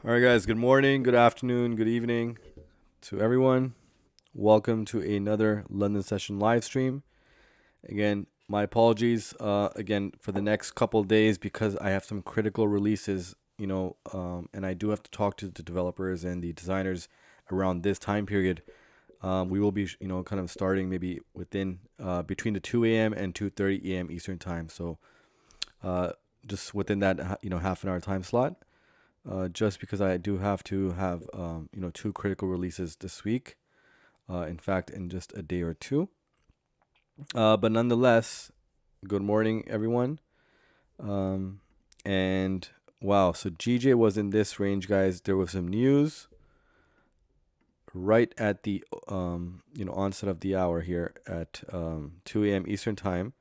All right, guys. Good morning, good afternoon, good evening to everyone. Welcome to another London session live stream. Again, my apologies again for the next couple of days because I have some critical releases, and I do have to talk to the developers and the designers around this time period. We will be, kind of starting maybe within between the 2 a.m. and 2:30 a.m. Eastern time. So uh, just within that, half an hour time slot. Just because I do have to have two critical releases this week. In fact, in just a day or two. But nonetheless, good morning, everyone. Um, and wow, so GJ was in this range, guys. There was some news right at the onset of the hour here at 2 a.m. Eastern time,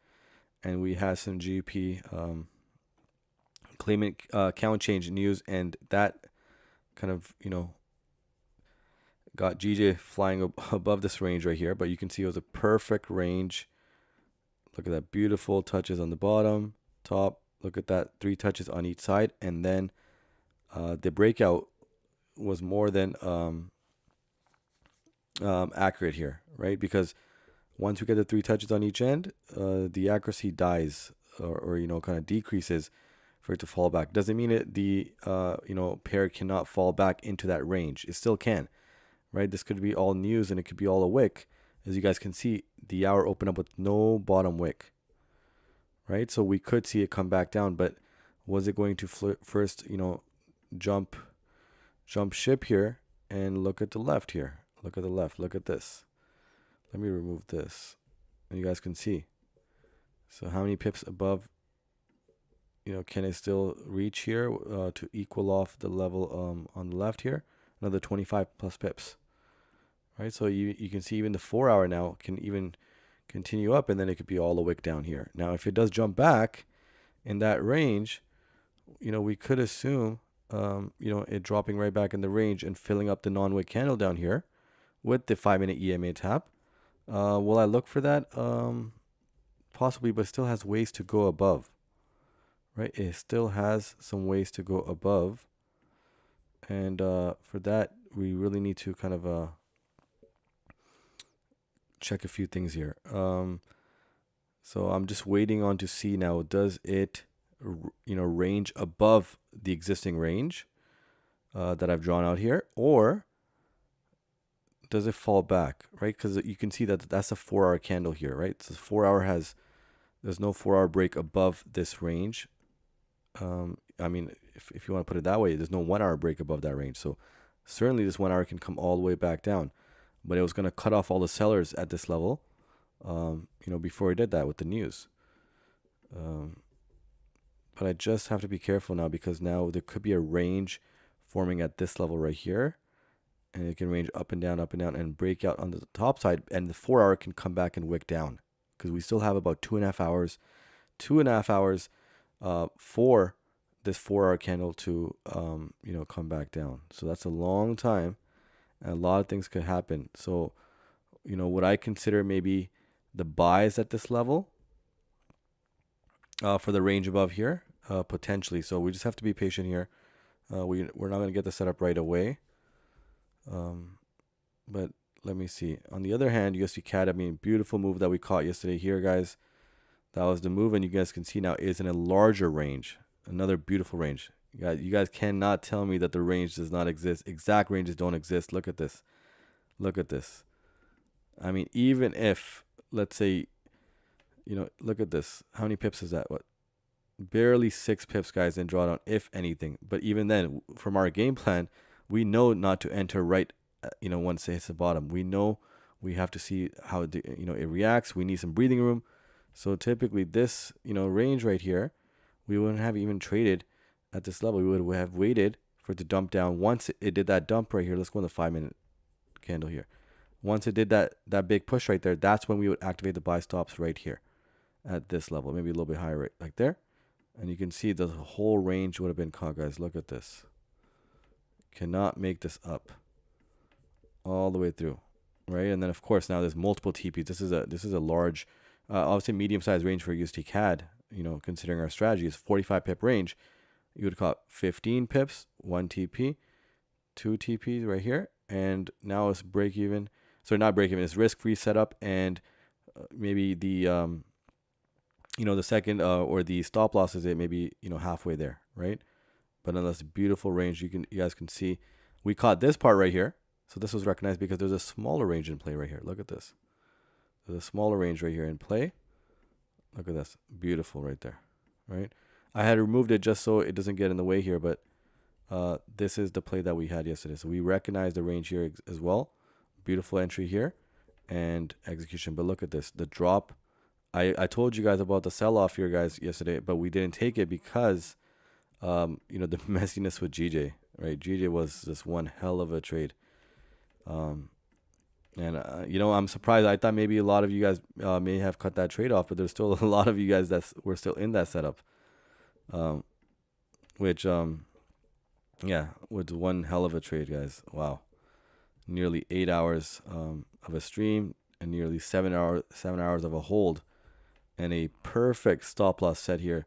and we had some GP claimant count change news, and that kind of got GJ flying above this range right here, but you can see it was a perfect range. Look at that, beautiful touches on the bottom, top. Look at that, 3 touches on each side, and then the breakout was more than accurate here, right? Because once we get the 3 touches on each end, the accuracy dies or kind of decreases for it to fall back. Doesn't mean the pair cannot fall back into that range. It still can, right? This could be all news and it could be all a wick. As you guys can see, the hour opened up with no bottom wick, right? So we could see it come back down, but was it going to first, jump ship here? And look at the left here. Look at the left. Look at this. Let me remove this, and you guys can see. So how many pips above, can it still reach here to equal off the level on the left here? Another 25 plus pips. Right, so you can see even the 4 hour now can even continue up, and then it could be all a wick down here. Now, if it does jump back in that range, we could assume, it dropping right back in the range and filling up the non-wick candle down here with the 5-minute EMA tap. Will I look for that? Possibly, but it still has ways to go above. Right, it still has some ways to go above, and for that, we really need to kind of check a few things here. So I'm just waiting on to see now, does it, range above the existing range that I've drawn out here, or does it fall back, right? Because you can see that that's a 4 hour candle here, right? So 4 hour there's no 4 hour break above this range. I mean, if you want to put it that way, there's no 1 hour break above that range. So certainly this 1 hour can come all the way back down. But it was going to cut off all the sellers at this level, before it did that with the news. But I just have to be careful now because now there could be a range forming at this level right here. And it can range up and down, and break out on the top side. And the 4 hour can come back and wick down because we still have about 2.5 hours, 2.5 hours for this 4 hour candle to, come back down. So that's a long time. And a lot of things could happen. So, what I consider maybe the buys at this level for the range above here, potentially. So we just have to be patient here. We're not going to get the setup right away. But let me see. On the other hand, USD CAD, I mean, beautiful move that we caught yesterday here, guys. That was the move, and you guys can see now is in a larger range. Another beautiful range. You guys cannot tell me that the range does not exist. Exact ranges don't exist. Look at this. Look at this. I mean, even if, let's say, look at this. How many pips is that? What? Barely 6 pips, guys, in drawdown, if anything. But even then, from our game plan, we know not to enter right, once it hits the bottom. We know we have to see how it reacts. We need some breathing room. So typically this, range right here, we wouldn't have even traded at this level. We would have waited for it to dump down. Once it did that dump right here, let's go on the 5-minute candle here. Once it did that big push right there, that's when we would activate the buy stops right here at this level, maybe a little bit higher, right like there. And you can see the whole range would have been caught, guys. Look at this. Cannot make this up all the way through, right? And then of course now there's multiple TPs. This is a large, obviously medium-sized range for USD CAD. Considering our strategy is 45 pip range. You would call it 15 pips, 1 TP. 2 TPs right here, and now it's break even. So not break even, it's risk free setup, and maybe the the second or the stop loss is it maybe halfway there, right? But nonetheless, beautiful range. You guys can see we caught this part right here. So this was recognized because there's a smaller range in play right here. Look at this. There's a smaller range right here in play. Look at this. Beautiful right there, right? I had removed it just so it doesn't get in the way here, but this is the play that we had yesterday. So we recognize the range here as well. Beautiful entry here and execution. But look at this. The drop. I told you guys about the sell-off here, guys, yesterday, but we didn't take it because, the messiness with GJ, right? GJ was just one hell of a trade. And I'm surprised. I thought maybe a lot of you guys may have cut that trade off, but there's still a lot of you guys that were still in that setup. Which was one hell of a trade, guys. Wow. Nearly 8 hours of a stream and nearly 7 hours of a hold. And a perfect stop loss set here.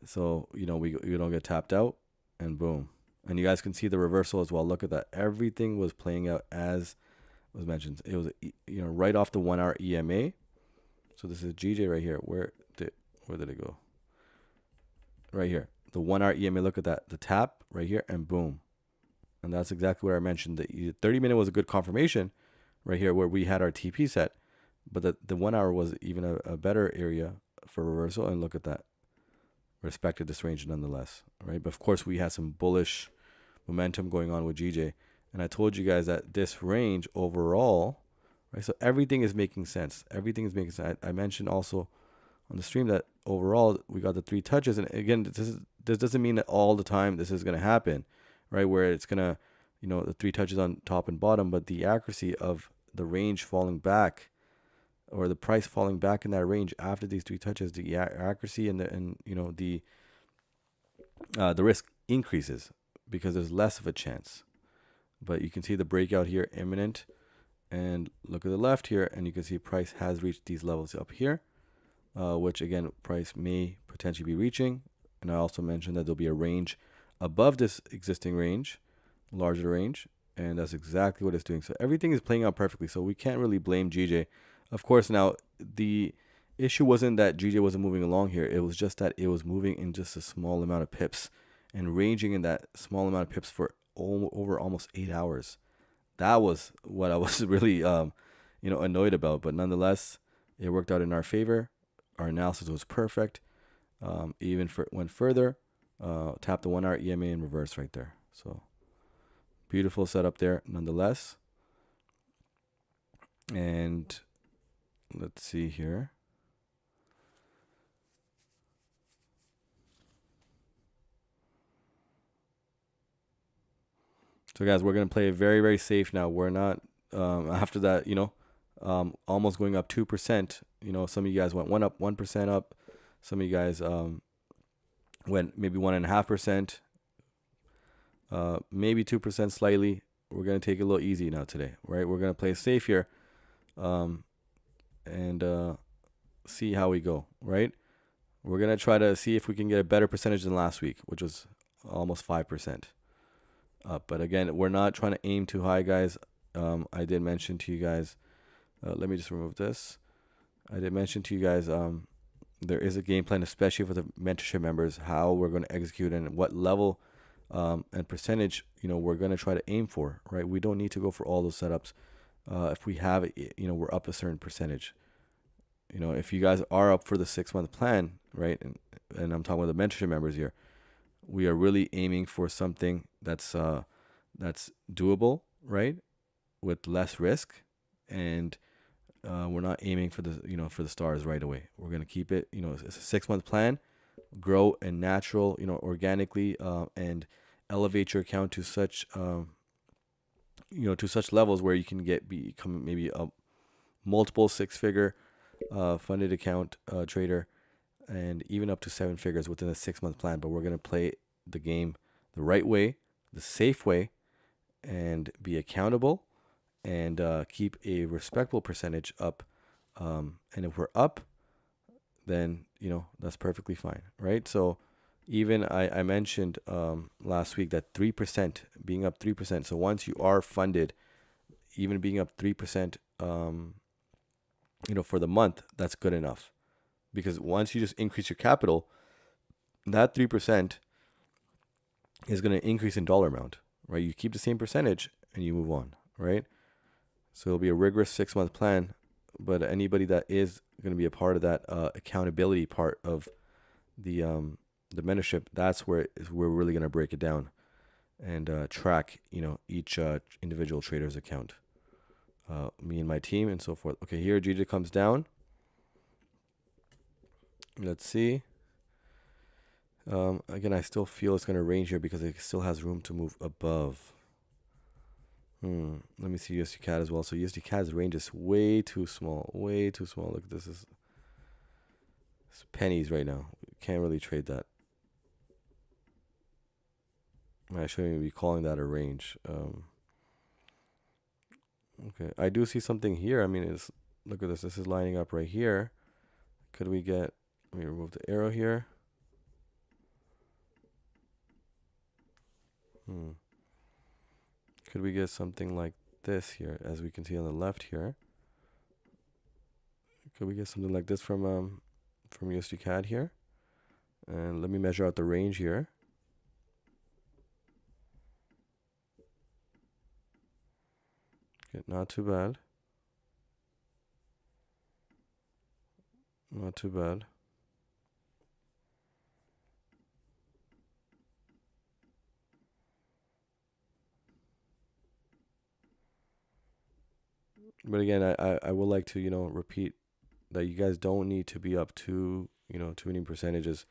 So, we don't get tapped out, and boom. And you guys can see the reversal as well. Look at that. Everything was playing out as was mentioned. It was, right off the 1 hour EMA. So this is GJ right here. Where did it go? Right here. The 1 hour EMA, look at that. The tap right here, and boom. And that's exactly where I mentioned the 30-minute was a good confirmation right here where we had our TP set. But the 1 hour was even a better area for reversal. And look at that. Respected this range nonetheless, right? But of course, we had some bullish momentum going on with GJ. And I told you guys that this range overall, right? So everything is making sense. Everything is making sense. I mentioned also on the stream that overall we got the 3 touches. And again, this doesn't mean that all the time this is going to happen, right? Where it's going to, the 3 touches on top and bottom, but the accuracy of the range falling back, or the price falling back in that range after these 3 touches, the accuracy and the risk increases because there's less of a chance. But you can see the breakout here imminent, and look at the left here, and you can see price has reached these levels up here, which again price may potentially be reaching. And I also mentioned that there'll be a range above this existing range, larger range, and that's exactly what it's doing. So everything is playing out perfectly. So we can't really blame GJ. Of course, now the issue wasn't that GJ wasn't moving along here. It was just that it was moving in just a small amount of pips and ranging in that small amount of pips for over almost 8 hours. That was what I was really, annoyed about. But nonetheless, it worked out in our favor. Our analysis was perfect. Went further, tapped the 1 hour EMA in reverse right there. So beautiful setup there nonetheless. And let's see here. So guys, we're going to play it very, very safe now. We're not, after that, almost going up 2%. Some of you guys went 1% up. Some of you guys went maybe 1.5%, maybe 2% slightly. We're going to take it a little easy now today, right? We're going to play safe here. And see how we go, right? We're going to try to see if we can get a better percentage than last week, which was almost 5%. But again, we're not trying to aim too high, guys. I did mention to you guys, let me just remove this. I did mention to you guys, there is a game plan, especially for the mentorship members, how we're going to execute and what level and percentage, we're going to try to aim for, right? We don't need to go for all those setups. If we have it, we're up a certain percentage. If you guys are up for the 6-month plan, right? And I'm talking about the mentorship members here, we are really aiming for something that's doable, right? With less risk, and we're not aiming for the stars right away. We're gonna keep it. It's a 6-month plan, grow and natural, organically, and elevate your account to such to such levels where you can become maybe a multiple 6-figure funded account trader, and even up to 7 figures within a 6-month plan. But we're going to play the game the right way, the safe way, and be accountable, and keep a respectable percentage up. And if we're up, then that's perfectly fine, right? So Even I mentioned last week that 3% being up 3%. So once you are funded, even being up 3%, for the month, that's good enough. Because once you just increase your capital, that 3% is going to increase in dollar amount, right? You keep the same percentage and you move on, right? So it'll be a rigorous 6 month plan. But anybody that is going to be a part of that accountability part of the mentorship, that's where we're really going to break it down and track, each individual trader's account. Me and my team and so forth. Okay, here GJ comes down. Let's see. Again, I still feel it's going to range here because it still has room to move above. Let me see USD CAD as well. So USD CAD's range is way too small. Way too small. Look, this is it's pennies right now. Can't really trade that. I shouldn't even be calling that a range. Okay, I do see something here. I mean, look at this. This is lining up right here. Could we get? Let me remove the arrow here. Could we get something like this here, as we can see on the left here? Could we get something like this from USD CAD here? And let me measure out the range here. Okay, not too bad. Not too bad. But again, I would like to, repeat that you guys don't need to be up too many percentages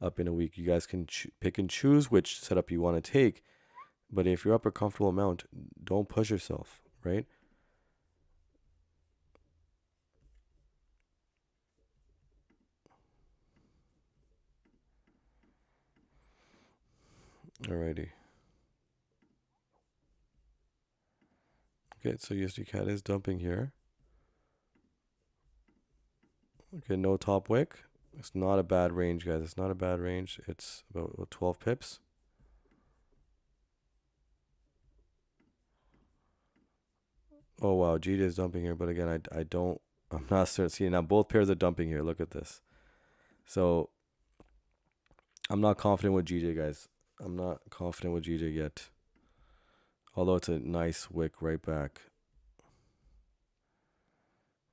up in a week. You guys can pick and choose which setup you want to take. But if you're up a comfortable amount, don't push yourself, right? Alrighty. Okay, so USD CAD is dumping here. Okay, no top wick. It's not a bad range, guys. It's not a bad range. It's about 12 pips. Oh wow, GJ is dumping here, but again, I'm not seeing now. Both pairs are dumping here. Look at this. So I'm not confident with GJ, guys. I'm not confident with GJ yet. Although it's a nice wick right back.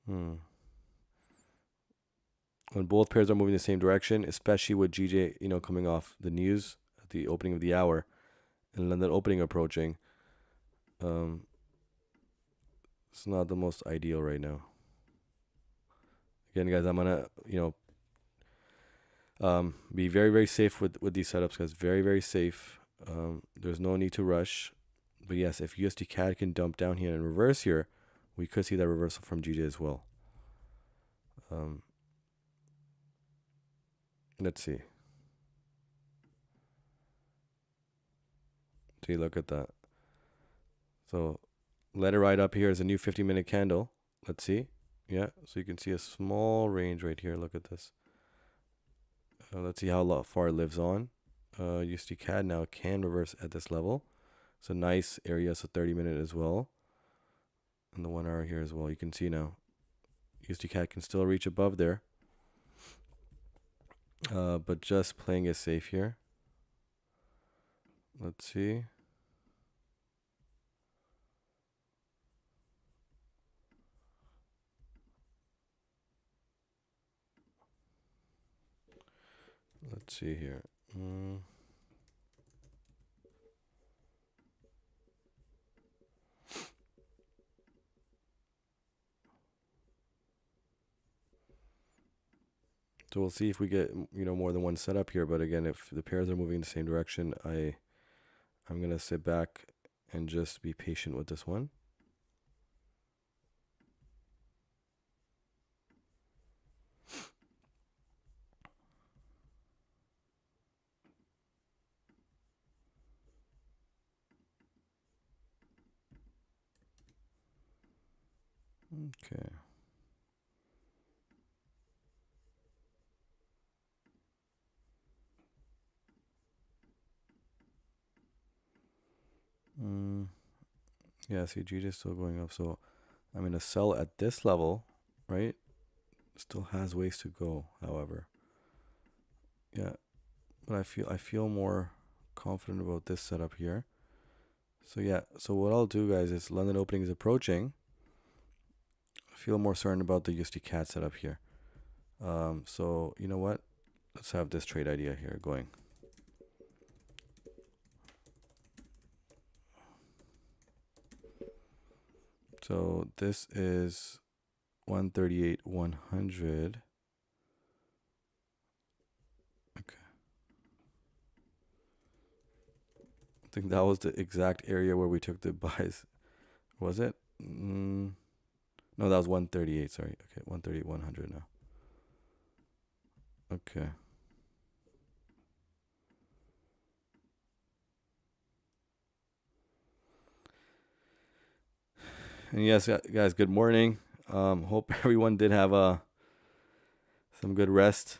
When both pairs are moving the same direction, especially with GJ, coming off the news at the opening of the hour, and London opening approaching, it's not the most ideal right now. Again, guys, I'm gonna be very, very safe with these setups, guys. Very, very safe. There's no need to rush. But yes, if USD CAD can dump down here and reverse here, we could see that reversal from GJ as well. Let's see. See, look at that. So let it ride up here is a new 50-minute candle. Let's see. Yeah, so you can see a small range right here. Look at this. Let's see how far it lives on. USD CAD now can reverse at this level. It's a nice area, so 30-minute as well. And the 1 hour here as well. You can see now USD CAD can still reach above there. But just playing it safe here. Let's see. Let's see here. So we'll see if we get more than one setup here. But again, if the pairs are moving in the same direction, I'm gonna sit back and just be patient with this one. Okay. Yeah, see, GJ is still going up. So I'm going to sell at this level, right? Still has ways to go, however. Yeah, but I feel more confident about this setup here. So yeah, so what I'll do, guys, is London opening is approaching. I feel more certain about the USD CAD setup here. So you know what? Let's have this trade idea here going. So this is 138 100. Okay. I think that was the exact area where we took the buys. Was it? No, that was 138. Sorry. Okay, 138 100 now. Okay. And yes, guys, good morning. Hope everyone did have some good rest.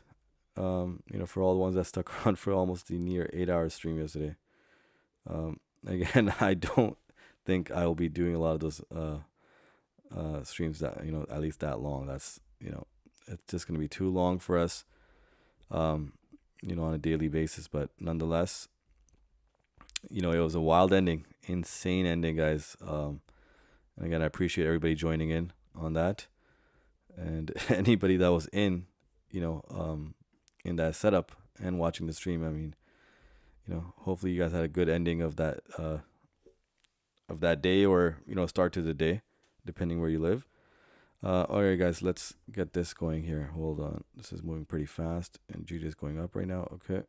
For all the ones that stuck around for almost the near 8 hour stream yesterday. Again, I don't think I will be doing a lot of those streams that at least that long. That's it's just gonna be too long for us. On a daily basis. But nonetheless, it was a wild ending, insane ending, guys. And again, I appreciate everybody joining in on that, and anybody that was in that setup and watching the stream. I mean, hopefully you guys had a good ending of that day, or start to the day, depending where you live. All right, guys, let's get this going here. Hold on, this is moving pretty fast, and GJ is going up right now. Okay,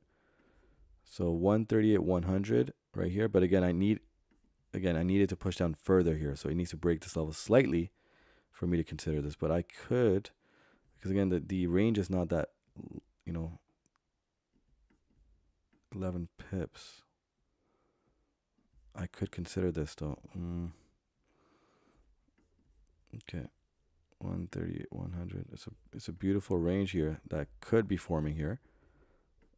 so 138 100 right here, but again, I need it to push down further here, so it needs to break this level slightly for me to consider this. But I could, because again, the range is not that 11 pips. I could consider this though. Okay, 138 100. It's a beautiful range here that could be forming here.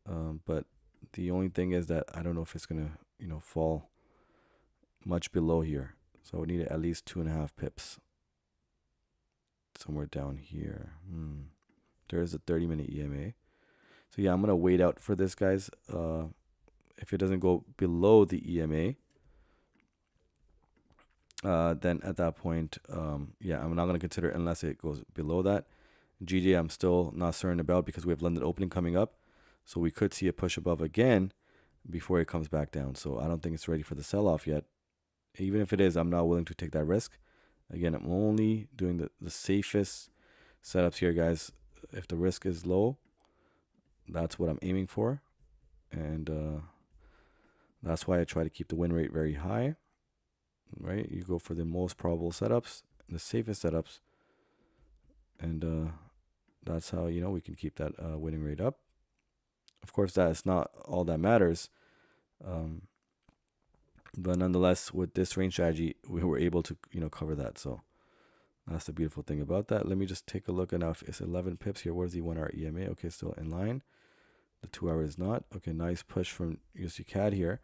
But the only thing is that I don't know if it's gonna fall much below here. So I would need at least 2.5 pips somewhere down here. There is a 30-minute EMA. So yeah, I'm gonna wait out for this, guys. If it doesn't go below the EMA, then at that point, I'm not gonna consider it unless it goes below that. GJ, I'm still not certain about, because we have London opening coming up, so we could see a push above again before it comes back down. So I don't think it's ready for the sell-off yet. Even if it is, I'm not willing to take that risk. Again, I'm only doing the safest setups here, guys. If the risk is low, that's what I'm aiming for. And that's why I try to keep the win rate very high. Right? You go for the most probable setups, the safest setups. And that's how, we can keep that winning rate up. Of course, that is not all that matters. But nonetheless, with this range strategy, we were able to, cover that. So that's the beautiful thing about that. Let me just take a look at now. If it's 11 pips here, where's the 1 hour EMA? Okay, still in line. The 2 hour is not. Okay, nice push from USD CAD here.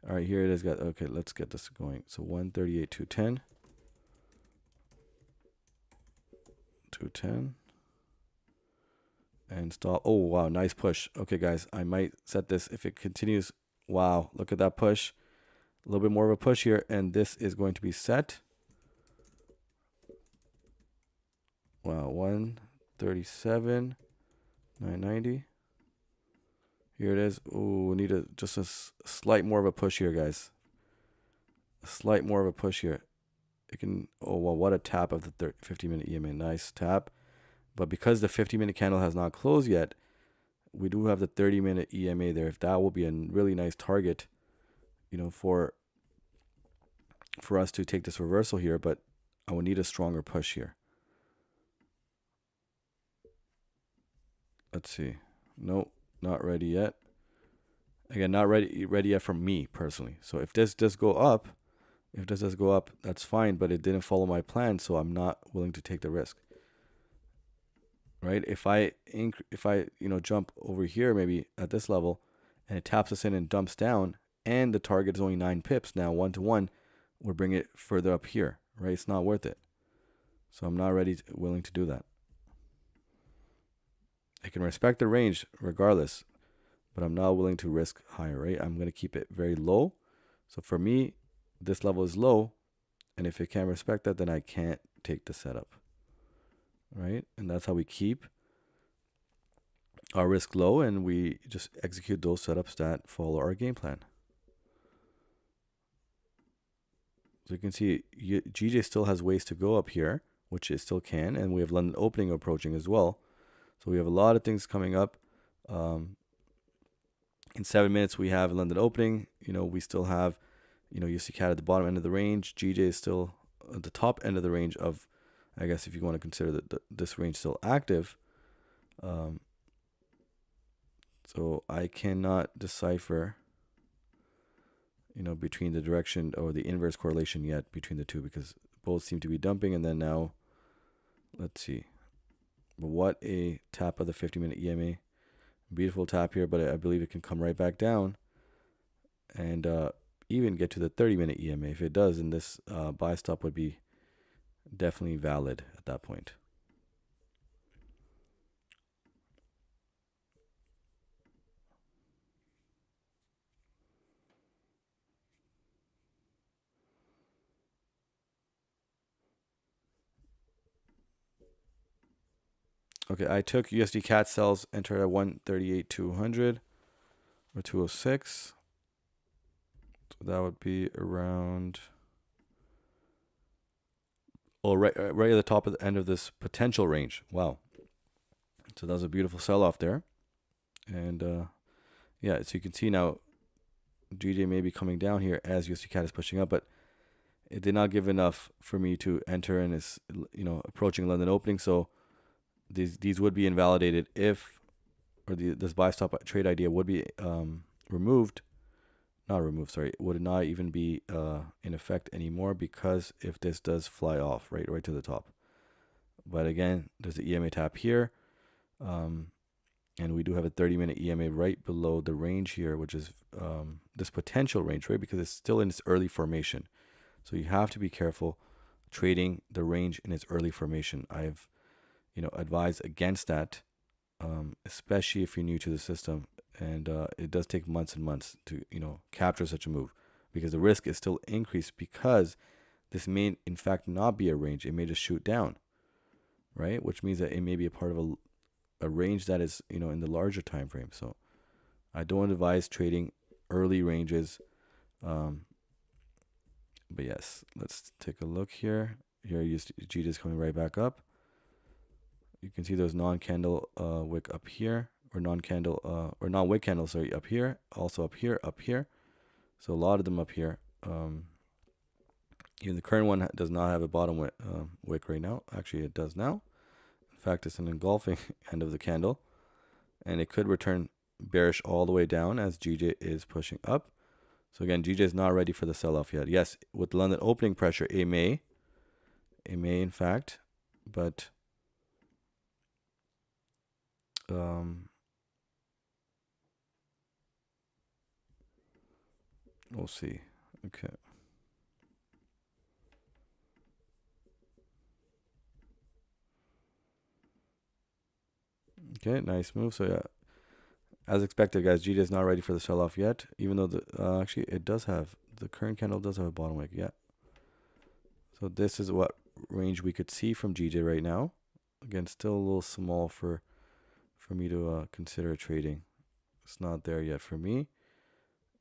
All right, here it is, guys. Okay, let's get this going. So 138 210. 210. And stall. Oh, wow, nice push. Okay, guys, I might set this if it continues. Wow, look at that push. A little bit more of a push here, and this is going to be set. Wow, 137 990. Here it is. Ooh, we need just a slight more of a push here, guys. A slight more of a push here. It can. Oh, well, what a tap of the 50-minute EMA. Nice tap. But because the 50-minute candle has not closed yet, we do have the 30-minute EMA there. If that will be a really nice target, for us to take this reversal here. But I will need a stronger push here. Let's see. Nope, not ready yet. Again, not ready yet for me personally. So if this does go up, that's fine. But it didn't follow my plan, so I'm not willing to take the risk. Right? If I jump over here maybe at this level, and it taps us in and dumps down, and the target is only 9 pips now, 1-to-1. would bring it further up here, right? It's not worth it. So I'm not willing to do that. I can respect the range regardless, but I'm not willing to risk higher, right? I'm going to keep it very low. So for me, this level is low. And if it can't respect that, then I can't take the setup, right? And that's how we keep our risk low, and we just execute those setups that follow our game plan. So you can see GJ still has ways to go up here, which it still can, and we have London opening approaching as well. So we have a lot of things coming up. In 7 minutes, we have London opening. We still have, USD CAD at the bottom end of the range. GJ is still at the top end of the range of, I guess, if you want to consider this range still active. So I cannot decipher, between the direction or the inverse correlation yet between the two, because both seem to be dumping. And then now, let's see. But what a tap of the 50-minute EMA. Beautiful tap here, but I believe it can come right back down and even get to the 30-minute EMA. If it does, then this buy stop would be definitely valid at that point. Okay, I took USD CAD sells, entered at 138.200 or 206. So that would be around, right at the top of the end of this potential range. Wow. So that was a beautiful sell off there. And yeah, so you can see now GJ may be coming down here as USD CAD is pushing up, but it did not give enough for me to enter, and is approaching London opening. So these would be invalidated if, or this buy stop trade idea would be removed. Not removed, sorry. It would not even be in effect anymore, because if this does fly off right to the top. But again, there's the EMA tap here. And we do have a 30-minute EMA right below the range here, which is this potential range, right? Because it's still in its early formation. So you have to be careful trading the range in its early formation. I've advise against that, especially if you're new to the system, and it does take months and months to capture such a move, because the risk is still increased, because this may in fact not be a range. It may just shoot down, right? Which means that it may be a part of a range that is in the larger time frame. So I don't advise trading early ranges. But yes, let's take a look here. Here GJ is coming right back up. You can see those non-candle wick up here, or non-candle or non-wick candles, sorry, up here, also up here, up here. So a lot of them up here. Even the current one does not have a bottom wick right now. Actually, it does now. In fact, it's an engulfing end of the candle, and it could return bearish all the way down as GJ is pushing up. So again, GJ is not ready for the sell-off yet. Yes, with London opening pressure, it may in fact, but we'll see. Okay. Okay, nice move. So yeah, as expected, guys, GJ is not ready for the sell-off yet, even though actually it does have, the current candle does have a bottom wick. Yeah. So this is what range we could see from GJ right now. Again, still a little small for me to consider trading. It's not there yet for me.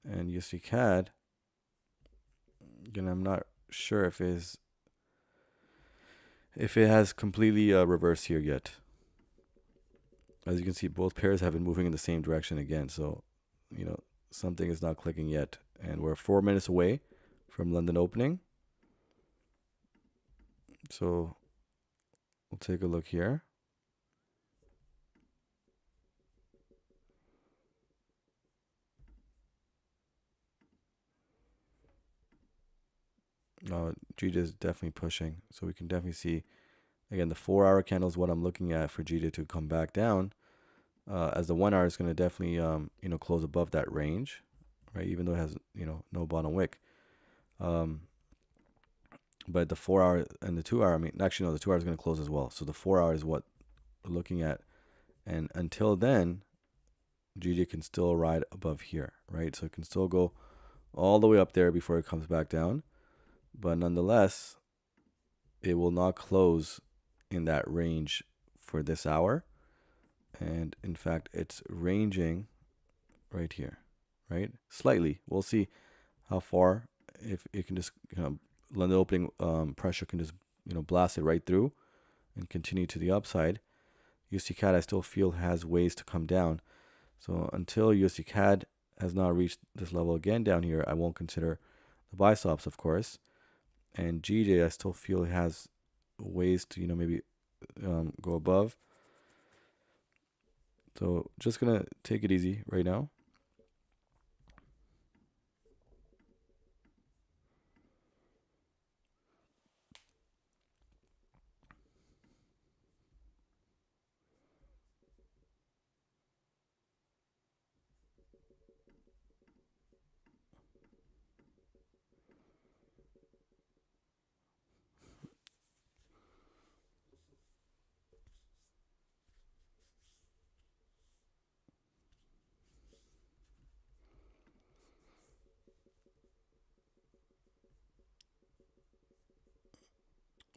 And USD CAD, again, I'm not sure if it has completely reversed here yet. As you can see, both pairs have been moving in the same direction again. So, something is not clicking yet. And we're 4 minutes away from London opening. So we'll take a look here. GJ is definitely pushing. So we can definitely see, again, the 4-hour candle is what I'm looking at for GJ to come back down. As the 1 hour is going to definitely, close above that range, right? Even though it has, no bottom wick. But the 4 hour and the 2 hour, I mean, actually, no, the 2 hour is going to close as well. So the 4 hour is what we're looking at. And until then, GJ can still ride above here, right? So it can still go all the way up there before it comes back down. But nonetheless, it will not close in that range for this hour. And in fact, it's ranging right here, right? Slightly. We'll see how far, if it can just London opening pressure can just blast it right through and continue to the upside. USD CAD I still feel has ways to come down. So until USD CAD has not reached this level again down here, I won't consider the buy stops, of course. And GJ I still feel has ways to maybe go above. So just gonna take it easy right now.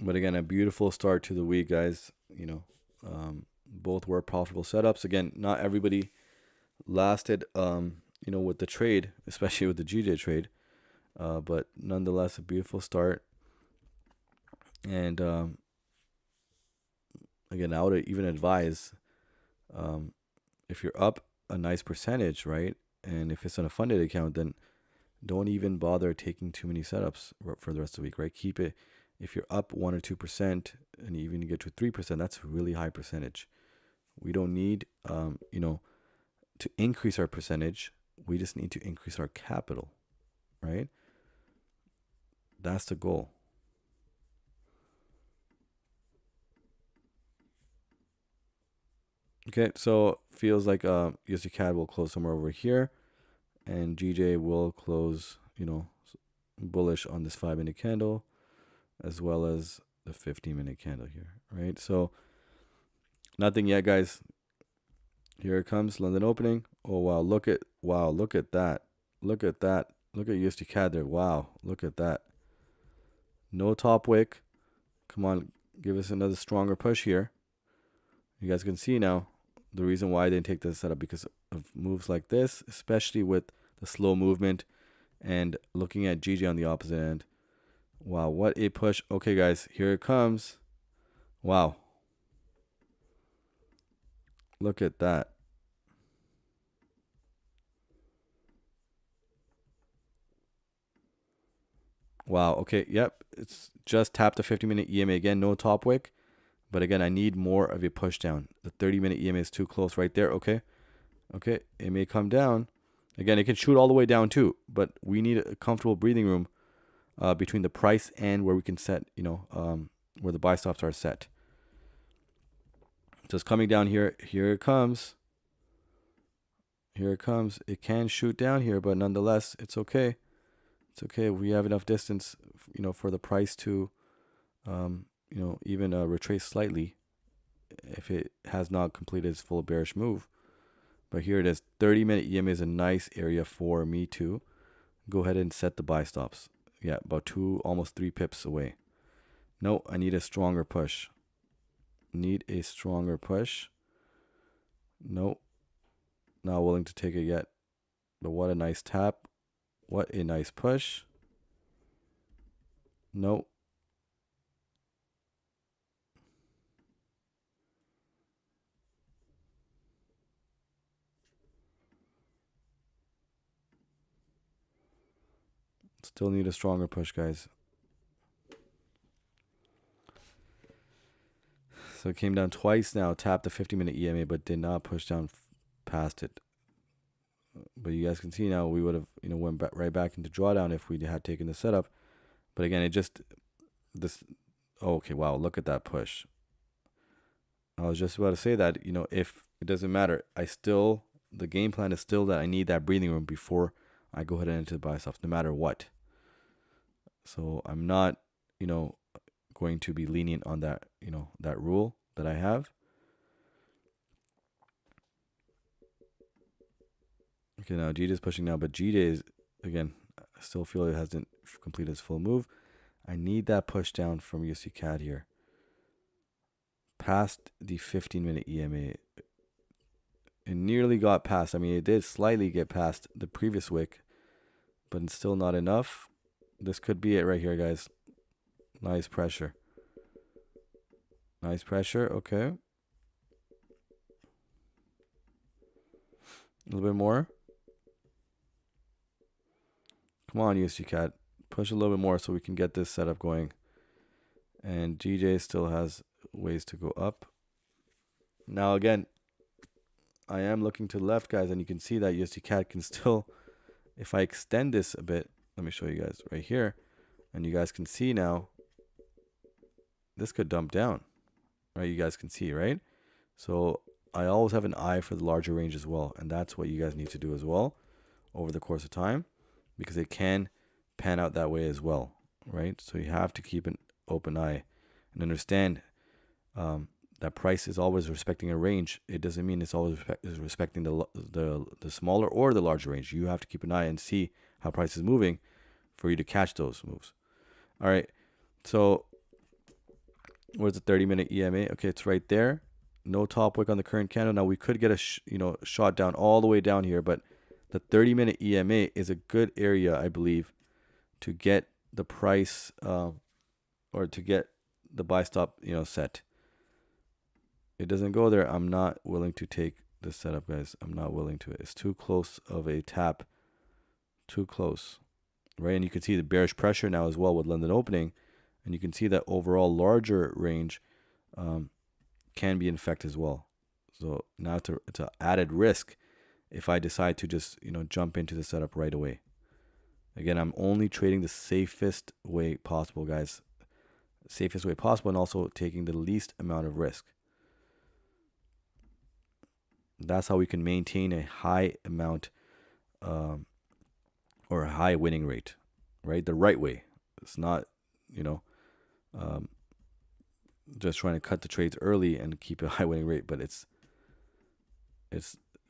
But again, a beautiful start to the week, guys. Both were profitable setups. Again, not everybody lasted, with the trade, especially with the GJ trade. But nonetheless, a beautiful start. And again, I would even advise, if you're up a nice percentage, right? And if it's on a funded account, then don't even bother taking too many setups for the rest of the week, right? Keep it. If you're up 1 or 2% and even get to 3%, that's a really high percentage. We don't need, to increase our percentage. We just need to increase our capital, right? That's the goal. Okay, so feels like USD CAD will close somewhere over here, and GJ will close, bullish on this 5-minute candle, as well as the 15-minute candle here, right? So nothing yet, guys. Here it comes, London opening. Oh wow, look at that. Look at that. Look at USD CAD there. Wow, look at that. No top wick. Come on, give us another stronger push here. You guys can see now the reason why I didn't take this setup, because of moves like this, especially with the slow movement and looking at GJ on the opposite end. Wow, what a push. Okay, guys, here it comes. Wow. Look at that. Wow, okay, yep. It's just tapped the 50-minute EMA again, no top wick. But again, I need more of a push down. The 30-minute EMA is too close right there. Okay. Okay, it may come down. Again, it can shoot all the way down too, but we need a comfortable breathing room between the price and where we can set, where the buy stops are set. So it's coming down here. Here it comes. Here it comes. It can shoot down here, but nonetheless, it's okay. It's okay. We have enough distance, for the price to, even retrace slightly if it has not completed its full bearish move. But here it is. 30-minute EMA is a nice area for me to go ahead and set the buy stops. Yeah, about almost 3 pips away. No, I need a stronger push. Need a stronger push. No, not willing to take it yet. But what a nice tap. What a nice push. No. Still need a stronger push, guys. So it came down twice now, tapped the 50-minute EMA, but did not push down past it. But you guys can see now we would have, went right back into drawdown if we had taken the setup. But again, okay, wow, look at that push. I was just about to say that, if it doesn't matter, the game plan is still that I need that breathing room before I go ahead and enter the buy stops, no matter what. So I'm not you know, going to be lenient on that, that rule that I have. Okay, now GJ is pushing now, but GJ is, again, I still feel it hasn't completed its full move. I need that push down from USD CAD here. Past the 15-minute EMA. It nearly got past. I mean, it did slightly get past the previous wick, but it's still not enough. This could be it right here, guys. Nice pressure. Nice pressure. Okay. A little bit more. Come on, USD CAD. Push a little bit more so we can get this setup going. And GJ still has ways to go up. Now, again, I am looking to the left, guys, and you can see that USD CAD can still, if I extend this a bit, let me show you guys right here, and you guys can see now, this could dump down, right? You guys can see, right? So I always have an eye for the larger range as well, and that's what you guys need to do as well over the course of time, because it can pan out that way as well, right? So you have to keep an open eye and understand that price is always respecting a range. It doesn't mean it's always respecting the smaller or the larger range. You have to keep an eye and see how price is moving for you to catch those moves. All right, so where's the 30-minute EMA? Okay, it's right there. No top wick on the current candle. Now we could get a shot down all the way down here, but the 30-minute EMA is a good area, I believe, to get the price or to get the buy stop set. It doesn't go there. I'm not willing to take this setup, guys. I'm not willing to. It's too close of a tap. Too close, right? And you can see the bearish pressure now as well with London opening, and you can see that overall larger range can be in effect as well. So now it's an added risk if I decide to just jump into the setup right away. Again, I'm only trading the safest way possible, guys. Safest way possible, and also taking the least amount of risk. That's how we can maintain a high amount or a high winning rate, right? The right way. It's not, just trying to cut the trades early and keep a high winning rate, but it's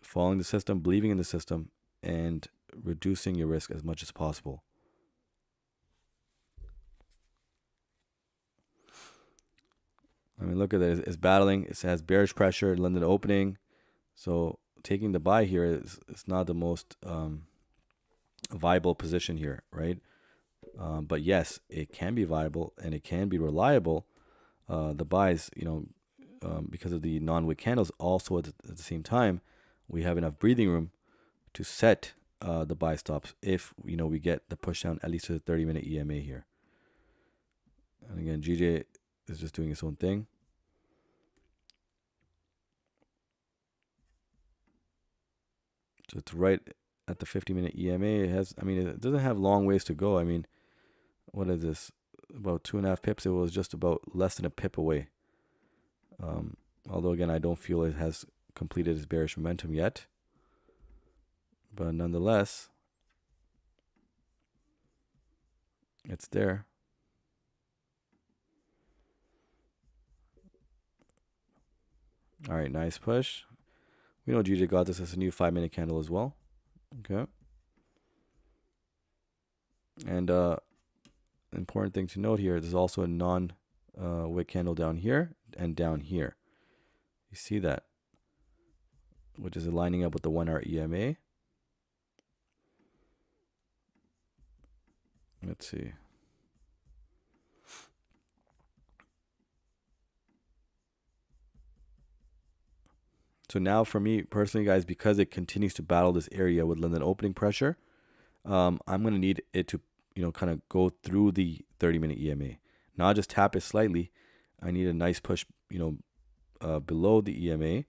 following the system, believing in the system, and reducing your risk as much as possible. I mean, look at that. It's battling. It has bearish pressure, London opening. So taking the buy here is not the most viable position here, right? But yes, it can be viable and it can be reliable. The buys, because of the non-wick candles, also at the same time, we have enough breathing room to set the buy stops if we get the push down at least to the 30-minute EMA here. And again, GJ is just doing its own thing. So it's right at the 50-minute EMA. It doesn't have long ways to go. I mean, what is this? About 2.5 pips. It was just about less than a pip away. Although, again, I don't feel it has completed its bearish momentum yet. But nonetheless, it's there. All right, nice push. We know GJ got this as a new 5-minute candle as well. Okay. And important thing to note here, there's also a non-wick candle down here and down here. You see that? Which is lining up with the 1-hour EMA. Let's see. So now for me personally, guys, because it continues to battle this area with London opening pressure, I'm going to need it to, kind of go through the 30-minute EMA. Not just tap it slightly. I need a nice push, below the EMA,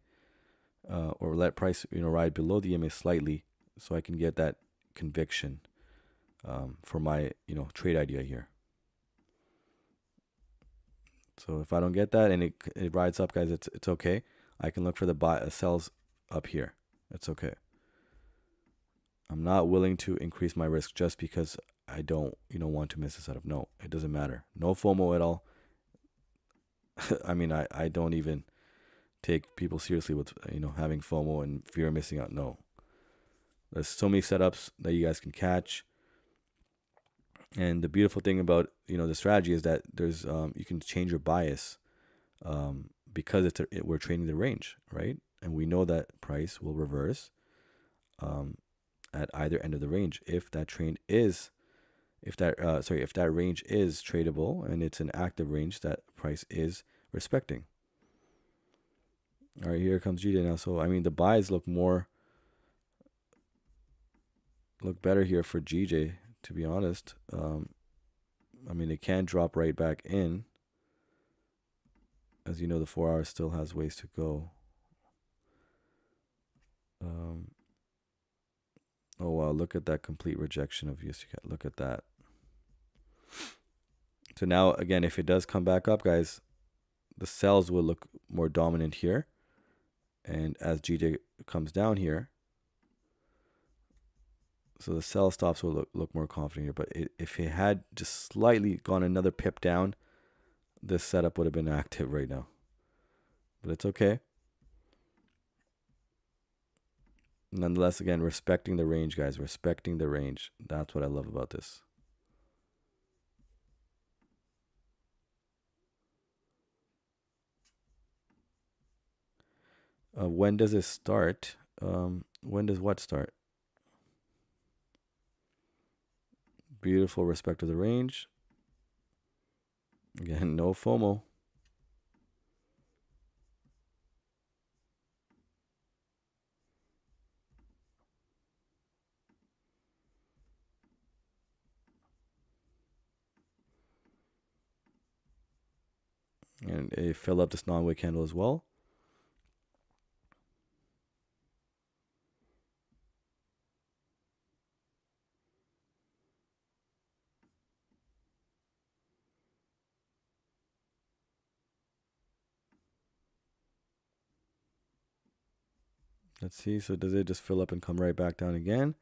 or let price, ride below the EMA slightly so I can get that conviction for my, trade idea here. So if I don't get that and it rides up, guys, it's okay. I can look for the sells up here. It's okay. I'm not willing to increase my risk just because I don't want to miss a setup. No, it doesn't matter. No FOMO at all. I mean, I don't even take people seriously with having FOMO and fear of missing out. No, there's so many setups that you guys can catch. And the beautiful thing about the strategy is that there's you can change your bias because we're trading the range, right? And we know that price will reverse at either end of the range if that trade is if that range is tradable and it's an active range that price is respecting. All right, here comes GJ now. So I mean the buys look better here for GJ, to be honest. I mean, it can drop right back in. As you know, the 4 hour still has ways to go. Oh wow, look at that complete rejection of USD. Look at that. So now again, if it does come back up, guys, the sells will look more dominant here. And as GJ comes down here, so the sell stops will look more confident here. But if it had just slightly gone another pip down, this setup would have been active right now. But it's okay. Nonetheless, again, respecting the range, guys. Respecting the range. That's what I love about this. When does it start? When does what start? Beautiful respect of the range. Again, no FOMO. And it fill up this non-wick candle as well. Let's see. So does it just fill up and come right back down again?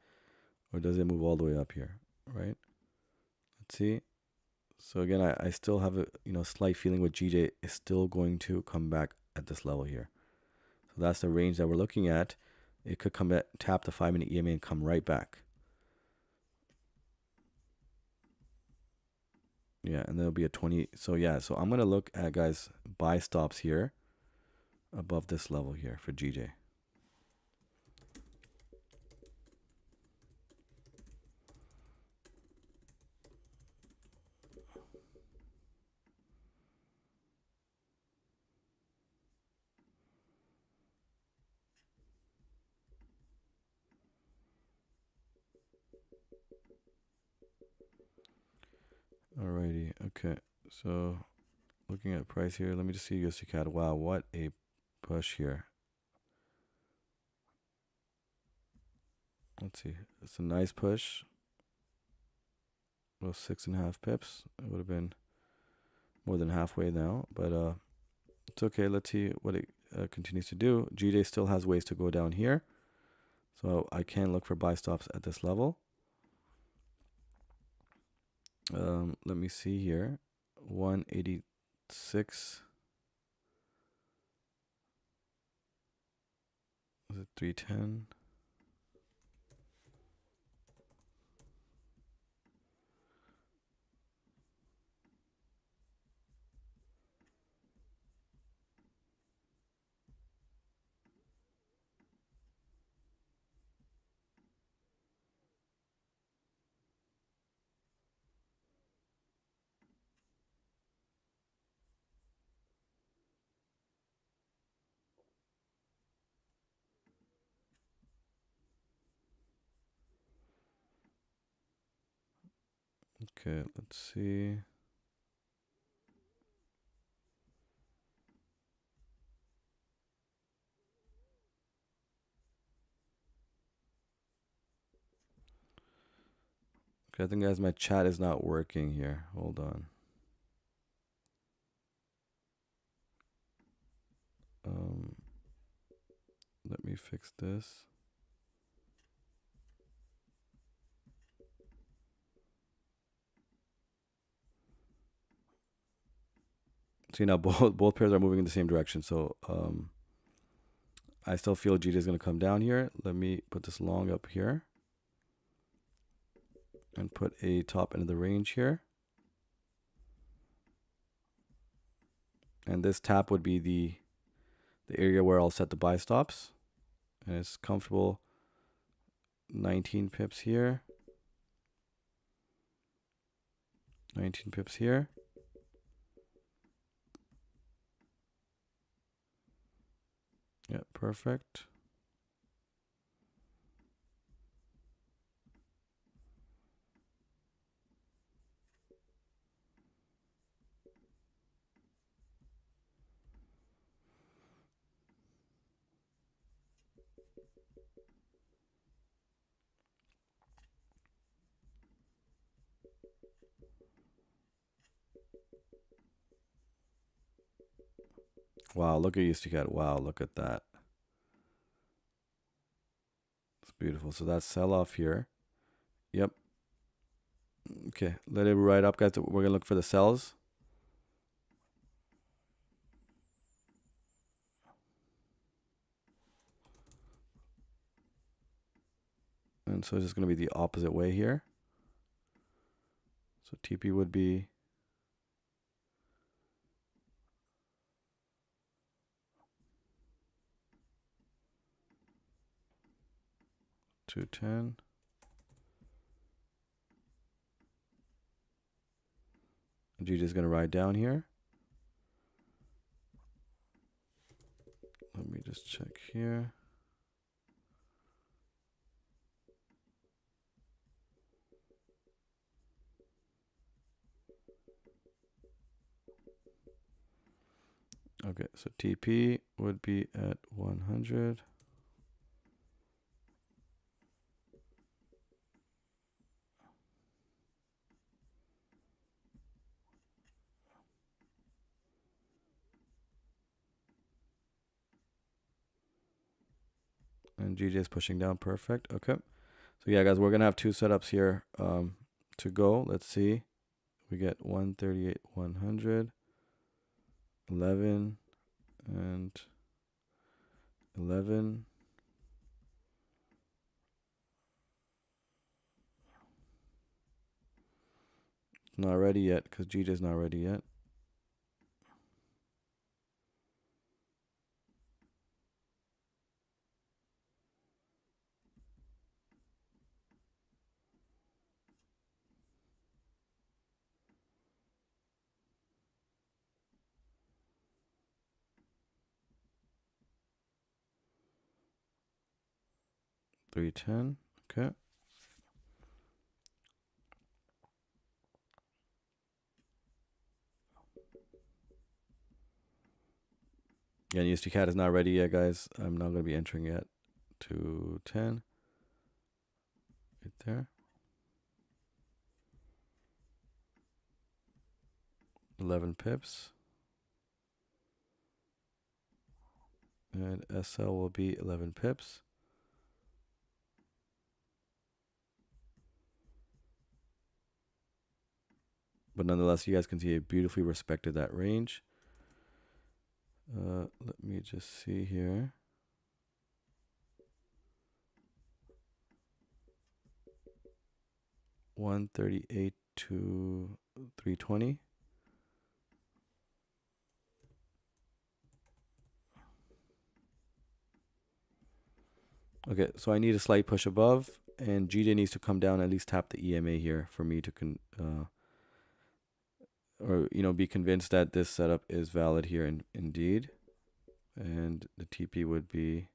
Or does it move all the way up here? Right? Let's see. So again, I still have a slight feeling with GJ is still going to come back at this level here. So that's the range that we're looking at. It could come at tap the 5-minute EMA and come right back. Yeah, and there'll be a 20. So yeah, so I'm gonna look at, guys, buy stops here above this level here for GJ. Alrighty, okay. So looking at price here, let me just see USD CAD. Wow, what a push here. Let's see. It's a nice push. Well, 6.5 pips. It would have been more than halfway now, but it's okay. Let's see what it continues to do. GJ still has ways to go down here, so I can look for buy stops at this level. Let me see here. 186. Was it 310? Okay, let's see. Okay, I think, guys, my chat is not working here. Hold on. Let me fix this. See, now both pairs are moving in the same direction. So I still feel GJ is going to come down here. Let me put this long up here and put a top end of the range here. And this tap would be the area where I'll set the buy stops. And it's comfortable 19 pips here. 19 pips here. Yeah, perfect. Wow, look at USD. Wow, look at that. It's beautiful. So that's sell off here. Yep. Okay, let it ride up, guys. We're gonna look for the sells. And so it's just gonna be the opposite way here. So TP would be 210. And GJ is gonna ride down here. Let me just check here. Okay, so TP would be at 100. And GJ is pushing down. Perfect. Okay. So yeah, guys, we're gonna have two setups here to go. Let's see. We get 138, 100, 11, and 11. Not ready yet because GJ is not ready yet. $310. Okay. Yeah, and USD CAD is not ready yet, guys. I'm not gonna be entering yet. 210. Right there. 11 pips. And SL will be 11 pips. But nonetheless, you guys can see it beautifully respected that range. Let me just see here. $138 to $320. Okay, so I need a slight push above, and GJ needs to come down, at least tap the EMA here for me to be convinced that this setup is valid here indeed. And the TP would be,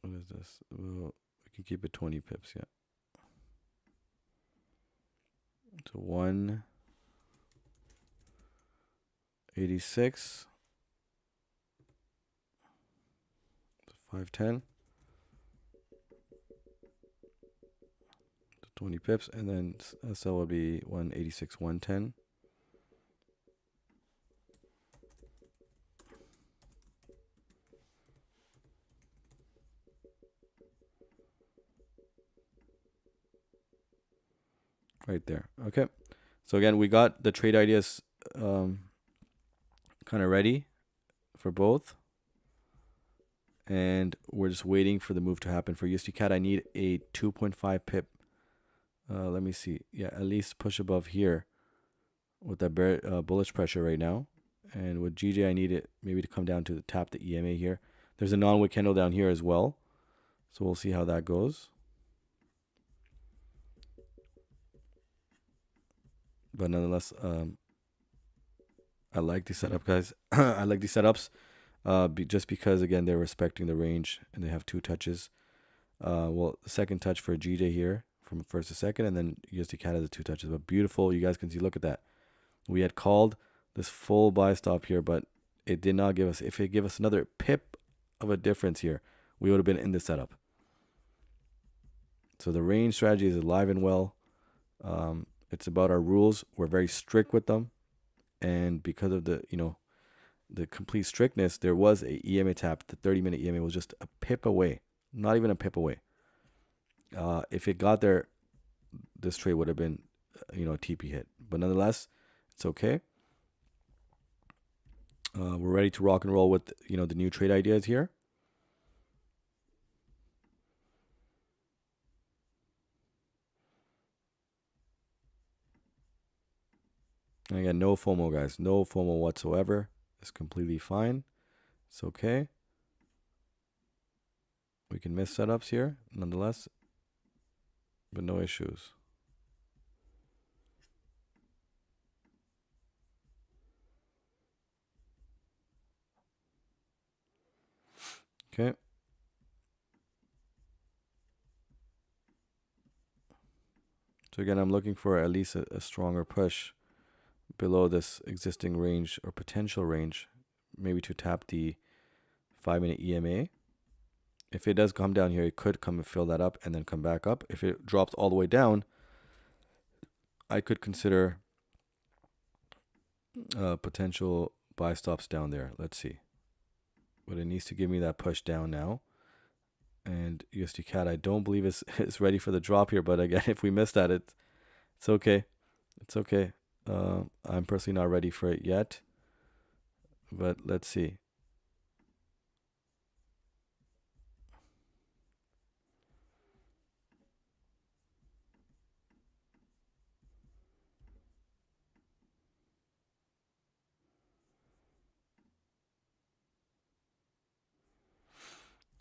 what is this? Well, we can keep it 20 pips, yeah. So 186. 510. 20 pips, and then SL would be 186, 110. Right there. Okay. So again, we got the trade ideas kind of ready for both. And we're just waiting for the move to happen. For USD CAD, I need a 2.5 pip. Let me see. Yeah, at least push above here with that bullish pressure right now. And with GJ, I need it maybe to come down to tap the EMA here. There's a non-wick candle down here as well. So we'll see how that goes. But nonetheless, I like the setup, guys. I like these setups just because, again, they're respecting the range and they have two touches. Well, the second touch for GJ here from first to second, and then USD CAD has the two touches. But beautiful. You guys can see, look at that. We had called this full buy stop here, but it did not give us. If it gave us another pip of a difference here, we would have been in the setup. So the range strategy is alive and well. It's about our rules. We're very strict with them. And because of the, the complete strictness, there was a EMA tap. The 30-minute EMA was just a pip away. Not even a pip away. If it got there, this trade would have been, a TP hit. But nonetheless, it's okay. We're ready to rock and roll with, the new trade ideas here. And again, no FOMO, guys. No FOMO whatsoever. It's completely fine. It's okay. We can miss setups here, nonetheless, but no issues. Okay. So again, I'm looking for at least a stronger push below this existing range or potential range, maybe to tap the 5-minute EMA. If it does come down here, it could come and fill that up and then come back up. If it drops all the way down, I could consider potential buy stops down there. Let's see. But it needs to give me that push down now. And USD CAD, I don't believe is ready for the drop here. But again, if we miss that, it's okay. It's okay. I'm personally not ready for it yet. But let's see.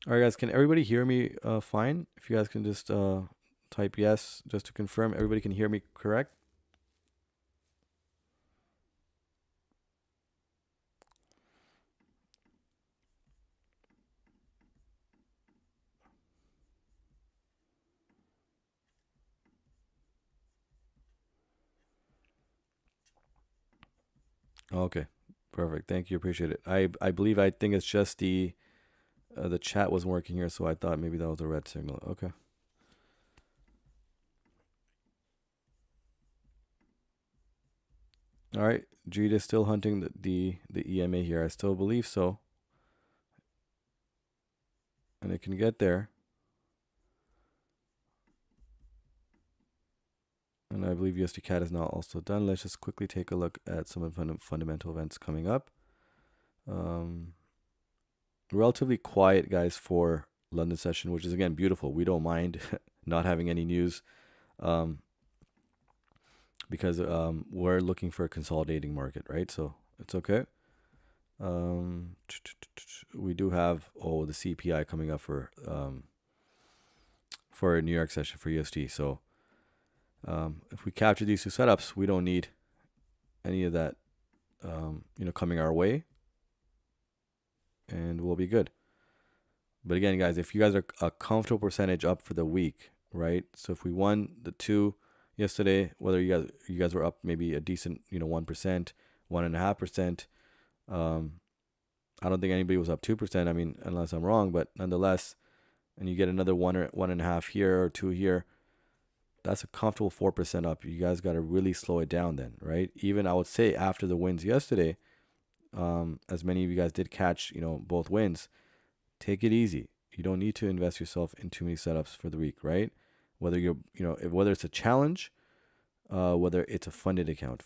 All right, guys, can everybody hear me fine? If you guys can just type yes, just to confirm everybody can hear me correct. Okay, perfect. Thank you. Appreciate it. I think it's just the chat wasn't working here, so I thought maybe that was a red signal. Okay. All right, Jude is still hunting the EMA here. I still believe so, and it can get there. And I believe USD CAD is now also done. Let's just quickly take a look at some of the fundamental events coming up. Relatively quiet, guys, for London session, which is again beautiful. We don't mind not having any news, because we're looking for a consolidating market, right? So it's okay. We do have the CPI coming up for a New York session for USD. So if we capture these two setups, we don't need any of that, coming our way, and we'll be good. But again, guys, if you guys are a comfortable percentage up for the week, right? So if we won the two yesterday, whether you guys were up maybe a decent, 1%, 1.5%. I don't think anybody was up 2%. I mean, unless I'm wrong, but nonetheless, and you get another 1 or 1.5 here or 2 here, that's a comfortable 4% up. You guys got to really slow it down then, right? Even I would say after the wins yesterday, as many of you guys did catch, both wins, take it easy. You don't need to invest yourself in too many setups for the week, right? Whether whether it's a challenge, whether it's a funded account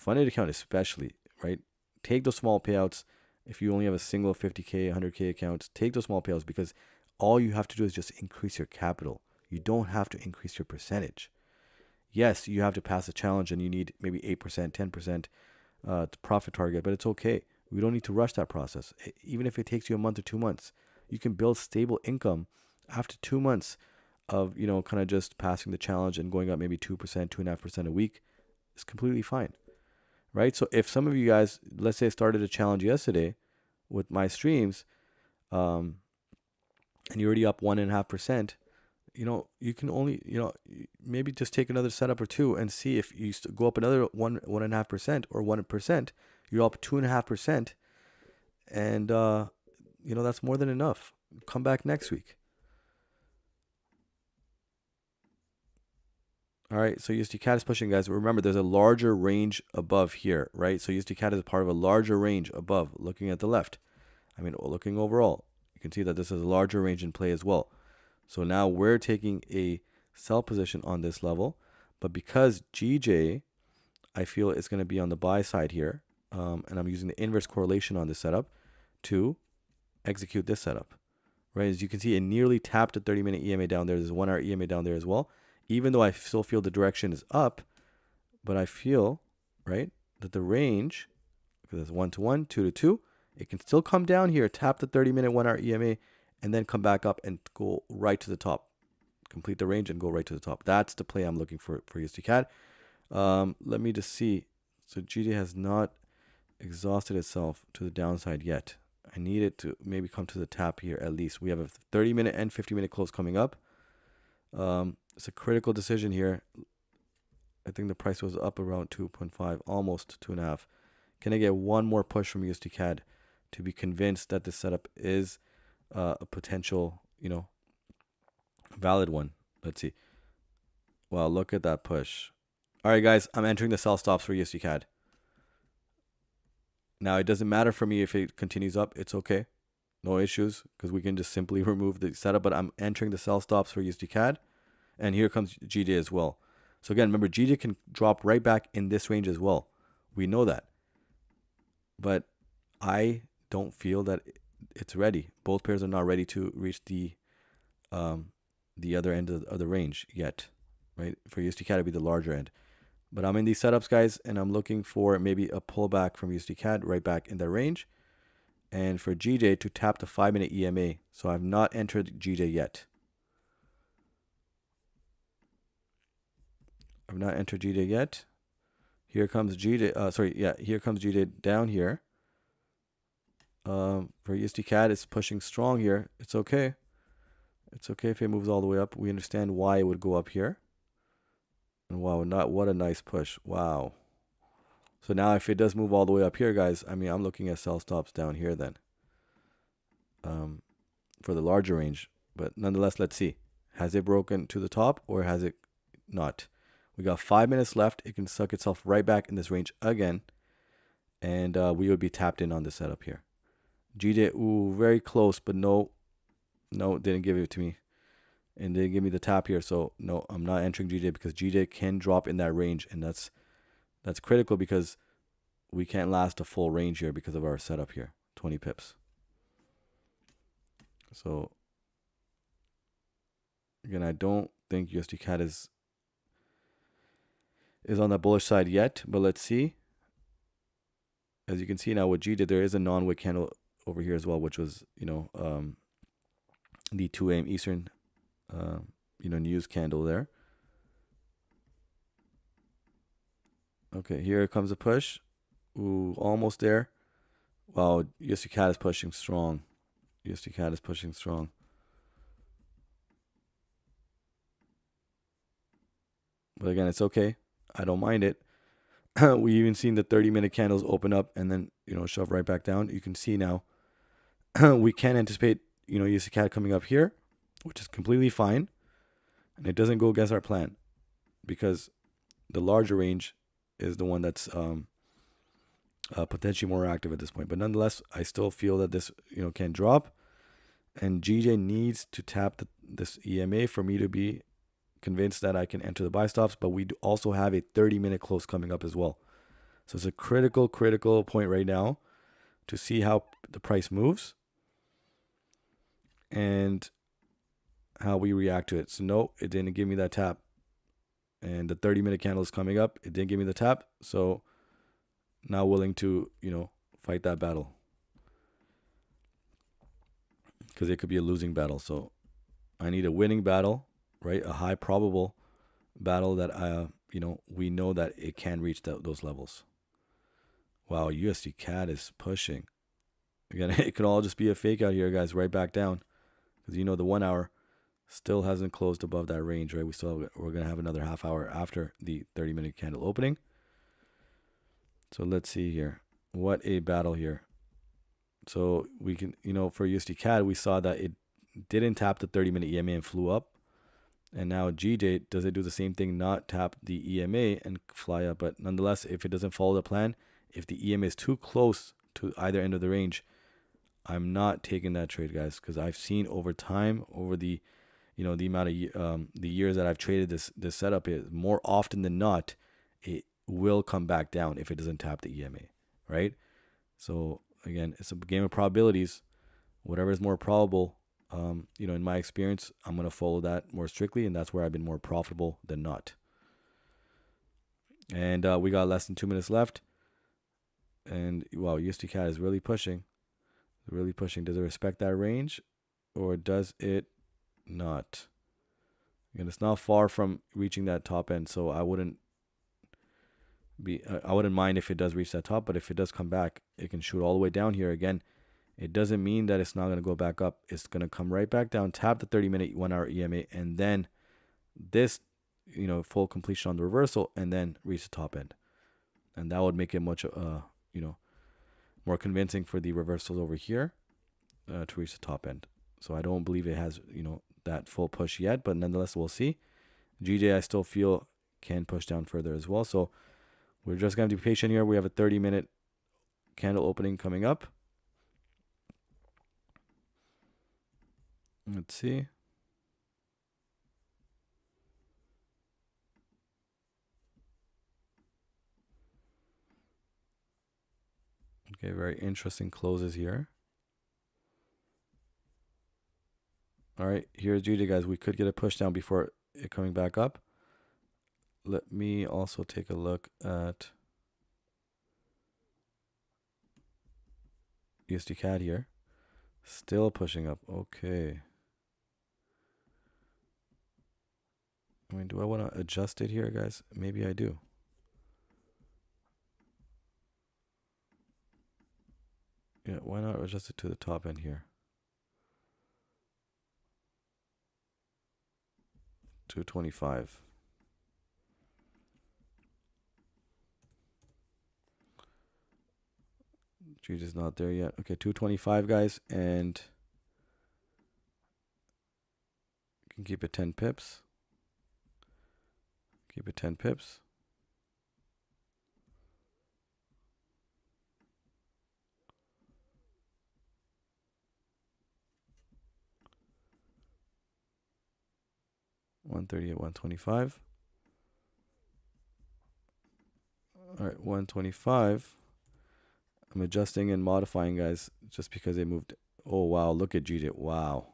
especially, right? Take those small payouts. If you only have a single 50K, 100K account, take those small payouts because all you have to do is just increase your capital. You don't have to increase your percentage. Yes, you have to pass a challenge and you need maybe 8%, 10% to profit target, but it's okay. We don't need to rush that process. Even if it takes you a month or 2 months, you can build stable income after 2 months of, kind of just passing the challenge and going up maybe 2%, 2.5% a week. It's completely fine, right? So if some of you guys, let's say, started a challenge yesterday with my streams, and you're already up 1.5%, you can only, maybe just take another setup or two and see if you go up another 1.5% or 1%, you're up 2.5%. And, that's more than enough. Come back next week. All right. So USD CAD is pushing, guys. Remember, there's a larger range above here, right? So USD CAD is a part of a larger range above, looking at the left. Looking overall, you can see that this is a larger range in play as well. So now we're taking a sell position on this level, but because GJ, I feel it's going to be on the buy side here, and I'm using the inverse correlation on this setup to execute this setup, right? As you can see, it nearly tapped a 30-minute EMA down there. There's a 1-hour EMA down there as well, even though I still feel the direction is up, but I feel, right, that the range, because it's 1-to-1, 2-to-2, it can still come down here, tap the 30-minute 1-hour EMA, and then come back up and go right to the top. Complete the range and go right to the top. That's the play I'm looking for USD CAD. Let me just see. So GD has not exhausted itself to the downside yet. I need it to maybe come to the tap here at least. We have a 30-minute and 50-minute close coming up. It's a critical decision here. I think the price was up around 2.5, almost 2.5. Can I get one more push from USD CAD to be convinced that this setup is a potential, valid one? Let's see. Wow, look at that push. All right, guys, I'm entering the sell stops for USD CAD. Now, it doesn't matter for me if it continues up. It's okay. No issues, because we can just simply remove the setup. But I'm entering the sell stops for USD CAD. And here comes GJ as well. So again, remember, GJ can drop right back in this range as well. We know that. But I don't feel that it's ready. Both pairs are not ready to reach the other end of the range yet, right? For USD CAD, it'd be the larger end. But I'm in these setups, guys, and I'm looking for maybe a pullback from USD CAD right back in that range. And for GJ to tap the 5-minute EMA. So I've not entered GJ yet. I've not entered GJ yet. Here comes GJ. Here comes GJ down here. For USD CAD, it's pushing strong here. It's okay. It's okay if it moves all the way up. We understand why it would go up here. And wow, what a nice push. Wow. So now if it does move all the way up here, guys, I'm looking at sell stops down here then. For the larger range. But nonetheless, let's see. Has it broken to the top or has it not? We got 5 minutes left. It can suck itself right back in this range again. And we would be tapped in on the setup here. GJ, ooh, very close, but no, didn't give it to me. And they give me the tap here. So no, I'm not entering GJ because GJ can drop in that range. And that's critical because we can't last a full range here because of our setup here. 20 pips. So again, I don't think USD CAD is on the bullish side yet, but let's see. As you can see now with GJ, there is a non-wick candle over here as well, which was, the 2 a.m. Eastern, news candle there. Okay, here comes a push. Ooh, almost there. Wow, USD CAD is pushing strong. USD CAD is pushing strong. But again, it's okay. I don't mind it. We even seen the 30-minute candles open up and then, shove right back down. You can see now we can anticipate, USD CAD coming up here, which is completely fine. And it doesn't go against our plan because the larger range is the one that's potentially more active at this point. But nonetheless, I still feel that this, can drop. And GJ needs to tap this EMA for me to be convinced that I can enter the buy stops. But we also have a 30-minute close coming up as well. So it's a critical point right now to see how the price moves and how we react to it. So no, it didn't give me that tap. And the 30-minute candle is coming up. It didn't give me the tap. So now willing to, fight that battle. Because it could be a losing battle. So I need a winning battle, right? A high probable battle that, we know that it can reach those levels. Wow, USD CAD is pushing. Again, it could all just be a fake out here, guys. Right back down. Because the 1 hour still hasn't closed above that range, right? We're going to have another half hour after the 30-minute candle opening. So let's see here. What a battle here. So we can, for USD CAD, we saw that it didn't tap the 30-minute EMA and flew up. And now GJ, does it do the same thing, not tap the EMA and fly up? But nonetheless, if it doesn't follow the plan, if the EMA is too close to either end of the range, I'm not taking that trade, guys, because I've seen over time, over the the amount of the years that I've traded this setup, is more often than not, it will come back down if it doesn't tap the EMA, right? So again, it's a game of probabilities. Whatever is more probable, in my experience, I'm going to follow that more strictly, and that's where I've been more profitable than not. And we got less than 2 minutes left. And wow, USD CAD is really pushing. Really pushing. Does it respect that range, or does it not? And it's not far from reaching that top end, so I wouldn't mind if it does reach that top. But if it does come back, it can shoot all the way down here again. It doesn't mean that it's not going to go back up. It's going to come right back down, tap the 30-minute 1 hour EMA, and then this, full completion on the reversal, and then reach the top end. And that would make it much, more convincing for the reversals over here to reach the top end. So I don't believe it has, that full push yet, but nonetheless, we'll see. GJ, I still feel can push down further as well. So we're just going to be patient here. We have a 30-minute candle opening coming up. Let's see. Okay, very interesting closes here. All right, here's GJ, guys. We could get a push down before it coming back up. Let me also take a look at USD CAD here. Still pushing up. Okay. I mean, do I want to adjust it here, guys? Maybe I do. Yeah, why not adjust it to the top end here? 225. She's just not there yet. Okay, 225, guys, and you can keep it 10 pips. Keep it 10 pips. $130 at 125. All right, 125. I'm adjusting and modifying, guys, just because it moved. Oh, wow. Look at GJ. Wow.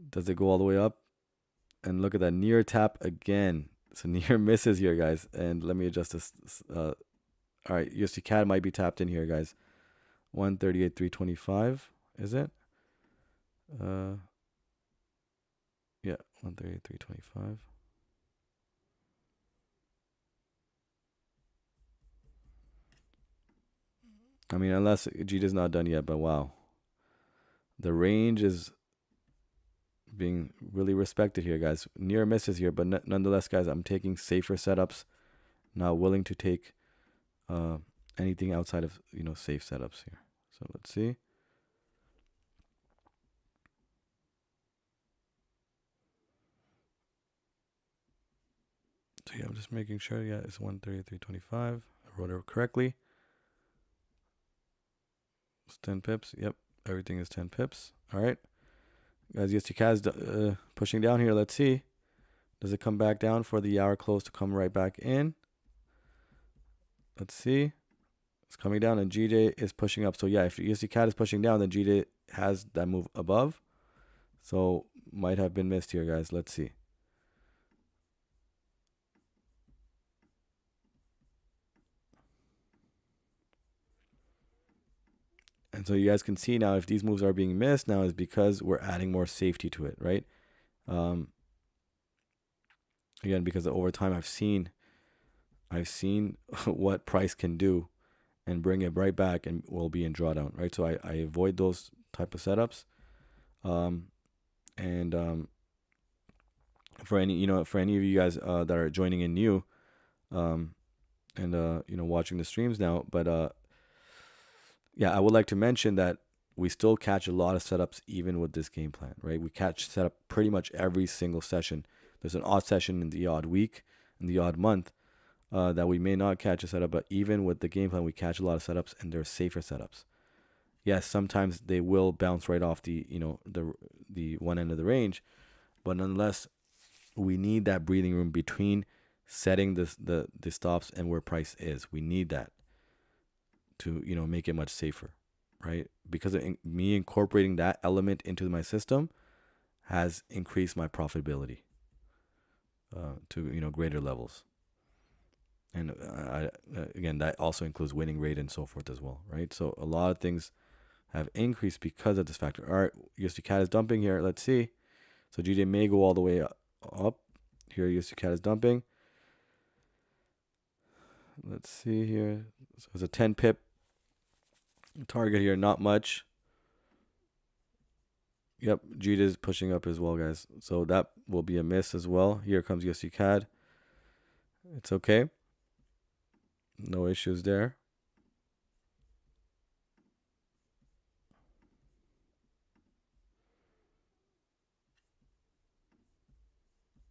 Does it go all the way up? And look at that near tap again. So near misses here, guys. And let me adjust this. All right, USD CAD might be tapped in here, guys. 138, 325. Is it? Yeah, 138, 325. I mean, unless GJ's not done yet, but wow. The range is being really respected here, guys. Near misses here, but nonetheless, guys, I'm taking safer setups. Not willing to take anything outside of, safe setups here. So let's see. So yeah, I'm just making sure, yeah, it's 133.25. I wrote it correctly. It's 10 pips. Yep, everything is 10 pips. All right. Guys, USD CAD pushing down here. Let's see. Does it come back down for the hour close to come right back in? Let's see. It's coming down and GJ is pushing up. So yeah, if USD CAD is pushing down, then GJ has that move above. So might have been missed here, guys. Let's see. And so you guys can see now if these moves are being missed now is because we're adding more safety to it, right? Um, again, because over time I've seen what price can do and bring it right back and will be in drawdown, right? So I avoid those type of setups. And for any of you guys that are joining in new, and watching the streams now, but yeah, I would like to mention that we still catch a lot of setups even with this game plan, right? We catch setup pretty much every single session. There's an odd session in the odd week, in the odd month, that we may not catch a setup, but even with the game plan, we catch a lot of setups, and they're safer setups. Yes, sometimes they will bounce right off the one end of the range, but nonetheless, we need that breathing room between setting the stops and where price is. We need that to make it much safer, right? Because me incorporating that element into my system has increased my profitability to greater levels. And again, that also includes winning rate and so forth as well, right? So a lot of things have increased because of this factor. All right, USD CAD is dumping here. Let's see. So GJ may go all the way up. Here, USD CAD is dumping. Let's see here. So it's a 10 pip target here, not much. Yep, GJ is pushing up as well, guys. So that will be a miss as well. Here comes USD CAD. It's okay. No issues there.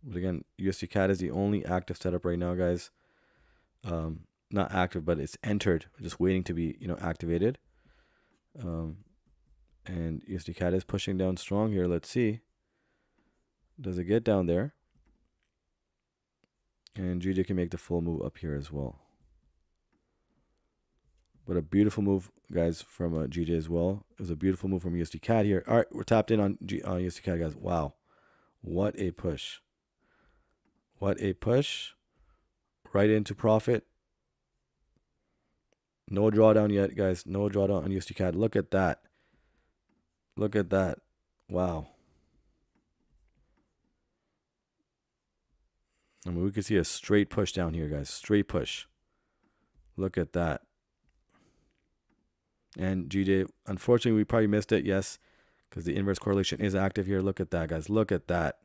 But again, USD CAD is the only active setup right now, guys. Not active, but it's entered, just waiting to be activated. And USD CAD is pushing down strong here. Let's see. Does it get down there? And GJ can make the full move up here as well. But a beautiful move, guys, from GJ as well. It was a beautiful move from USD CAD here. All right, we're tapped in on USD CAD, guys. Wow. What a push. What a push. Right into profit. No drawdown yet, guys. No drawdown on USD CAD. Look at that. Look at that. Wow. I mean, we could see a straight push down here, guys. Straight push. Look at that. And GJ, unfortunately, we probably missed it. Yes, because the inverse correlation is active here. Look at that, guys. Look at that.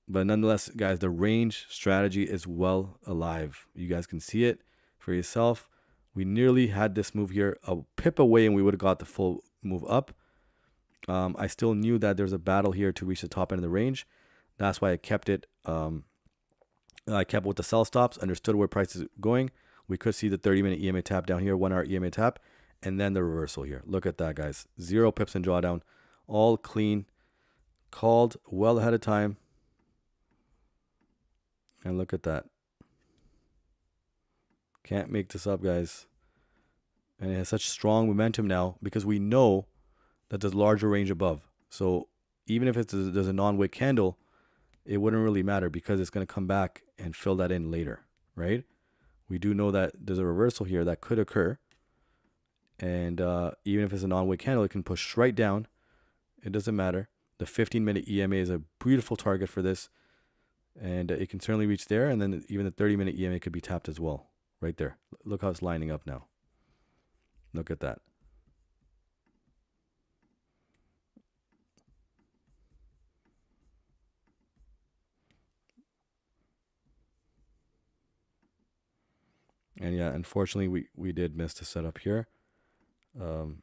But nonetheless, guys, the range strategy is well alive. You guys can see it for yourself. We nearly had this move here a pip away, and we would have got the full move up. I still knew that there's a battle here to reach the top end of the range. That's why I kept it. I kept with the sell stops, understood where price is going. We could see the 30-minute EMA tap down here, 1 hour EMA tap, and then the reversal here. Look at that, guys. 0 pips in drawdown. All clean. Called well ahead of time. And look at that. Can't make this up, guys. And it has such strong momentum now because we know that there's larger range above. So even if there's a non-wick candle, it wouldn't really matter because it's going to come back and fill that in later, right? We do know that there's a reversal here that could occur. And even if it's a non-wick candle, it can push right down. It doesn't matter. The 15-minute EMA is a beautiful target for this. And it can certainly reach there. And then even the 30-minute EMA could be tapped as well. Right there. Look how it's lining up now. Look at that. And yeah, unfortunately, we did miss the setup here. Okay,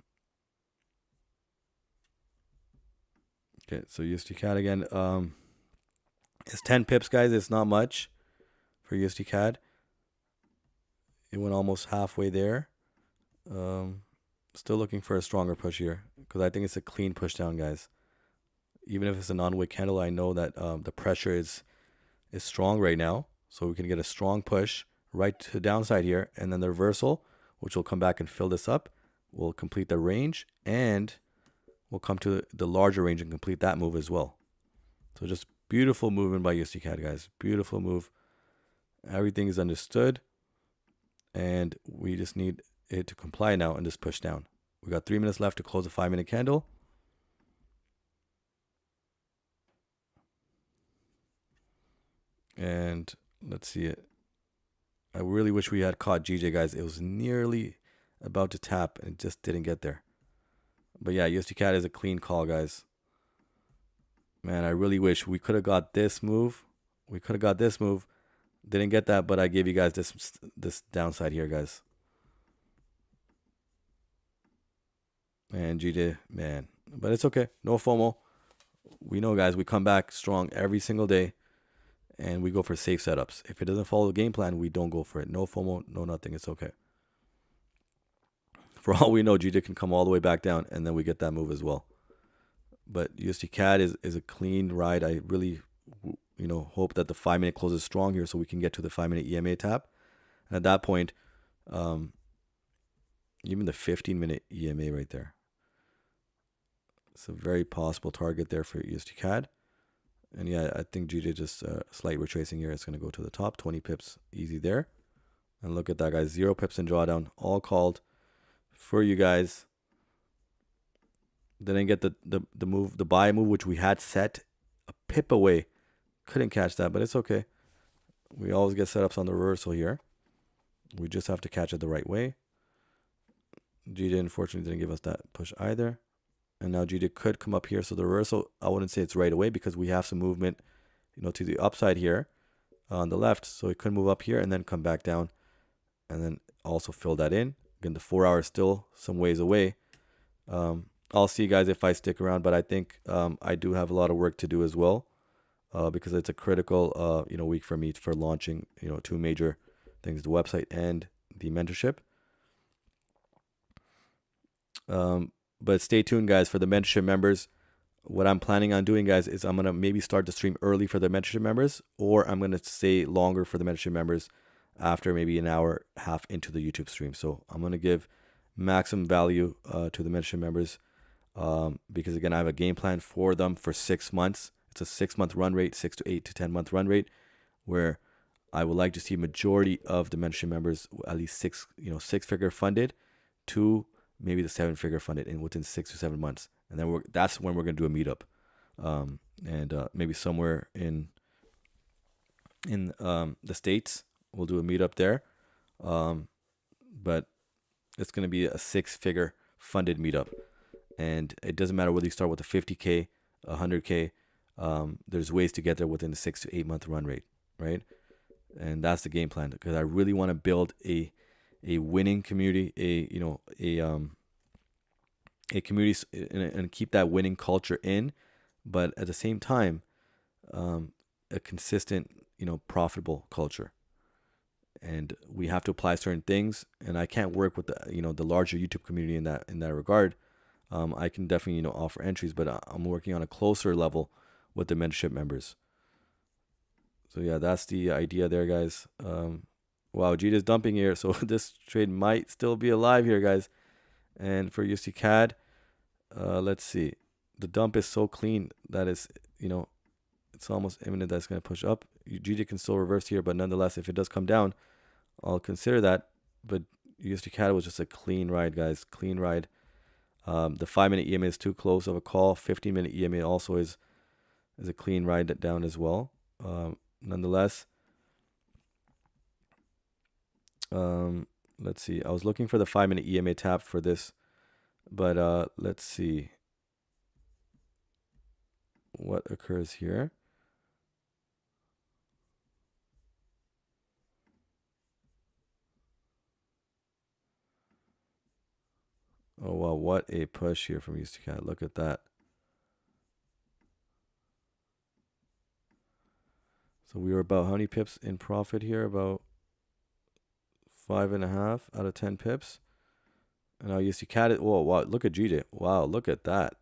so USD CAD again. It's 10 pips, guys. It's not much for USD CAD. It went almost halfway there. Still looking for a stronger push here because I think it's a clean push down, guys. Even if it's a non-wick candle, I know that the pressure is is strong right now. So we can get a strong push right to the downside here. And then the reversal, which will come back and fill this up, will complete the range. And we'll come to the larger range and complete that move as well. So just beautiful movement by USD CAD, guys. Beautiful move. Everything is understood. And we just need it to comply now and just push down. We got 3 minutes left to close the 5-minute candle. And let's see it. I really wish we had caught GJ, guys. It was nearly about to tap and it just didn't get there. But yeah, USD CAD is a clean call, guys. Man, I really wish we could have got this move. We could have got this move. Didn't get that, but I gave you guys this downside here, guys. And GJ, man. But it's okay. No FOMO. We know, guys, we come back strong every single day. And we go for safe setups. If it doesn't follow the game plan, we don't go for it. No FOMO, no nothing. It's okay. For all we know, GJ can come all the way back down, and then we get that move as well. But USD CAD is a clean ride. I really, hope that the 5-minute closes strong here so we can get to the 5-minute EMA tap. And at that point, even the 15-minute EMA right there. It's a very possible target there for USD CAD. And yeah, I think GJ just slight retracing here. It's going to go to the top. 20 pips easy there. And look at that, guys. 0 pips in drawdown. All called for you guys. Didn't get the move, the buy move, which we had set a pip away. Couldn't catch that, but it's okay. We always get setups on the reversal here. We just have to catch it the right way. GJ unfortunately didn't give us that push either. And now GJ could come up here. So the reversal, I wouldn't say it's right away because we have some movement, to the upside here on the left. So it could move up here and then come back down and then also fill that in. Again, the 4 hour is still some ways away. I'll see you guys if I stick around, but I think I do have a lot of work to do as well because it's a critical, week for me for launching, 2 major things, the website and the mentorship. But stay tuned, guys, for the mentorship members. What I'm planning on doing, guys, is I'm going to maybe start the stream early for the mentorship members, or I'm going to stay longer for the mentorship members after maybe an hour, half into the YouTube stream. So I'm going to give maximum value to the mentorship members because, again, I have a game plan for them for 6 months. It's a 6-month run rate, 6 to 8 to 10-month run rate, where I would like to see majority of the mentorship members at least 6-figure funded to maybe the 7-figure funded in within 6 to 7 months. And then that's when we're going to do a meetup. And maybe somewhere in the States, we'll do a meetup there. But it's going to be a 6-figure funded meetup. And it doesn't matter whether you start with a 50K, 100K. There's ways to get there within the 6 to 8 month run rate, right? And that's the game plan because I really want to build a winning community, a community and keep that winning culture in, but at the same time, a consistent, profitable culture. And we have to apply certain things. And I can't work with the larger YouTube community in that regard. I can definitely, offer entries, but I'm working on a closer level with the mentorship members. So yeah, that's the idea there, guys. Wow, GJ is dumping here, so this trade might still be alive here, guys. And for USD CAD, let's see. The dump is so clean that is, it's almost imminent that it's going to push up. GJ can still reverse here, but nonetheless, if it does come down, I'll consider that. But USD CAD was just a clean ride, guys. Clean ride. The 5-minute EMA is too close of a call. 15-minute EMA also is a clean ride down as well. Nonetheless, let's see. I was looking for the 5-minute EMA tap for this, but let's see what occurs here. Oh wow, what a push here from USD CAD. Look at that. So we were about how many pips in profit here? About 5.5 out of 10 pips. And now USD CAD. Whoa, wow, look at GJ. Wow, look at that.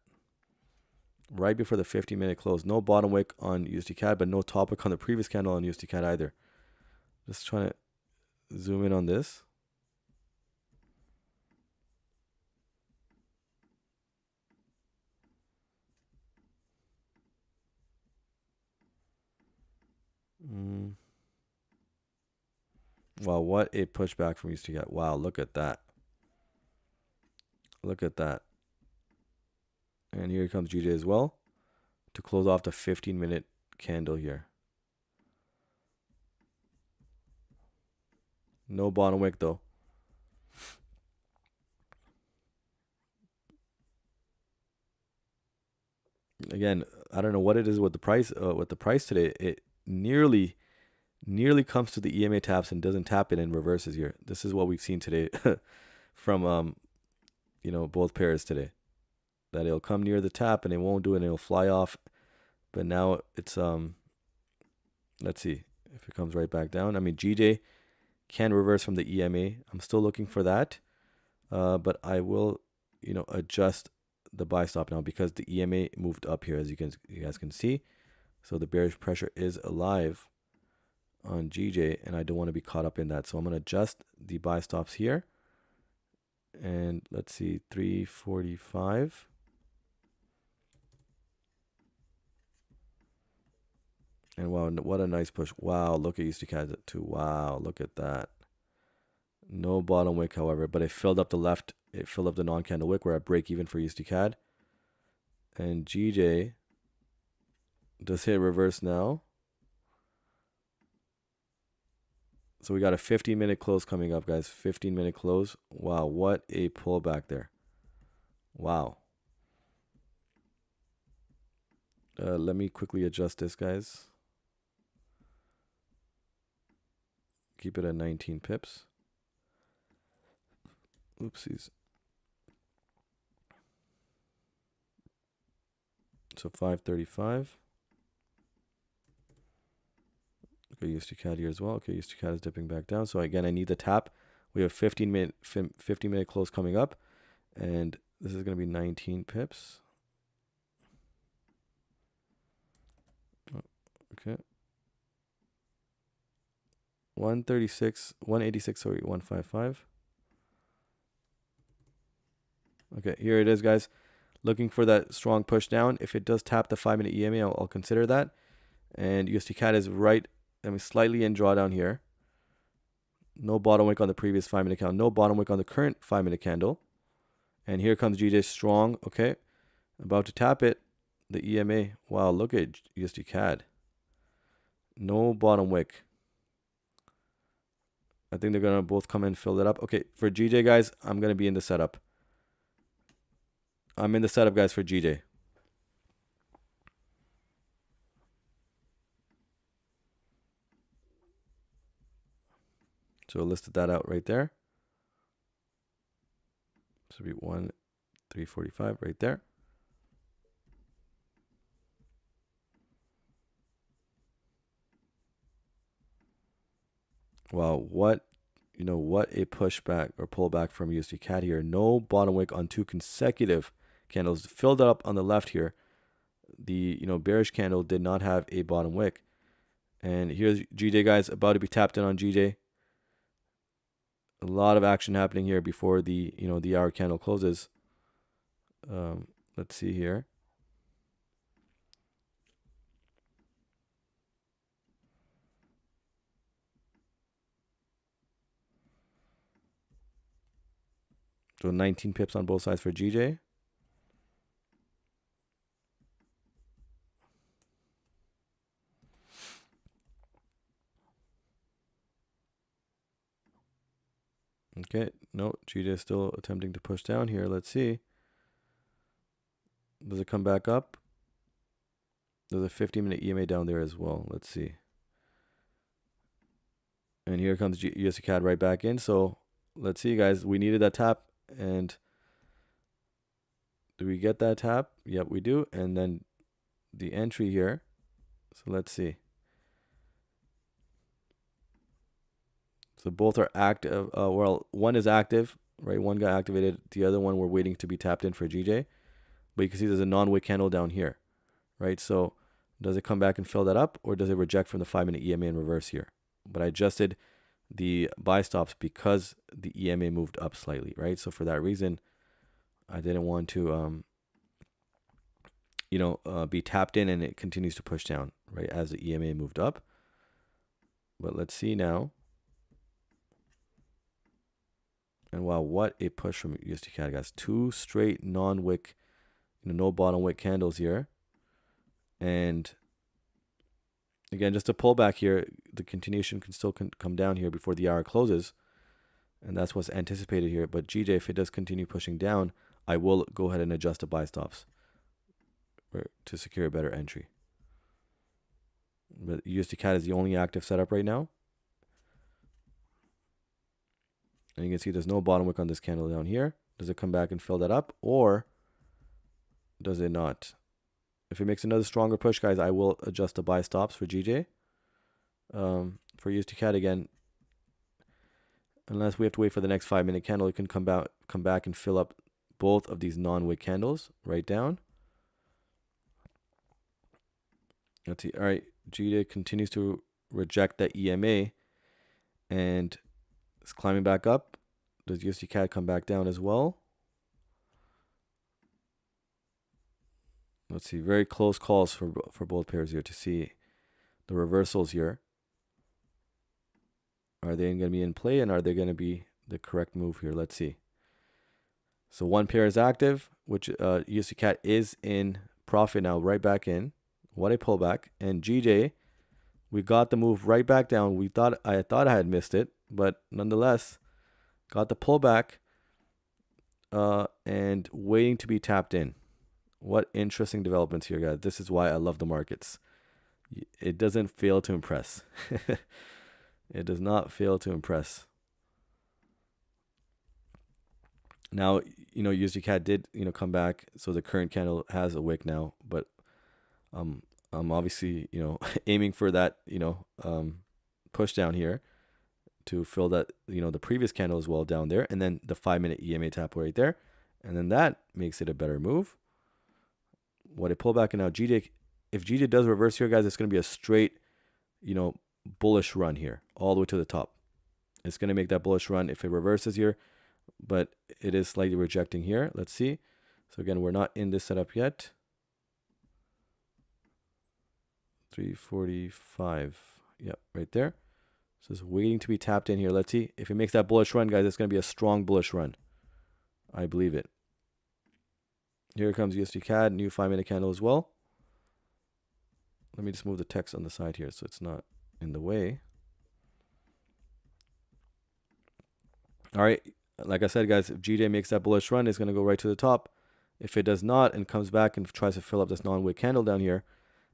right before the 15-minute close. No bottom wick on USD CAD, but no top wick on the previous candle on USD CAD either. Just trying to zoom in on this. Wow, what a pushback from USD CAD. Wow, look at that. Look at that. And here comes GJ as well to close off the 15-minute candle here. No bottom wick though. Again, I don't know what it is with the price today. It nearly comes to the EMA taps and doesn't tap it and reverses here. This is what we've seen today from both pairs today. That it'll come near the tap and it won't do it and it'll fly off. But now it's let's see if it comes right back down. I mean, GJ can reverse from the EMA. I'm still looking for that. But I will, adjust the buy stop now because the EMA moved up here, as you guys can see. So the bearish pressure is alive on GJ, and I don't want to be caught up in that. So I'm going to adjust the buy stops here. And let's see, 345. And wow, what a nice push. Wow, look at USD CAD too. Wow, look at that. No bottom wick, however, but it filled up the left. It filled up the non-candle wick. We're at break even for USD CAD. And GJ does hit reverse now. So we got a 15-minute close coming up, guys. 15-minute close. Wow, what a pullback there. Wow. Let me quickly adjust this, guys. Keep it at 19 pips. Oopsies. So 535. Okay, USD CAD here as well. Okay, USD CAD is dipping back down. So again, I need the tap. We have 15-minute close coming up. And this is going to be 19 pips. Okay. 186, sorry, 155. Okay, here it is, guys. Looking for that strong push down. If it does tap the 5-minute EMA, I'll consider that. And USD CAD is right, slightly in drawdown here. No bottom wick on the previous 5-minute candle. No bottom wick on the current 5-minute candle. And here comes GJ strong. Okay, about to tap it. The EMA. Wow, look at USD CAD. No bottom wick. I think they're going to both come and fill it up. Okay, for GJ, guys, I'm going to be in the setup. I'm in the setup, guys, for GJ. So I listed that out right there. This would be 1,345 right there. Wow, what a pushback or pullback from USD CAD here. No bottom wick on 2 consecutive candles. Filled up on the left here. The bearish candle did not have a bottom wick. And here's GJ, guys, about to be tapped in on GJ. A lot of action happening here before the the hour candle closes. Let's see here. So 19 pips on both sides for GJ. Okay, no, GJ is still attempting to push down here. Let's see. Does it come back up? There's a 15-minute EMA down there as well. Let's see. And here comes USD CAD right back in. So let's see, guys. We needed that tap. And do we get that tap? Yep, we do. And then the entry here. So let's see. So both are active. Well, one is active, right? One got activated. The other one we're waiting to be tapped in for GJ. But you can see there's a non-wick candle down here. right? So does it come back and fill that up, or does it reject from the 5-minute EMA in reverse here? But I adjusted the buy stops because the EMA moved up slightly, right? So for that reason, I didn't want to, be tapped in and it continues to push down, right, as the EMA moved up. But let's see now. And wow, what a push from USD CAD, guys. 2 straight non-wick, no bottom wick candles here. And again, just a pullback here. The continuation can still come down here before the hour closes. And that's what's anticipated here. But GJ, if it does continue pushing down, I will go ahead and adjust the buy stops to secure a better entry. But USD CAD is the only active setup right now. And you can see there's no bottom wick on this candle down here. Does it come back and fill that up, or does it not? If it makes another stronger push, guys, I will adjust the buy stops for GJ. For USD CAD again, unless we have to wait for the next 5-minute candle, it can come back and fill up both of these non-wick candles right down. Let's see. All right, GJ continues to reject that EMA, and it's climbing back up. Does USD CAD come back down as well? Let's see. Very close calls for both pairs here to see the reversals here. Are they going to be in play, and are they going to be the correct move here? Let's see. So one pair is active, which USD CAD is in profit now, right back in. What a pullback. And GJ, we got the move right back down. I thought I had missed it, but nonetheless, got the pullback and waiting to be tapped in. What interesting developments here, guys. This is why I love the markets. It doesn't fail to impress. It does not fail to impress. Now, USD CAD did, come back. So the current candle has a wick now, but I'm obviously, aiming for that, push down here to fill that, the previous candle as well down there, and then the 5-minute EMA tap right there, and then that makes it a better move. What a pullback. And now GJ, if GJ does reverse here, guys, it's going to be a straight, bullish run here all the way to the top. It's going to make that bullish run if it reverses here, but it is slightly rejecting here. Let's see. So again, we're not in this setup yet. 345. Yep, right there. So it's waiting to be tapped in here. Let's see. If it makes that bullish run, guys, it's going to be a strong bullish run. I believe it. Here comes USD CAD, new 5-minute candle as well. Let me just move the text on the side here so it's not in the way. All right. Like I said, guys, if GJ makes that bullish run, it's going to go right to the top. If it does not and comes back and tries to fill up this non-wick candle down here,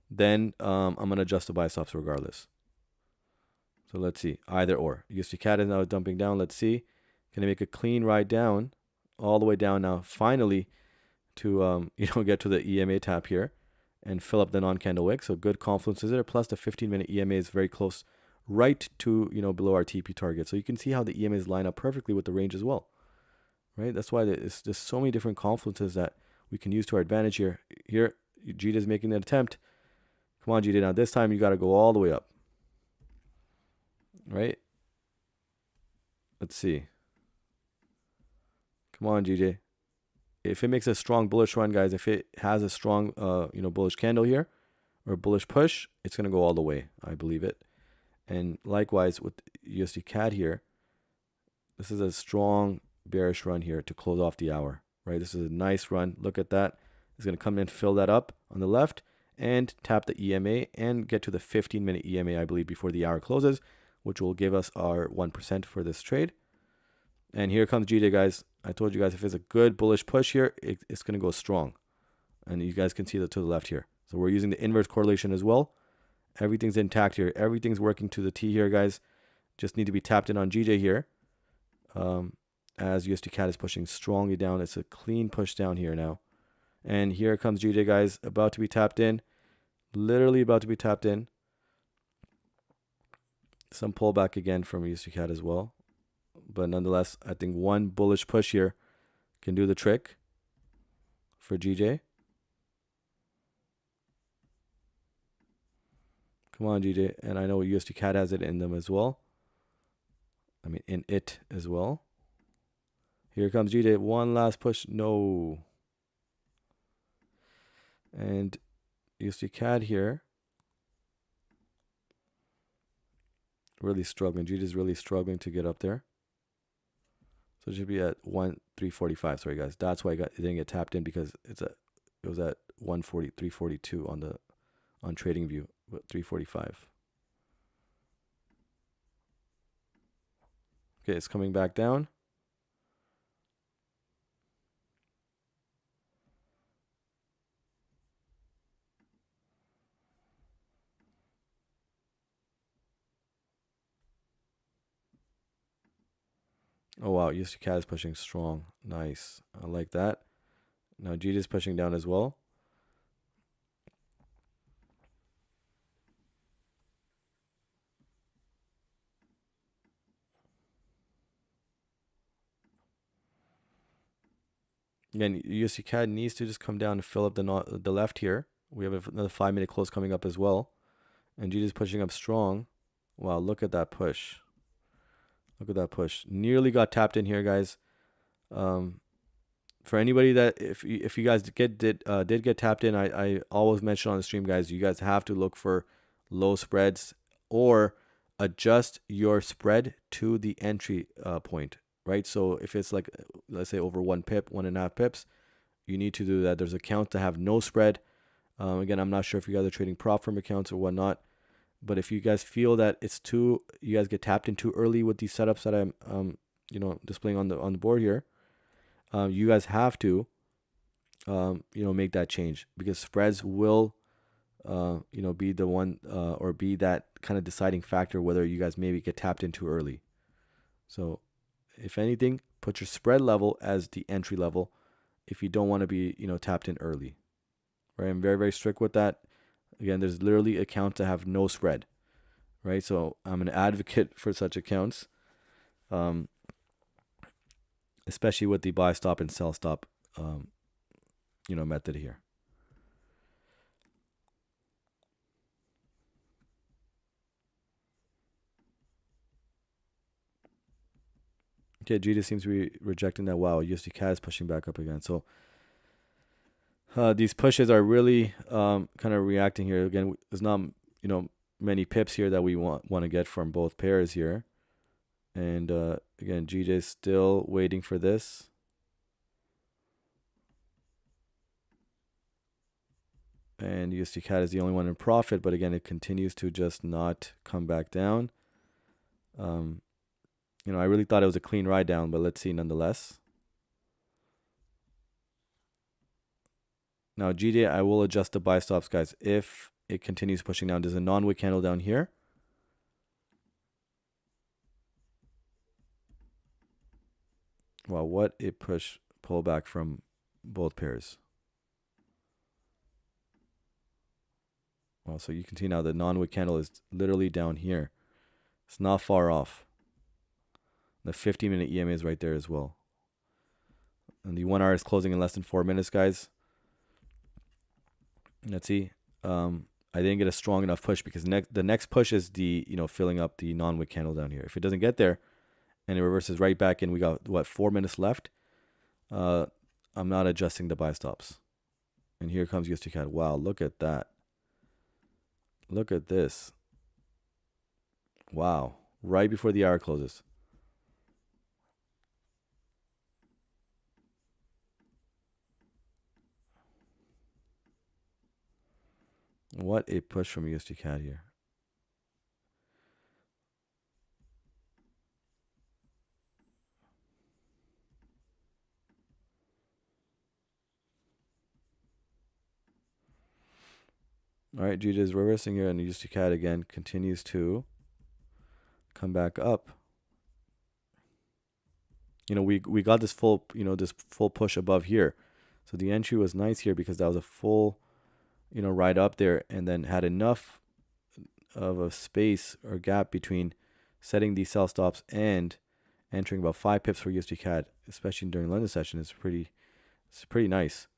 then I'm going to adjust the buy stops regardless. So let's see. Either or. USD CAD is now dumping down. Let's see. Can I make a clean ride down? All the way down now, finally, to get to the EMA tap here and fill up the non-candle wick. So good confluence is there. Plus the 15-minute EMA is very close, right to below our TP target. So you can see how the EMAs line up perfectly with the range as well, right? That's why there's just so many different confluences that we can use to our advantage here. Here, GD is making an attempt. Come on, GD. Now this time you got to go all the way up, right? Let's see. Come on, GJ. If it makes a strong bullish run, guys, if it has a strong, bullish candle here or bullish push, it's going to go all the way. I believe it. And likewise with USD CAD here, this is a strong bearish run here to close off the hour, right? This is a nice run. Look at that. It's going to come in and fill that up on the left and tap the EMA and get to the 15-minute EMA, I believe, before the hour closes, which will give us our 1% for this trade. And here comes GJ, guys. I told you guys if it's a good bullish push here, it's going to go strong. And you guys can see that to the left here. So we're using the inverse correlation as well. Everything's intact here. Everything's working to the T here, guys. Just need to be tapped in on GJ here. As USD CAD is pushing strongly down. It's a clean push down here now. And here comes GJ, guys. About to be tapped in. Literally about to be tapped in. Some pullback again from USD CAD as well. But nonetheless, I think one bullish push here can do the trick for GJ. Come on, GJ. And I know USD CAD has it in them as well. I mean, in it as well. Here comes GJ. One last push. No. And USD CAD here. Really struggling. GJ is really struggling to get up there. So it should be at 345. Sorry, guys. That's why it didn't get tapped in, because it was at 140, 342 on TradingView, but 345. Okay, it's coming back down. Oh wow, USD CAD is pushing strong. Nice. I like that. Now GD is pushing down as well. Again, USD CAD needs to just come down and fill up the left here. We have another 5-minute close coming up as well. And GD is pushing up strong. Wow, look at that push. Look at that push. Nearly got tapped in here, guys. For anybody that if you guys did get tapped in, I always mention on the stream, guys, you guys have to look for low spreads or adjust your spread to the entry point, right? So if it's like, let's say over 1.5 pips, you need to do that. There's accounts that have no spread. Again, I'm not sure if you guys are trading prop firm accounts or whatnot, but if you guys feel that you guys get tapped in too early with these setups that I'm displaying on the board here, you guys have to make that change, because spreads will be the one or be that kind of deciding factor whether you guys maybe get tapped in too early. So if anything, put your spread level as the entry level if you don't want to be tapped in early, right? I'm very, very strict with that. Again, there's literally accounts that have no spread, right? So I'm an advocate for such accounts, especially with the buy stop and sell stop method here. Okay, GD seems to be rejecting that. Wow, USD CAD is pushing back up again. So these pushes are really kind of reacting here. Again, there's not many pips here that we want to get from both pairs here. And again, GJ is still waiting for this. And USD CAD is the only one in profit, but again, it continues to just not come back down. I really thought it was a clean ride down, but let's see nonetheless. Now, GJ, I will adjust the buy stops, guys, if it continues pushing down. There's a non-wick candle down here. Wow, what a pull back from both pairs. Well, so you can see now the non-wick candle is literally down here. It's not far off. The 50-minute EMA is right there as well. And the 1 hour is closing in less than 4 minutes, guys. Let's see. I didn't get a strong enough push, because the next push is the filling up the non-wick candle down here. If it doesn't get there and it reverses right back in, we got 4 minutes left. I'm not adjusting the buy stops. And here comes USD CAD. Wow, look at that. Look at this. Wow, right before the hour closes. What a push from USD CAD here. All right, GJ is reversing here, and USD CAD again continues to come back up. We got this full push above here. So the entry was nice here because that was a full ride up there, and then had enough of a space or gap between setting these sell stops and entering about 5 pips for USD CAD, especially during London session. It's pretty nice.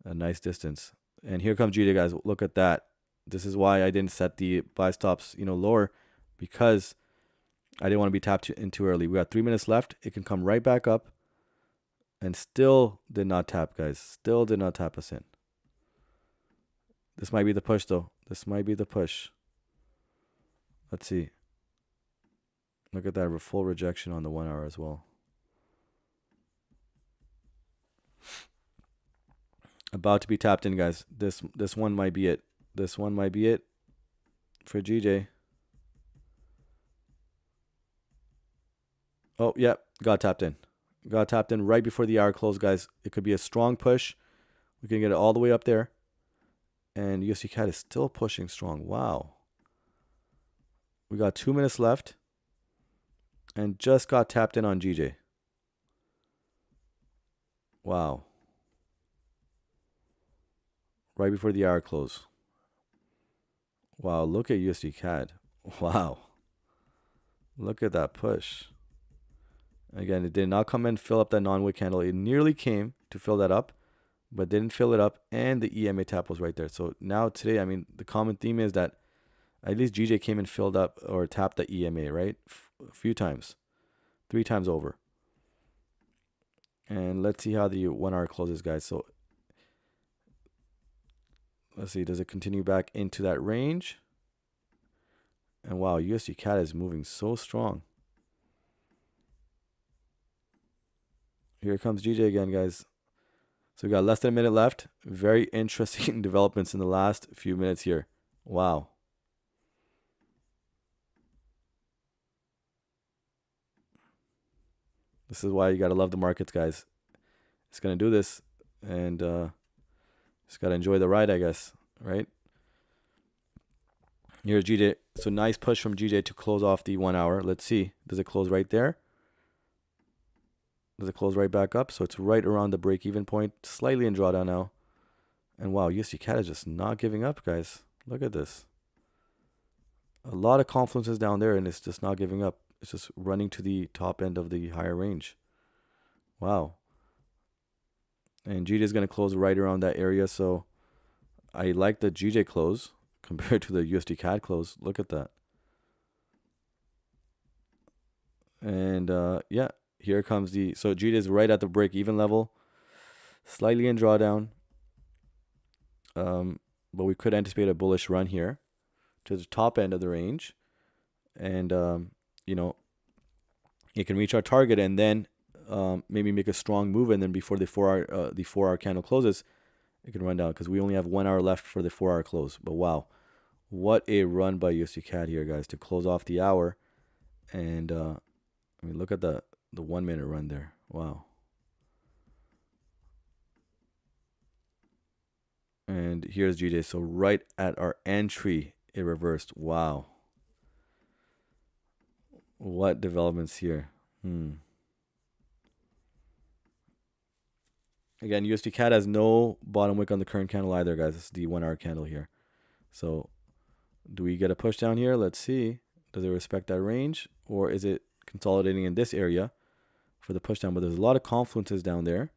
A nice distance. And here comes GJ, guys. Look at that. This is why I didn't set the buy stops, lower, because I didn't want to be tapped in too early. We got 3 minutes left. It can come right back up, and still did not tap, guys. Still did not tap us in. This might be the push, though. This might be the push. Let's see. Look at that full rejection on the 1 hour as well. About to be tapped in, guys. This one might be it. This one might be it for GJ. Oh, yep. Got tapped in. Got tapped in right before the hour closed, guys. It could be a strong push. We can get it all the way up there. And USD CAD is still pushing strong. Wow. We got 2 minutes left. And just got tapped in on GJ. Wow. Right before the hour close. Wow, look at USD CAD. Wow. Look at that push. Again, it did not come and fill up that non-wick candle. It nearly came to fill that up, but didn't fill it up. And the EMA tap was right there. So now today, I mean, the common theme is that at least GJ came and filled up or tapped the EMA, right? A few times. 3 times over. And let's see how the 1 hour closes, guys. So let's see. Does it continue back into that range? And wow, USD CAD is moving so strong. Here comes GJ again, guys. So we got less than a minute left. Very interesting developments in the last few minutes here. Wow. This is why you got to love the markets, guys. It's going to do this. And just got to enjoy the ride, I guess. Right? Here's GJ. So nice push from GJ to close off the 1 hour. Let's see. Does it close right there? Does it close right back up? So it's right around the break-even point. Slightly in drawdown now. And wow, USD CAD is just not giving up, guys. Look at this. A lot of confluences down there, and it's just not giving up. It's just running to the top end of the higher range. Wow. And GJ is going to close right around that area. So I like the GJ close compared to the USD CAD close. Look at that. And yeah. Here comes so GJ is right at the break-even level, slightly in drawdown. But we could anticipate a bullish run here to the top end of the range. And, it can reach our target and then maybe make a strong move. And then before the 4-hour candle closes, it can run down because we only have 1 hour left for the 4-hour close. But wow, what a run by USD CAD here, guys, to close off the hour. And, I mean, look at the 1 minute run there. Wow. And here's GJ. So right at our entry, it reversed. Wow. What developments here? Again, USD CAD has no bottom wick on the current candle either, guys. This is the 1 hour candle here. So do we get a push down here? Let's see. Does it respect that range? Or is it consolidating in this area for the push down? But there's a lot of confluences down there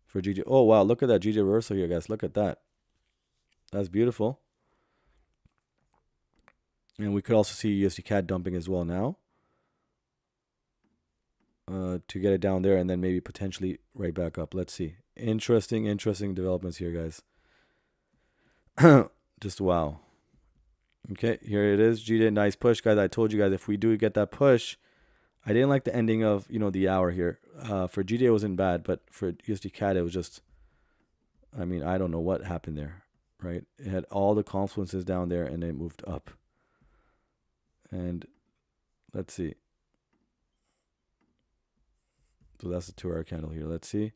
for GJ. Oh, wow. Look at that GJ reversal here, guys. Look at that. That's beautiful. And we could also see USD CAD dumping as well now. To get it down there and then maybe potentially right back up. Let's see. Interesting developments here, guys. Just wow. Okay, here it is. GJ, nice push, guys. I told you guys if we do get that push, I didn't like the ending of, the hour here. For GJ, it wasn't bad, but for USD CAD, it was just, I mean, I don't know what happened there, right? It had all the confluences down there and it moved up. And let's see. So that's the 2 hour candle here. Let's see.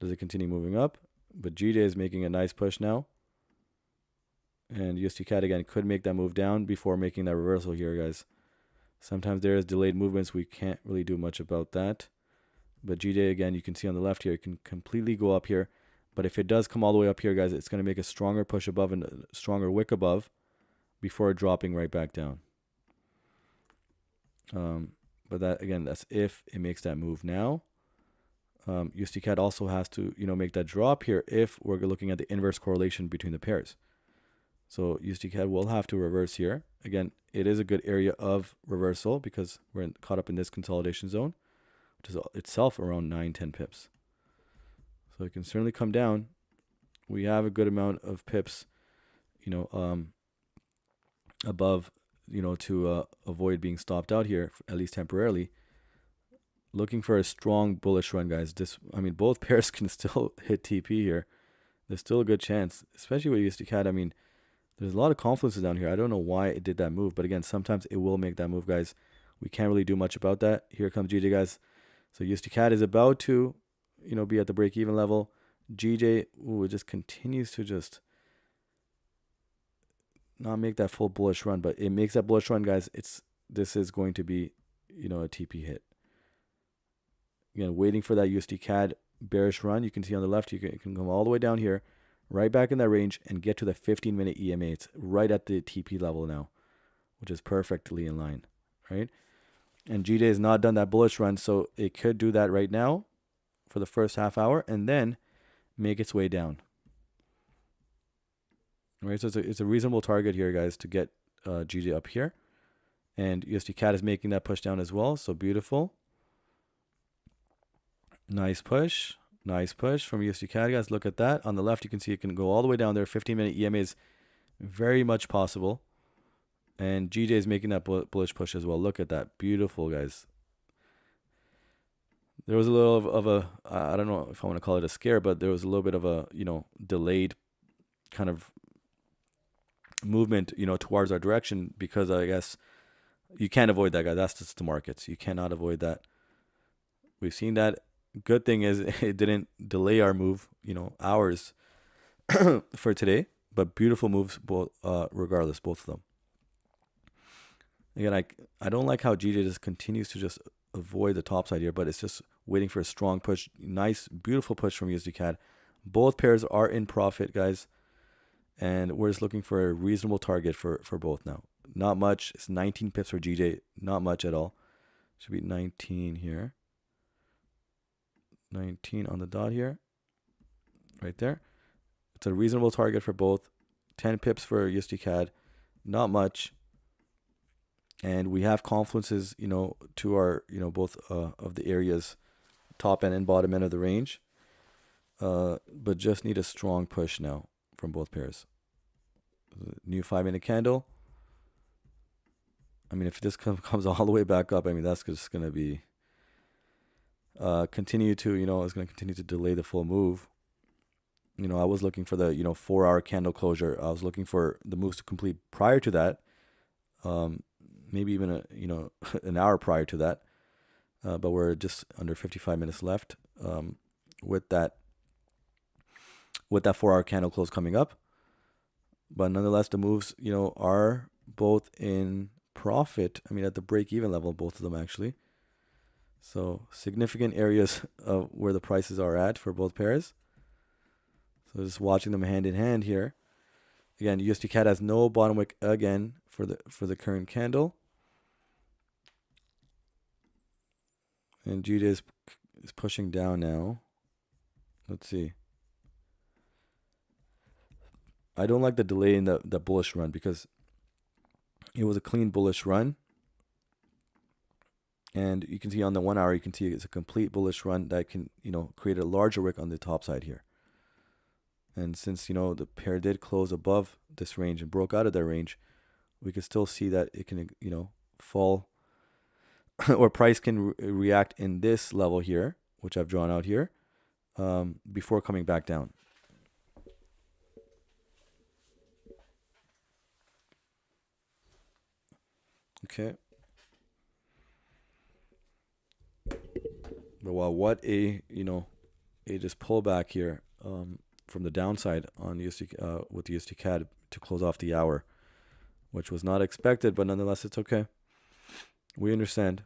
Does it continue moving up? But GJ is making a nice push now. And USD CAD again could make that move down before making that reversal here, guys. Sometimes there is delayed movements. We can't really do much about that. But GJ, again, you can see on the left here, it can completely go up here. But if it does come all the way up here, guys, it's going to make a stronger push above and a stronger wick above before dropping right back down. But that, again, that's if it makes that move now. USD CAD also has to, make that drop here if we're looking at the inverse correlation between the pairs. So USD CAD will have to reverse here. Again, it is a good area of reversal because we're caught up in this consolidation zone, which is itself around 9-10 pips. So it can certainly come down. We have a good amount of pips, above, to avoid being stopped out here, at least temporarily. Looking for a strong bullish run, guys. Both pairs can still hit TP here. There's still a good chance, especially with USD CAD. There's a lot of confluences down here. I don't know why it did that move, but again, sometimes it will make that move, guys. We can't really do much about that. Here comes GJ, guys. So USD CAD is about to, be at the break-even level. GJ, it just continues to just not make that full bullish run, but it makes that bullish run, guys. This is going to be, a TP hit. Again, waiting for that USD CAD bearish run. You can see on the left, you can come all the way down here, right back in that range, and get to the 15-minute EMA. It's right at the TP level now, which is perfectly in line, right? And GJ has not done that bullish run, so it could do that right now for the first half hour and then make its way down. All right, so it's a reasonable target here, guys, to get GJ up here. And USD CAD is making that push down as well, so beautiful. Nice push from USD CAD, guys. Look at that. On the left, you can see it can go all the way down there. 15-minute EMA is very much possible. And GJ is making that bullish push as well. Look at that. Beautiful, guys. There was a little of a, I don't know if I want to call it a scare, but there was a little bit of a, delayed kind of movement, towards our direction, because I guess you can't avoid that, guys. That's just the markets. You cannot avoid that. We've seen that. Good thing is it didn't delay our move, hours for today, but beautiful moves both, regardless, both of them. Again, I don't like how GJ just continues to just avoid the top side here, but it's just waiting for a strong push. Nice, beautiful push from USD CAD. Both pairs are in profit, guys, and we're just looking for a reasonable target for both now. Not much. It's 19 pips for GJ. Not much at all. Should be 19 here. 19 on the dot here, right there. It's a reasonable target for both. 10 pips for USD CAD, not much. And we have confluences, to our, both of the areas, top end and bottom end of the range. But just need a strong push now from both pairs. New 5-minute candle. If this comes all the way back up, that's just going to be continue to, it's going to continue to delay the full move. I was looking for the, 4-hour candle closure. I was looking for the moves to complete prior to that. Maybe even an hour prior to that. But we're just under 55 minutes left with that 4-hour candle close coming up. But nonetheless, the moves, are both in profit. At the break-even level, both of them actually. So significant areas of where the prices are at for both pairs. So just watching them hand in hand here. Again, USD CAD has no bottom wick again for the current candle. And GJ is pushing down now. Let's see. I don't like the delay in the bullish run because it was a clean bullish run. And you can see on the 1 hour, you can see it's a complete bullish run that can, create a larger wick on the top side here. And since, the pair did close above this range and broke out of that range, we can still see that it can, fall or price can react in this level here, which I've drawn out here, before coming back down. Okay. But wow, what a just pullback here from the downside on USD with the USD CAD to close off the hour, which was not expected, but nonetheless it's okay. We understand.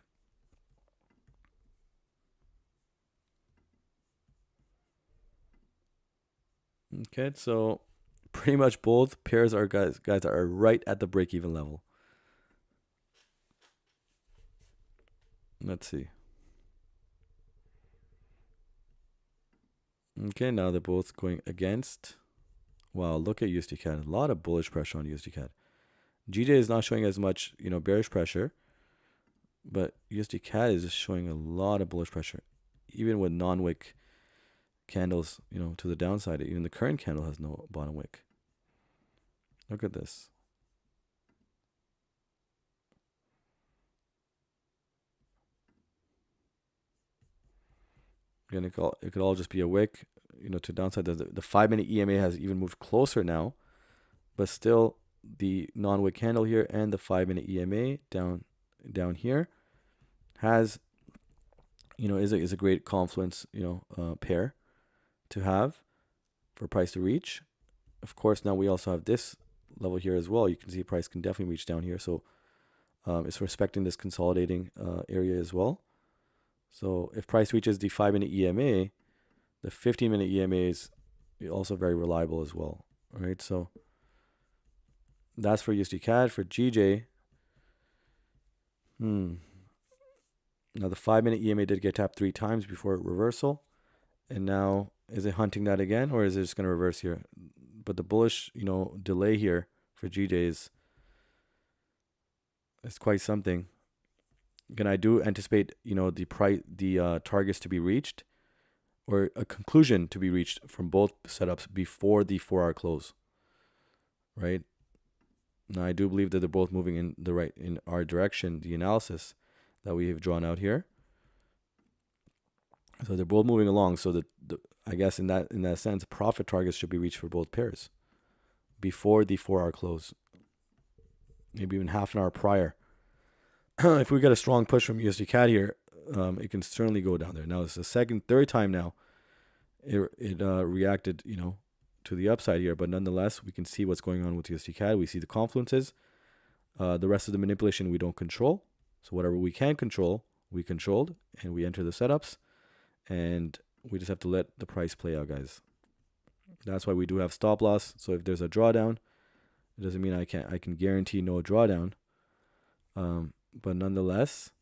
Okay, so pretty much both pairs are guys are right at the break-even level. Let's see. Okay, now they're both going against Wow, look at USD CAD. A lot of bullish pressure on USD CAD. GJ is not showing as much, bearish pressure, but USD CAD is just showing a lot of bullish pressure, even with non-wick candles, to the downside. Even the current candle has no bottom wick. Look at this. Again, it could all just be a wick, to downside. The 5-minute EMA has even moved closer now, but still the non-wick candle here and the 5-minute EMA down here has, is a great confluence, pair to have for price to reach. Of course, now we also have this level here as well. You can see price can definitely reach down here. So it's respecting this consolidating area as well. So if price reaches the 5-minute EMA, the 15-minute EMA is also very reliable as well. All right, so that's for USD CAD. For GJ, now the 5-minute EMA did get tapped 3 times before reversal, and now is it hunting that again, or is it just going to reverse here? But the bullish, delay here for GJ is quite something. Again, I do anticipate, the targets to be reached, or a conclusion to be reached from both setups before the 4-hour close. Right? Now, I do believe that they're both moving in our direction, the analysis that we have drawn out here. So they're both moving along. So I guess in that sense, profit targets should be reached for both pairs before the 4-hour close, maybe even half an hour prior. If we get a strong push from USD CAD here, it can certainly go down there. Now it's the third time now it reacted, to the upside here, but nonetheless, we can see what's going on with USD CAD. We see the confluences. The rest of the manipulation we don't control. So whatever we can control, we controlled, and we enter the setups, and we just have to let the price play out, guys. That's why we do have stop loss. So if there's a drawdown, it doesn't mean I can guarantee no drawdown. But nonetheless,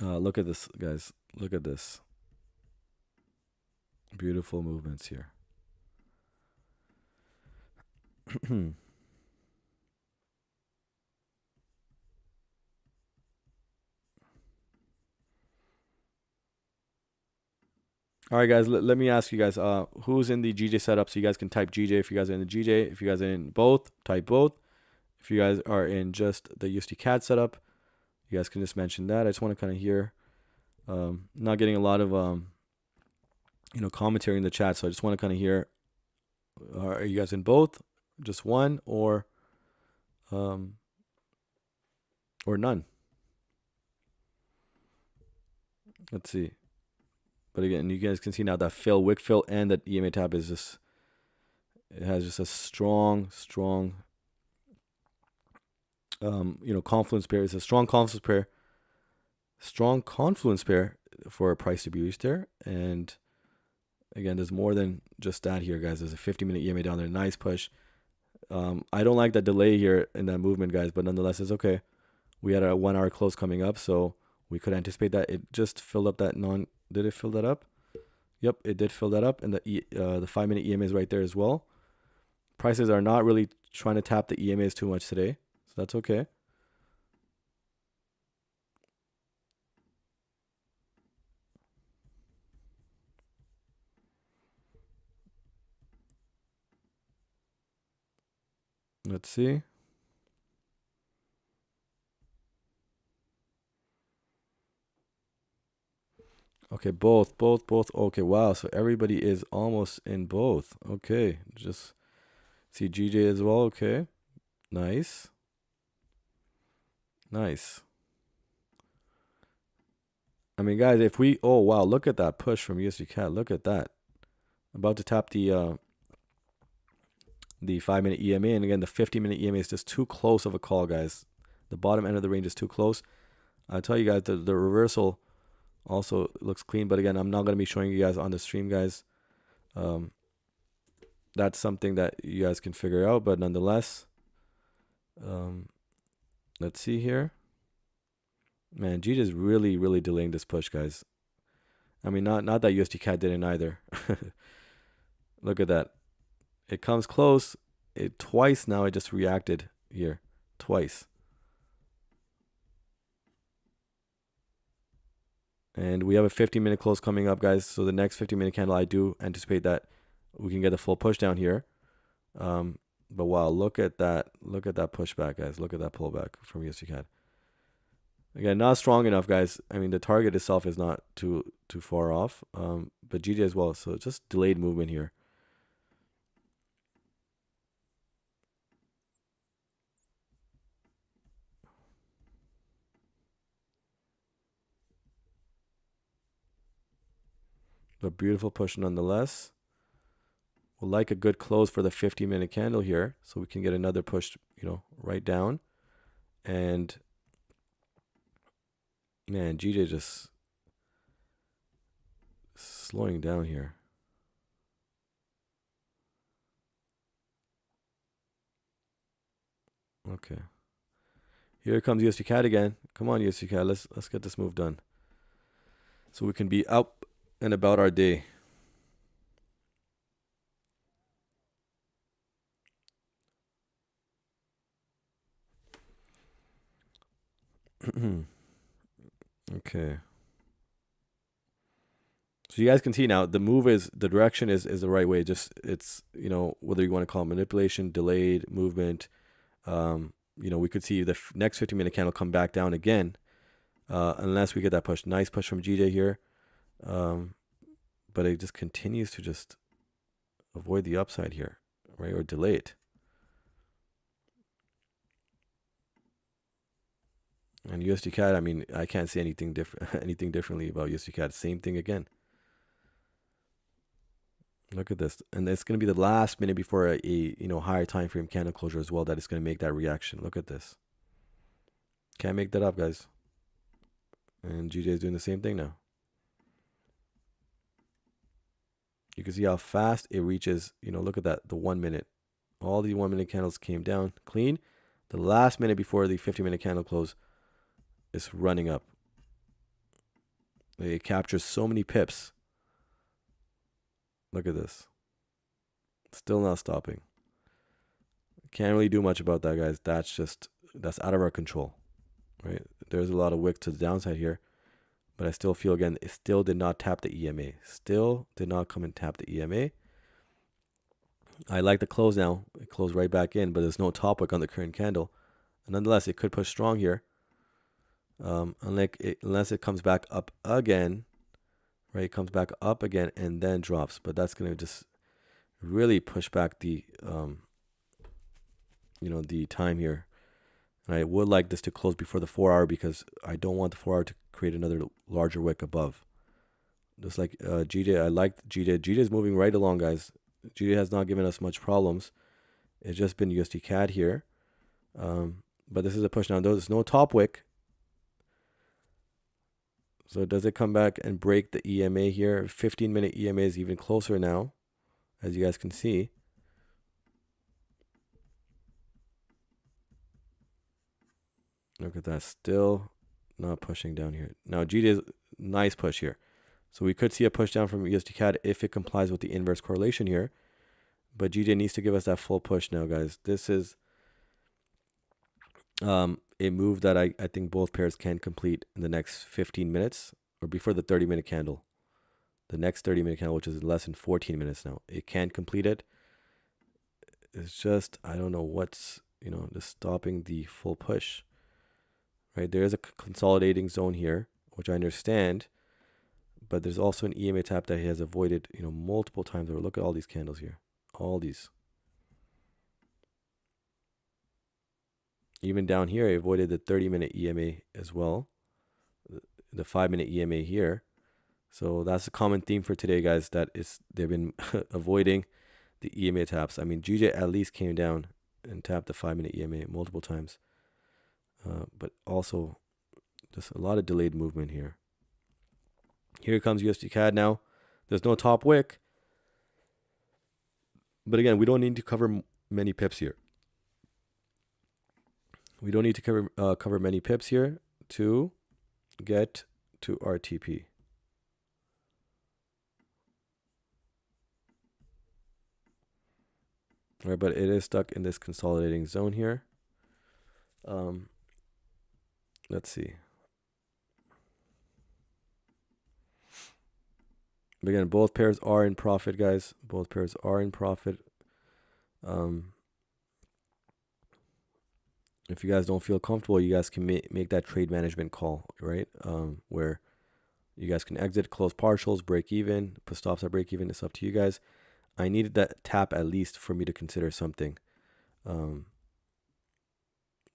look at this, guys. Look at this. Beautiful movements here. All right, guys, let me ask you guys, who's in the GJ setup? So you guys can type GJ if you guys are in the GJ. If you guys are in both, type both. If you guys are in just the USD CAD setup, you guys can just mention that. I just want to kind of hear, not getting a lot of, commentary in the chat. So I just want to kind of hear, are you guys in both, just one, or none? Let's see. But again, you guys can see now that wick fill, and that EMA tap is just, it has just a strong, confluence pair. It's a strong confluence pair for a price to be reached there. And again, there's more than just that here, guys. There's a 50-minute EMA down there. Nice push. I don't like that delay here in that movement, guys, but nonetheless, it's okay. We had a 1-hour close coming up, so we could anticipate that. It just filled up that did it fill that up? Yep, it did fill that up. And the 5-minute EMA is right there as well. Prices are not really trying to tap the EMAs too much today, so that's okay. Let's see. Okay, both. Okay, wow. So everybody is almost in both. Okay, just see GJ as well. Okay, nice. I mean, guys, if we, oh wow, look at that push from USD CAD. Look at that. About to tap the 5-minute EMA, and again, the 50-minute EMA is just too close of a call, guys. The bottom end of the range is too close. I'll tell you guys, the reversal also looks clean, but again, I'm not going to be showing you guys on the stream, guys. That's something that you guys can figure out, but nonetheless, let's see here. Man, GJ is really delaying this push, guys. I mean, not that USD CAD didn't either. Look at that. It comes close. It twice now. It just reacted here. Twice. And we have a 15-minute close coming up, guys. So the next 15-minute candle, I do anticipate that we can get a full push down here. But wow, look at that. Look at that pushback, guys. Look at that pullback from USD CAD. Again, not strong enough, guys. I mean, the target itself is not too far off. But GJ as well. So just delayed movement here. But beautiful push nonetheless. We'll like a good close for the 15-minute candle here, so we can get another push, right down. And man, GJ just slowing down here. Okay. Here comes USD CAD again. Come on, USD CAD. Let's get this move done, so we can be up and about our day. Okay. So you guys can see now the direction is the right way. Just it's whether you want to call it manipulation, delayed movement. We could see the next 15-minute candle come back down again, unless we get that push. Nice push from GJ here, but it just continues to just avoid the upside here, right, or delay it. And USD CAD, I mean, I can't say anything differently about USD CAD. Same thing again. Look at this, and it's going to be the last minute before a higher time frame candle closure as well that it's going to make that reaction. Look at this. Can't make that up, guys. And GJ is doing the same thing now. You can see how fast it reaches. Look at that. The 1 minute, all the 1 minute candles came down clean. The last minute before the 50-minute candle close is running up. It captures so many pips. Look at this. Still not stopping. Can't really do much about that, guys. That's out of our control, right? There's a lot of wick to the downside here, but I still feel, again, it still did not tap the EMA. Still did not come and tap the EMA. I like the close now. It closed right back in, but there's no top wick on the current candle. And nonetheless, it could push strong here, unless it comes back up again. Right, it comes back up again and then drops, but that's going to just really push back the the time here. And I would like this to close before the 4 hour, because I don't want the 4 hour to create another larger wick above. Just like GJ, I like GJ. GJ is moving right along, guys. GJ has not given us much problems. It's just been USD CAD here, but this is a push now. There's no top wick. So does it come back and break the EMA here? 15-minute EMA is even closer now, as you guys can see. Look at that. Still not pushing down here. Now, GD is nice push here. So we could see a push down from USD CAD if it complies with the inverse correlation here. But GJ needs to give us that full push now, guys. This is a move that I think both pairs can complete in the next 15 minutes or before the 30-minute candle. The next 30-minute candle, which is less than 14 minutes now. It can complete it. It's just, I don't know what's, just stopping the full push. Right? There is a consolidating zone here, which I understand. But there's also an EMA tap that he has avoided, multiple times over. Look at all these candles here. All these. Even down here, I avoided the 30-minute EMA as well. The 5-minute EMA here. So that's a common theme for today, guys, that they've been avoiding the EMA taps. I mean, GJ at least came down and tapped the 5-minute EMA multiple times. But also just a lot of delayed movement here. Here comes USD CAD now. There's no top wick. But again, we don't need to cover many pips here. We don't need to cover many pips here to get to RTP. right? But it is stuck in this consolidating zone here. Let's see. But again, both pairs are in profit, guys. Both pairs are in profit. If you guys don't feel comfortable, you guys can make that trade management call, right? Where you guys can exit, close partials, break even, put stops at break even. It's up to you guys. I needed that tap at least for me to consider something.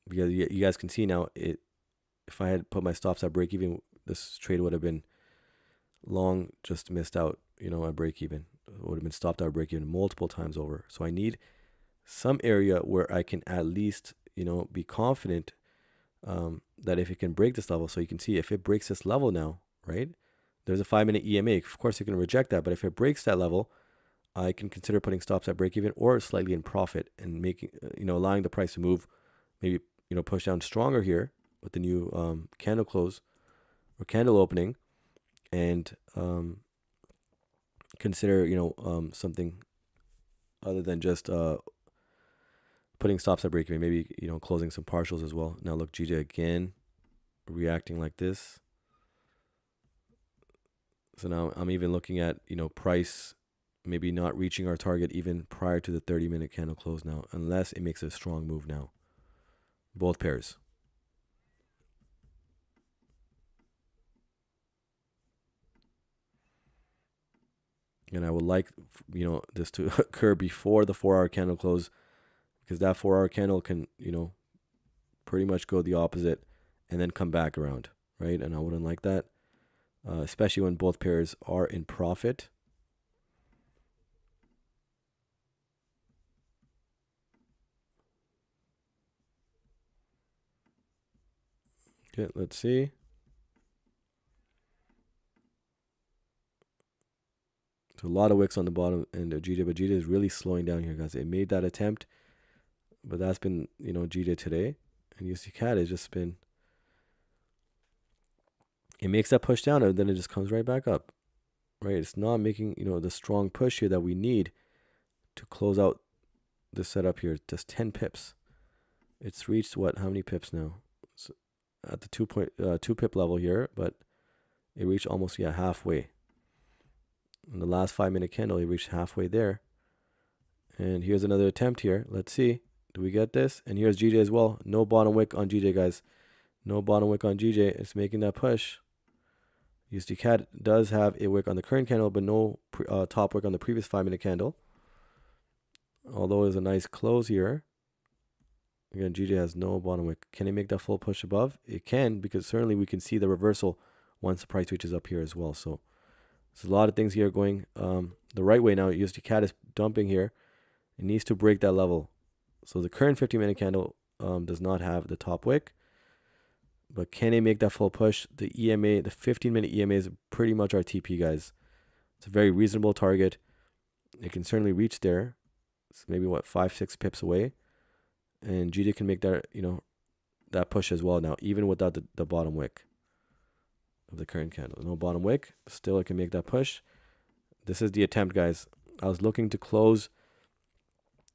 Because you guys can see now, if I had put my stops at break even, this trade would have been long, just missed out, at break even. It would have been stopped at break even multiple times over. So I need some area where I can at least, be confident that if it can break this level. So you can see if it breaks this level now, right? There's a 5-minute EMA. Of course, you can reject that, but if it breaks that level, I can consider putting stops at break even or slightly in profit and making, allowing the price to move, maybe, push down stronger here with the new candle close or candle opening, and consider, something other than just putting stops at break even, maybe, closing some partials as well. Now look, GJ again reacting like this. So now I'm even looking at, price maybe not reaching our target even prior to the 30-minute candle close now, unless it makes a strong move now. Both pairs. And I would like, this to occur before the 4-hour candle close, because that 4-hour candle can, pretty much go the opposite and then come back around, right? And I wouldn't like that, especially when both pairs are in profit. Okay, let's see. So a lot of wicks on the bottom end of GJ, but GJ is really slowing down here, guys. It made that attempt, but that's been, GJ today. And USD CAD has just been, it makes that push down and then it just comes right back up, right? It's not making, the strong push here that we need to close out the setup here. Just 10 pips. It's reached what? How many pips now? So at the 2 pip level here, but it reached almost, halfway. In the last 5-minute candle, it reached halfway there. And here's another attempt here. Let's see. Do we get this? And here's GJ as well. No bottom wick on GJ, guys. No bottom wick on GJ. It's making that push. USD CAD does have a wick on the current candle, but no top wick on the previous 5-minute candle. Although it's a nice close here. Again, GJ has no bottom wick. Can it make that full push above? It can, because certainly we can see the reversal once the price reaches up here as well. So there's a lot of things here going the right way now. USD CAD is dumping here. It needs to break that level. So the current 50-minute candle does not have the top wick. But can it make that full push? The EMA, the 15-minute EMA is pretty much our TP, guys. It's a very reasonable target. It can certainly reach there. It's maybe, 5-6 pips away. And GJ can make that, that push as well now, even without the bottom wick of the current candle. No bottom wick. Still, it can make that push. This is the attempt, guys. I was looking to close,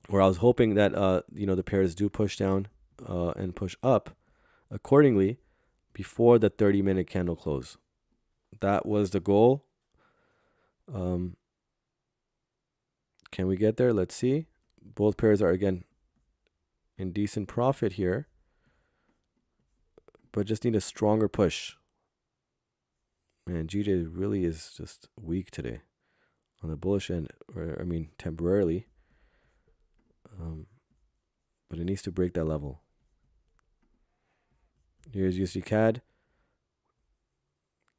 or I was hoping that, the pairs do push down and push up accordingly before the 30-minute candle close. That was the goal. Can we get there? Let's see. Both pairs are, again, in decent profit here, but just need a stronger push. Man, GJ really is just weak today on the bullish end, or temporarily. But it needs to break that level. Here's USD CAD.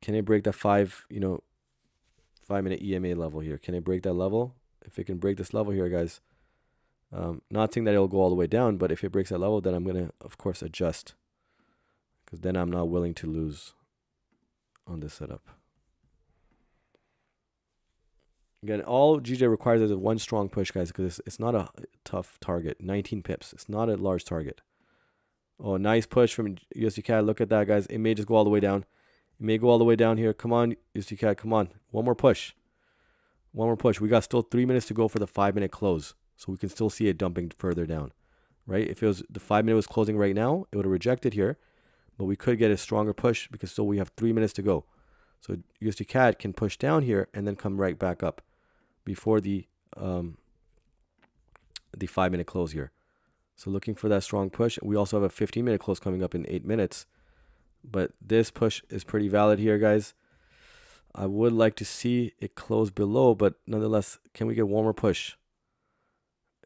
Can it break that 5-minute EMA level here? Can it break that level? If it can break this level here, guys, not saying that it'll go all the way down, but if it breaks that level, then I'm going to, of course, adjust, because then I'm not willing to lose on this setup. Again, all GJ requires is one strong push, guys, because it's not a tough target. 19 pips. It's not a large target. Oh, nice push from USD CAD. Look at that, guys. It may just go all the way down. It may go all the way down here. Come on, USD CAD. Come on. One more push. One more push. We got still 3 minutes to go for the 5-minute close. So we can still see it dumping further down, right? If it was the 5 minute was closing right now, it would have rejected here, but we could get a stronger push because still we have 3 minutes to go. So USD CAD can push down here and then come right back up before the 5 minute close here. So looking for that strong push. We also have a 15 minute close coming up in 8 minutes. But this push is pretty valid here, guys. I would like to see it close below, but nonetheless, can we get one more push?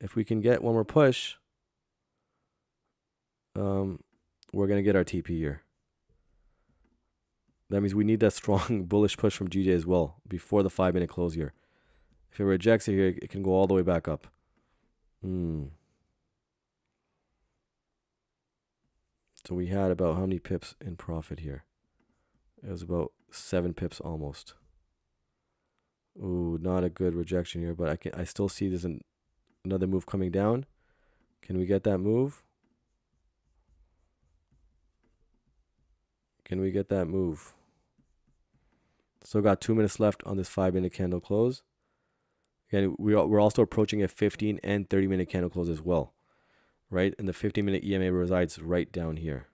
If we can get one more push, we're going to get our TP here. That means we need that strong bullish push from GJ as well before the 5 minute close here. If it rejects it here, it can go all the way back up. So we had about how many pips in profit here? It was about 7 pips almost. Ooh, not a good rejection here, but I still see there's another move coming down. Can we get that move? Can we get that move? Still got 2 minutes left on this 5 minute candle close. Again, we're also approaching a 15 and 30 minute candle close as well, right? And the 15 minute EMA resides right down here.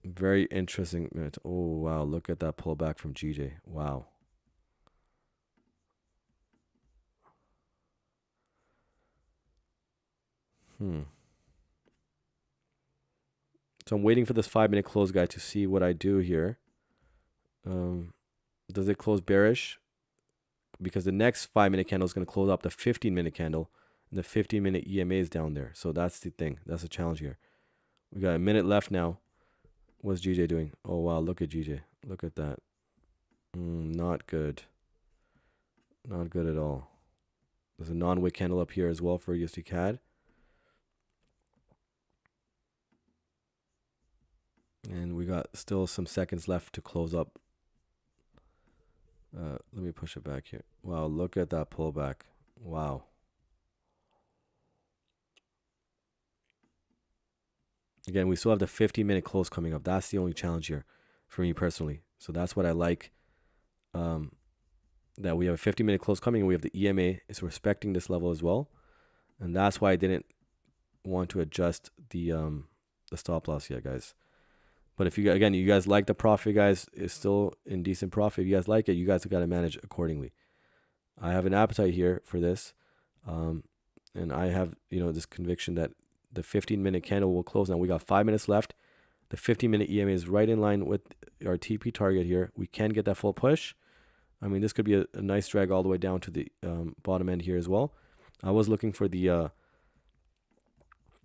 Very interesting minute. Oh, wow. Look at that pullback from GJ. Wow. So I'm waiting for this 5 minute close guy to see what I do here. Does it close bearish? Because the next 5 minute candle is going to close up the 15 minute candle. And the 15 minute EMA is down there. So that's the thing. That's the challenge here. We got a minute left now. What's GJ doing? Oh, wow. Look at GJ. Look at that. Not good. Not good at all. There's a non-wick candle up here as well for USD CAD. And we got still some seconds left to close up. Let me push it back here. Wow, look at that pullback. Wow. Again, we still have the 15 minute close coming up. That's the only challenge here for me personally. So that's what I like. That we have a 15 minute close coming and we have the EMA is respecting this level as well. And that's why I didn't want to adjust the stop loss yet, guys. But if you guys like the profit, guys, is still in decent profit. If you guys like it, you guys have got to manage accordingly. I have an appetite here for this. And I have, this conviction that the 15 minute candle will close. Now we got 5 minutes left. The 15 minute EMA is right in line with our TP target here. We can get that full push. I mean, this could be a nice drag all the way down to the bottom end here as well. I was looking for the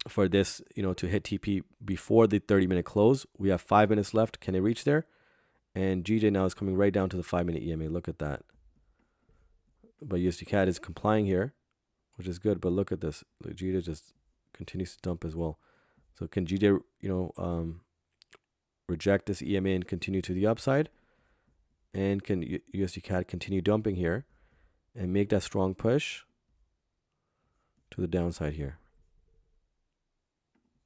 for this, to hit TP before the 30 minute close. We have 5 minutes left. Can it reach there? And GJ now is coming right down to the 5 minute EMA. Look at that. But USD CAD is complying here, which is good. But look at this. Look, GJ just continues to dump as well. So can GJ, reject this EMA and continue to the upside? And can USD CAD continue dumping here and make that strong push to the downside here?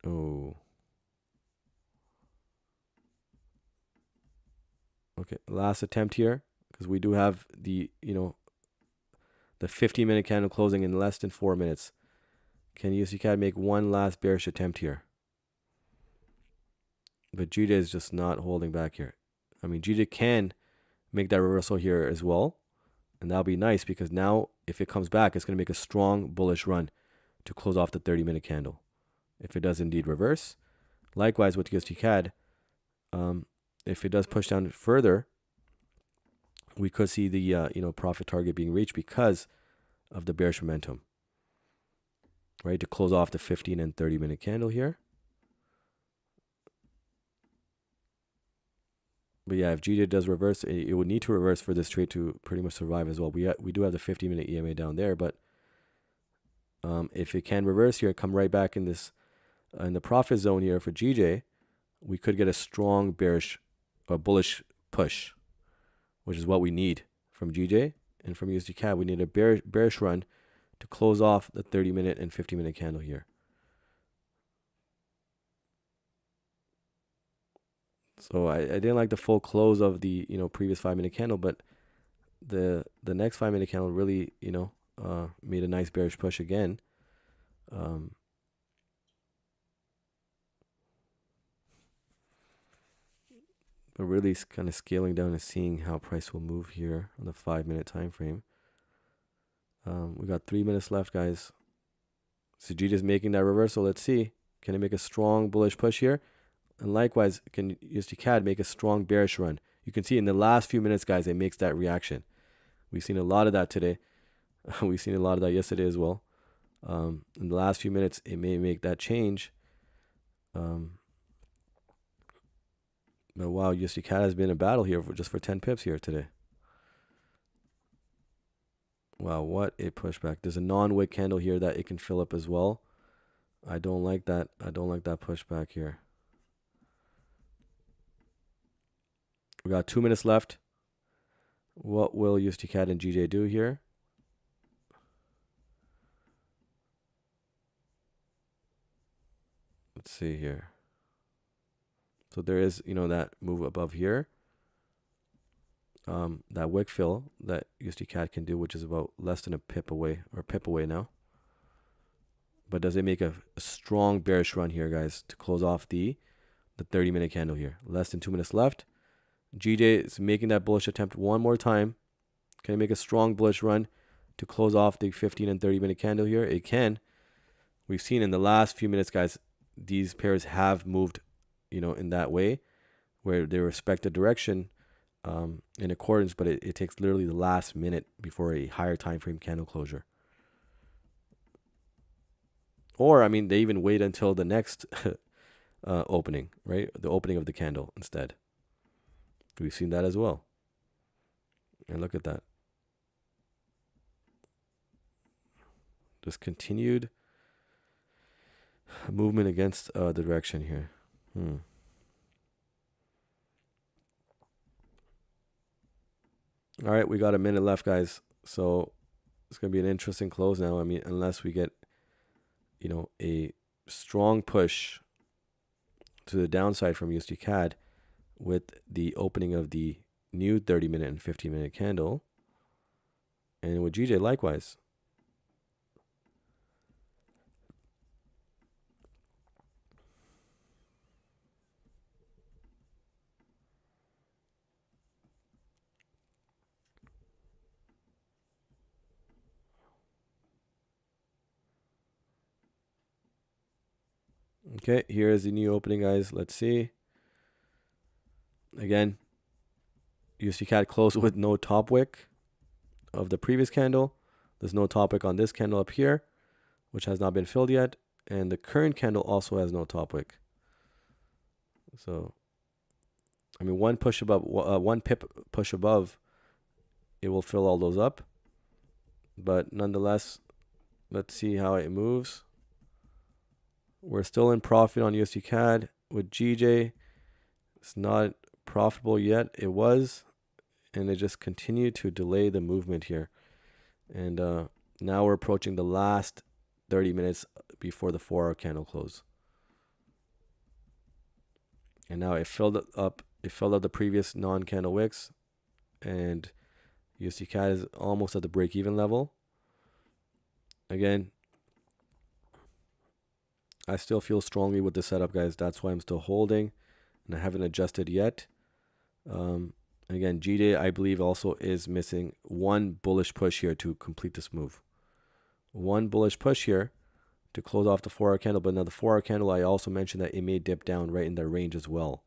Oh. Okay, last attempt here, because we do have the 15 minute candle closing in less than 4 minutes. Can USD CAD make one last bearish attempt here? But GJ is just not holding back here. I mean, GJ can make that reversal here as well. And that'll be nice because now if it comes back, it's going to make a strong bullish run to close off the 30-minute candle. If it does indeed reverse. Likewise with USD CAD, if it does push down further, we could see the profit target being reached because of the bearish momentum. Right, to close off the 15 and 30-minute candle here. But yeah, if GJ does reverse, it would need to reverse for this trade to pretty much survive as well. We do have the 50-minute EMA down there, but if it can reverse here, come right back in this in the profit zone here for GJ, we could get a strong bearish or bullish push, which is what we need from GJ. And from USD CAD, we need a bearish run to close off the 30-minute and 50-minute candle here. So I didn't like the full close of the previous 5-minute candle, but the next 5-minute candle really, made a nice bearish push again. But really kind of scaling down and seeing how price will move here on the 5-minute time frame. We got 3 minutes left, guys. So G just making that reversal. Let's see. Can it make a strong bullish push here? And likewise, can USD CAD make a strong bearish run? You can see in the last few minutes, guys, it makes that reaction. We've seen a lot of that today. We've seen a lot of that yesterday as well. In the last few minutes, it may make that change. But wow, USD CAD has been a battle here just for 10 pips here today. Wow, what a pushback. There's a non-wick candle here that it can fill up as well. I don't like that. I don't like that pushback here. We got 2 minutes left. What will USD CAD and GJ do here? Let's see here. So there is, that move above here. That wick fill that USD CAD can do, which is about less than a pip away, or pip away now. But does it make a strong bearish run here, guys, to close off the 30-minute candle here? Less than 2 minutes left. GJ is making that bullish attempt one more time. Can it make a strong bullish run to close off the 15 and 30-minute candle here? It can. We've seen in the last few minutes, guys, these pairs have moved, in that way where they respect the direction in accordance, but it takes literally the last minute before a higher time frame candle closure. Or, they even wait until the next opening, right? The opening of the candle instead. We've seen that as well. And look at that. Just continued movement against the direction here. All right, we got a minute left, guys. So it's going to be an interesting close now. Unless we get, a strong push to the downside from USD CAD with the opening of the new 30-minute and 15-minute candle. And with GJ, likewise. Okay, here is the new opening, guys. Let's see. Again, USD CAD closed with no top wick of the previous candle. There's no top wick on this candle up here, which has not been filled yet. And the current candle also has no top wick. So, one push above, one pip push above, it will fill all those up. But nonetheless, let's see how it moves. We're still in profit on USD CAD. With GJ, it's not profitable yet. It was, and it just continued to delay the movement here. And now we're approaching the last 30 minutes before the 4-hour candle close. And now it filled up. It filled up the previous non-candle wicks, and USD CAD is almost at the break-even level. Again, I still feel strongly with the setup, guys. That's why I'm still holding, and I haven't adjusted yet. Again, GJ, I believe, also is missing one bullish push here to complete this move. One bullish push here to close off the 4-hour candle. But now the 4-hour candle, I also mentioned that it may dip down right in the range as well.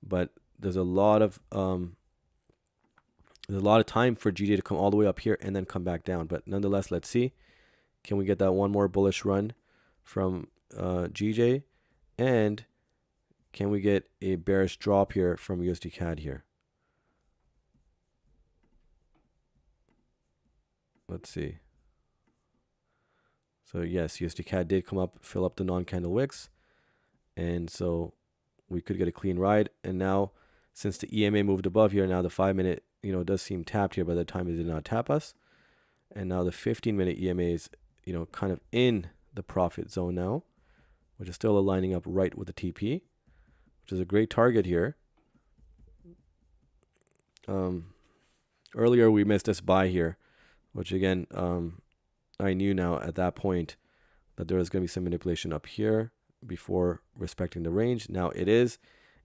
But there's a lot of time for GJ to come all the way up here and then come back down. But nonetheless, let's see. Can we get that one more bullish run from GJ? And can we get a bearish drop here from USD CAD here? Let's see. So yes, USD CAD did come up, fill up the non-candle wicks. And so we could get a clean ride. And now, since the EMA moved above here, now the 5-minute, does seem tapped here by the time it did not tap us. And now the 15-minute EMA is, kind of in the profit zone now, which is still aligning up right with the TP, which is a great target here. Earlier we missed this buy here, which again, I knew now at that point that there was going to be some manipulation up here before respecting the range. Now it is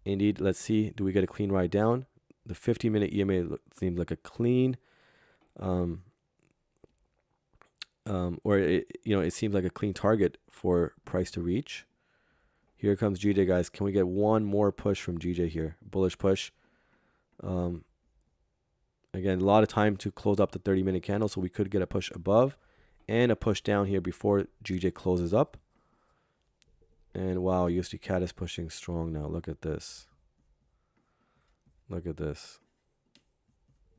indeed. Let's see, do we get a clean ride down? The 50-minute EMA seems like a clean, or it seems like a clean target for price to reach. Here comes GJ, guys. Can we get one more push from GJ here? Bullish push. Again, a lot of time to close up the 30-minute candle, so we could get a push above and a push down here before GJ closes up. And wow, USD CAD is pushing strong now. Look at this. Look at this.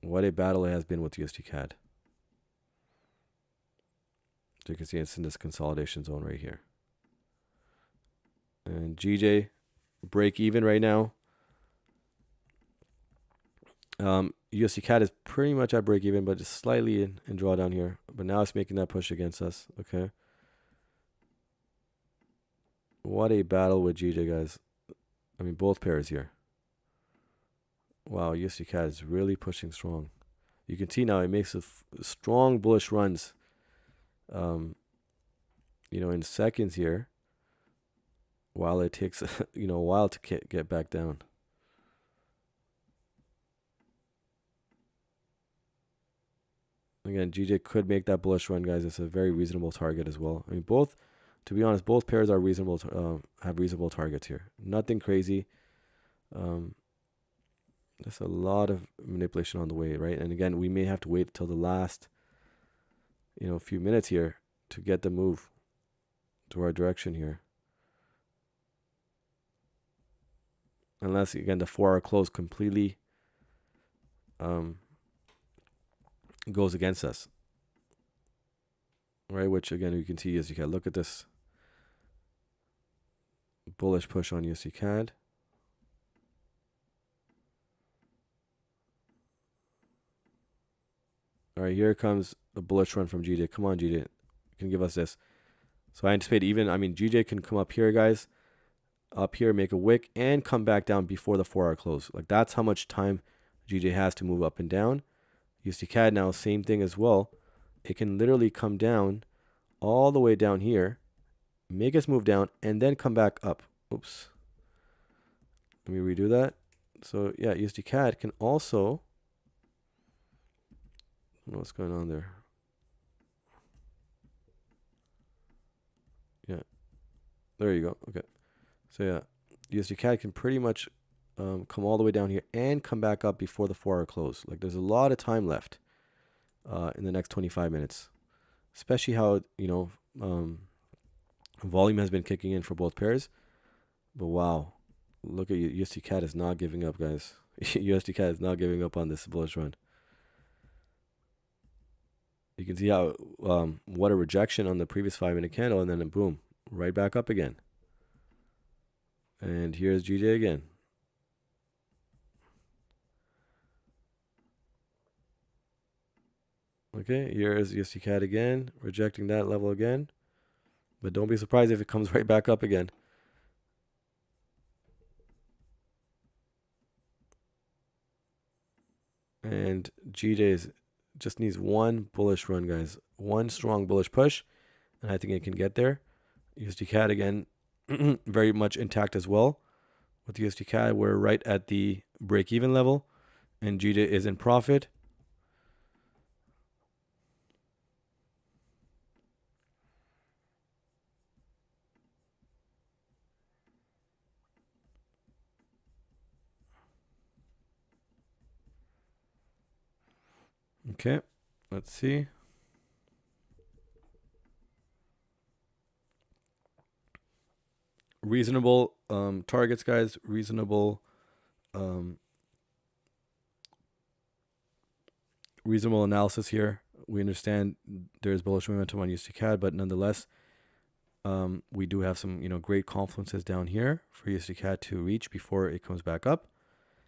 What a battle it has been with USD CAD. So you can see it's in this consolidation zone right here. And GJ break even right now. USD CAD is pretty much at break even, but just slightly in drawdown here. But now it's making that push against us. Okay. What a battle with GJ, guys. I mean, both pairs here. Wow, USD CAD is really pushing strong. You can see now it makes a strong bullish runs, in seconds here, while it takes, a while to get back down. Again, GJ could make that bullish run, guys. It's a very reasonable target as well. I mean, to be honest, both pairs are reasonable, have reasonable targets here. Nothing crazy. There's a lot of manipulation on the way, right? And again, we may have to wait till the last, few minutes here to get the move to our direction here. Unless, again, the 4-hour close completely goes against us. Right, which again, you can see as you can look at this bullish push on USD CAD. All right, here comes a bullish run from GJ. Come on, GJ. Can give us this. So I anticipate GJ can come up here, guys. Up here, make a wick, and come back down before the 4-hour close. Like, that's how much time GJ has to move up and down. USD CAD now, same thing as well. It can literally come down all the way down here, make us move down, and then come back up. Oops. Let me redo that. So, yeah, USD CAD can also... I don't know what's going on there. Yeah. There you go. Okay. So, yeah, USD CAD can pretty much come all the way down here and come back up before the 4-hour close. Like, there's a lot of time left in the next 25 minutes. Especially how, volume has been kicking in for both pairs. But wow, look at USD CAD is not giving up, guys. USD CAD is not giving up on this bullish run. You can see how what a rejection on the previous 5-minute candle, and then boom, right back up again. And here's GJ again. Okay, here's USD CAD again, rejecting that level again. But don't be surprised if it comes right back up again. And GJ just needs one bullish run, guys. One strong bullish push, and I think it can get there. USD CAD again, very much intact as well. With USD CAD, we're right at the break-even level, and GJ is in profit. Okay, let's see. Reasonable targets, guys. Reasonable analysis here. We understand there's bullish momentum on USD CAD, but nonetheless, we do have some great confluences down here for USD CAD to reach before it comes back up.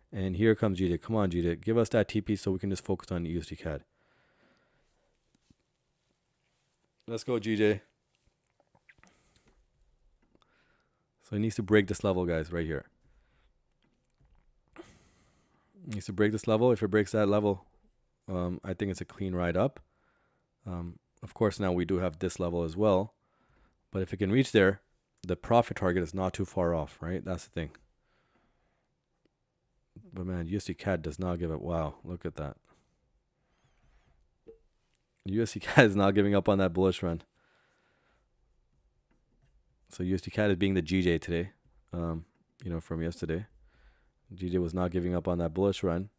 And here comes GJ. Come on, GJ. Give us that TP so we can just focus on USD CAD. Let's go, GJ. So it needs to break this level, guys, right here. It needs to break this level. If it breaks that level, I think it's a clean ride up. Of course, now we do have this level as well. But if it can reach there, the profit target is not too far off, right? That's the thing. But man, USD CAD does not give up. Wow, look at that. USD CAD is not giving up on that bullish run. So USD CAD is being the GJ today, from yesterday. GJ was not giving up on that bullish run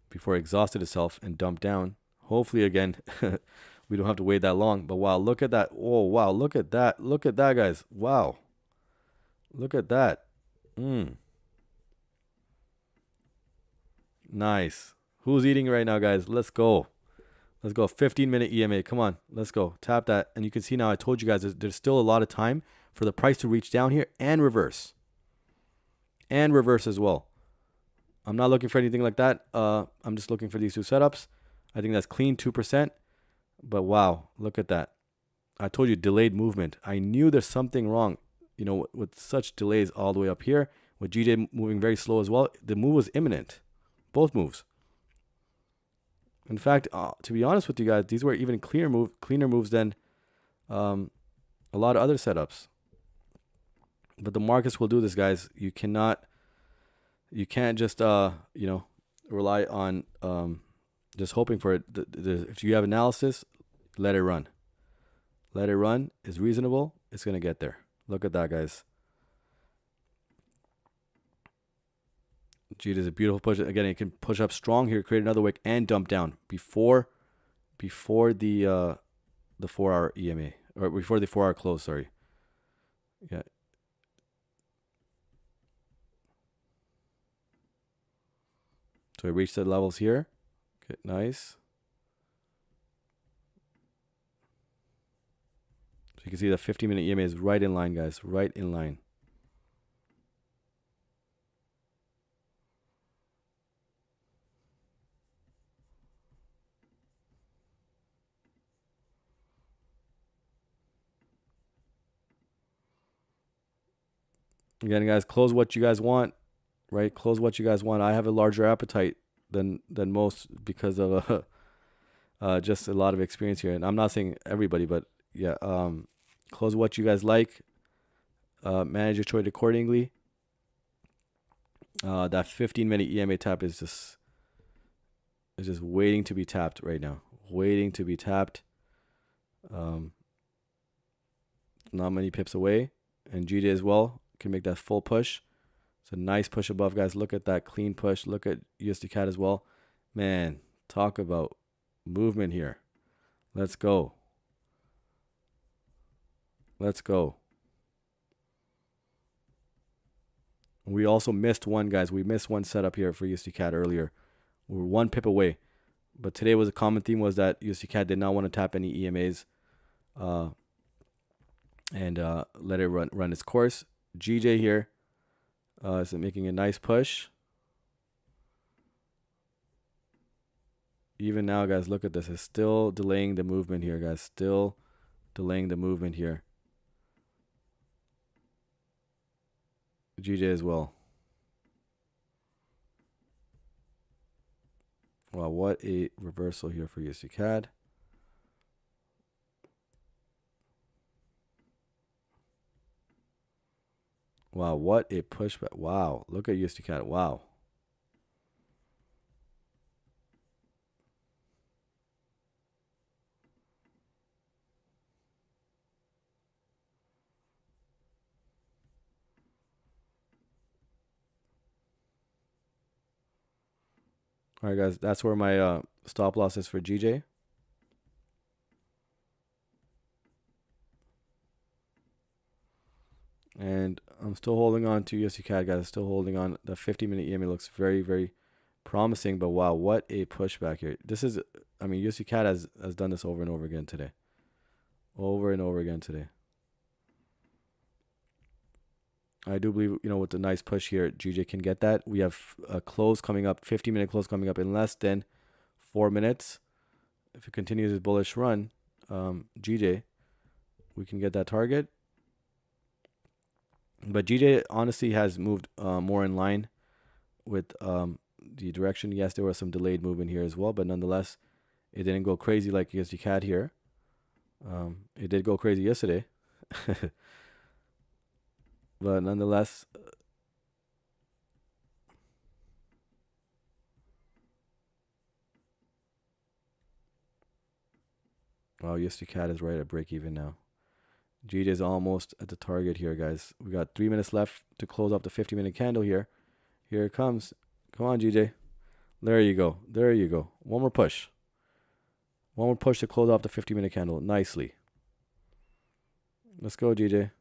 before it exhausted itself and dumped down. Hopefully, again, we don't have to wait that long. But wow, look at that. Oh, wow, look at that. Look at that, guys. Wow. Look at that. Nice. Who's eating right now, guys? Let's go. Let's go. 15-minute EMA. Come on. Let's go. Tap that. And you can see now, I told you guys, there's still a lot of time for the price to reach down here and reverse. And reverse as well. I'm not looking for anything like that. I'm just looking for these two setups. I think that's clean 2%. But wow, look at that. I told you, delayed movement. I knew there's something wrong, with such delays all the way up here. With GJ moving very slow as well. The move was imminent. Both moves. In fact, to be honest with you guys, these were even cleaner moves than a lot of other setups. But the markets will do this, guys. You can't just rely on just hoping for it. If you have analysis, let it run. Let it run. Is reasonable. It's gonna get there. Look at that, guys. Gee, it is a beautiful push. Again, it can push up strong here, create another wick, and dump down before the 4-hour EMA, or before the 4-hour close. Sorry. Yeah. So we reached the levels here. Okay, nice. So you can see the 50-minute EMA is right in line, guys. Right in line. Again, guys, close what you guys want, right? Close what you guys want. I have a larger appetite than most because of just a lot of experience here. And I'm not saying everybody, but yeah, close what you guys like. Manage your trade accordingly. That 15-minute EMA tap is just waiting to be tapped right now. Waiting to be tapped. Not many pips away. And GJ as well can make that full push. It's a nice push above, guys. Look at that clean push. Look at USD CAD as well. Man, talk about movement here. Let's go. Let's go. We also missed one, guys. We missed one setup here for USD CAD earlier. We were 1 pip away. But today was a common theme was that USD CAD did not want to tap any EMAs and let it run its course. GJ here is making a nice push. Even now, guys, look at this. It's still delaying the movement here, guys. Still delaying the movement here. GJ as well. Wow, what a reversal here for USD CAD. Wow, what a pushback. Wow, look at USD CAD. Wow. All right, guys, that's where my stop loss is for GJ. And I'm still holding on to USD CAD, guys. Still holding on. The 50-minute EMA looks very, very promising. But wow, what a pushback here. This is, USD CAD has done this over and over again today. Over and over again today. I do believe, with the nice push here, GJ can get that. We have a close coming up, 50-minute close coming up in less than 4 minutes. If it continues its bullish run, GJ, we can get that target. But GJ honestly has moved more in line with the direction. Yes, there was some delayed movement here as well, but nonetheless, it didn't go crazy like USD CAD here. It did go crazy yesterday, but nonetheless, wow, USD CAD is right at break even now. GJ is almost at the target here, guys. We got 3 minutes left to close up the 50-minute candle here. Here it comes. Come on, GJ. There you go. There you go. One more push. One more push to close off the 50-minute candle nicely. Let's go, GJ.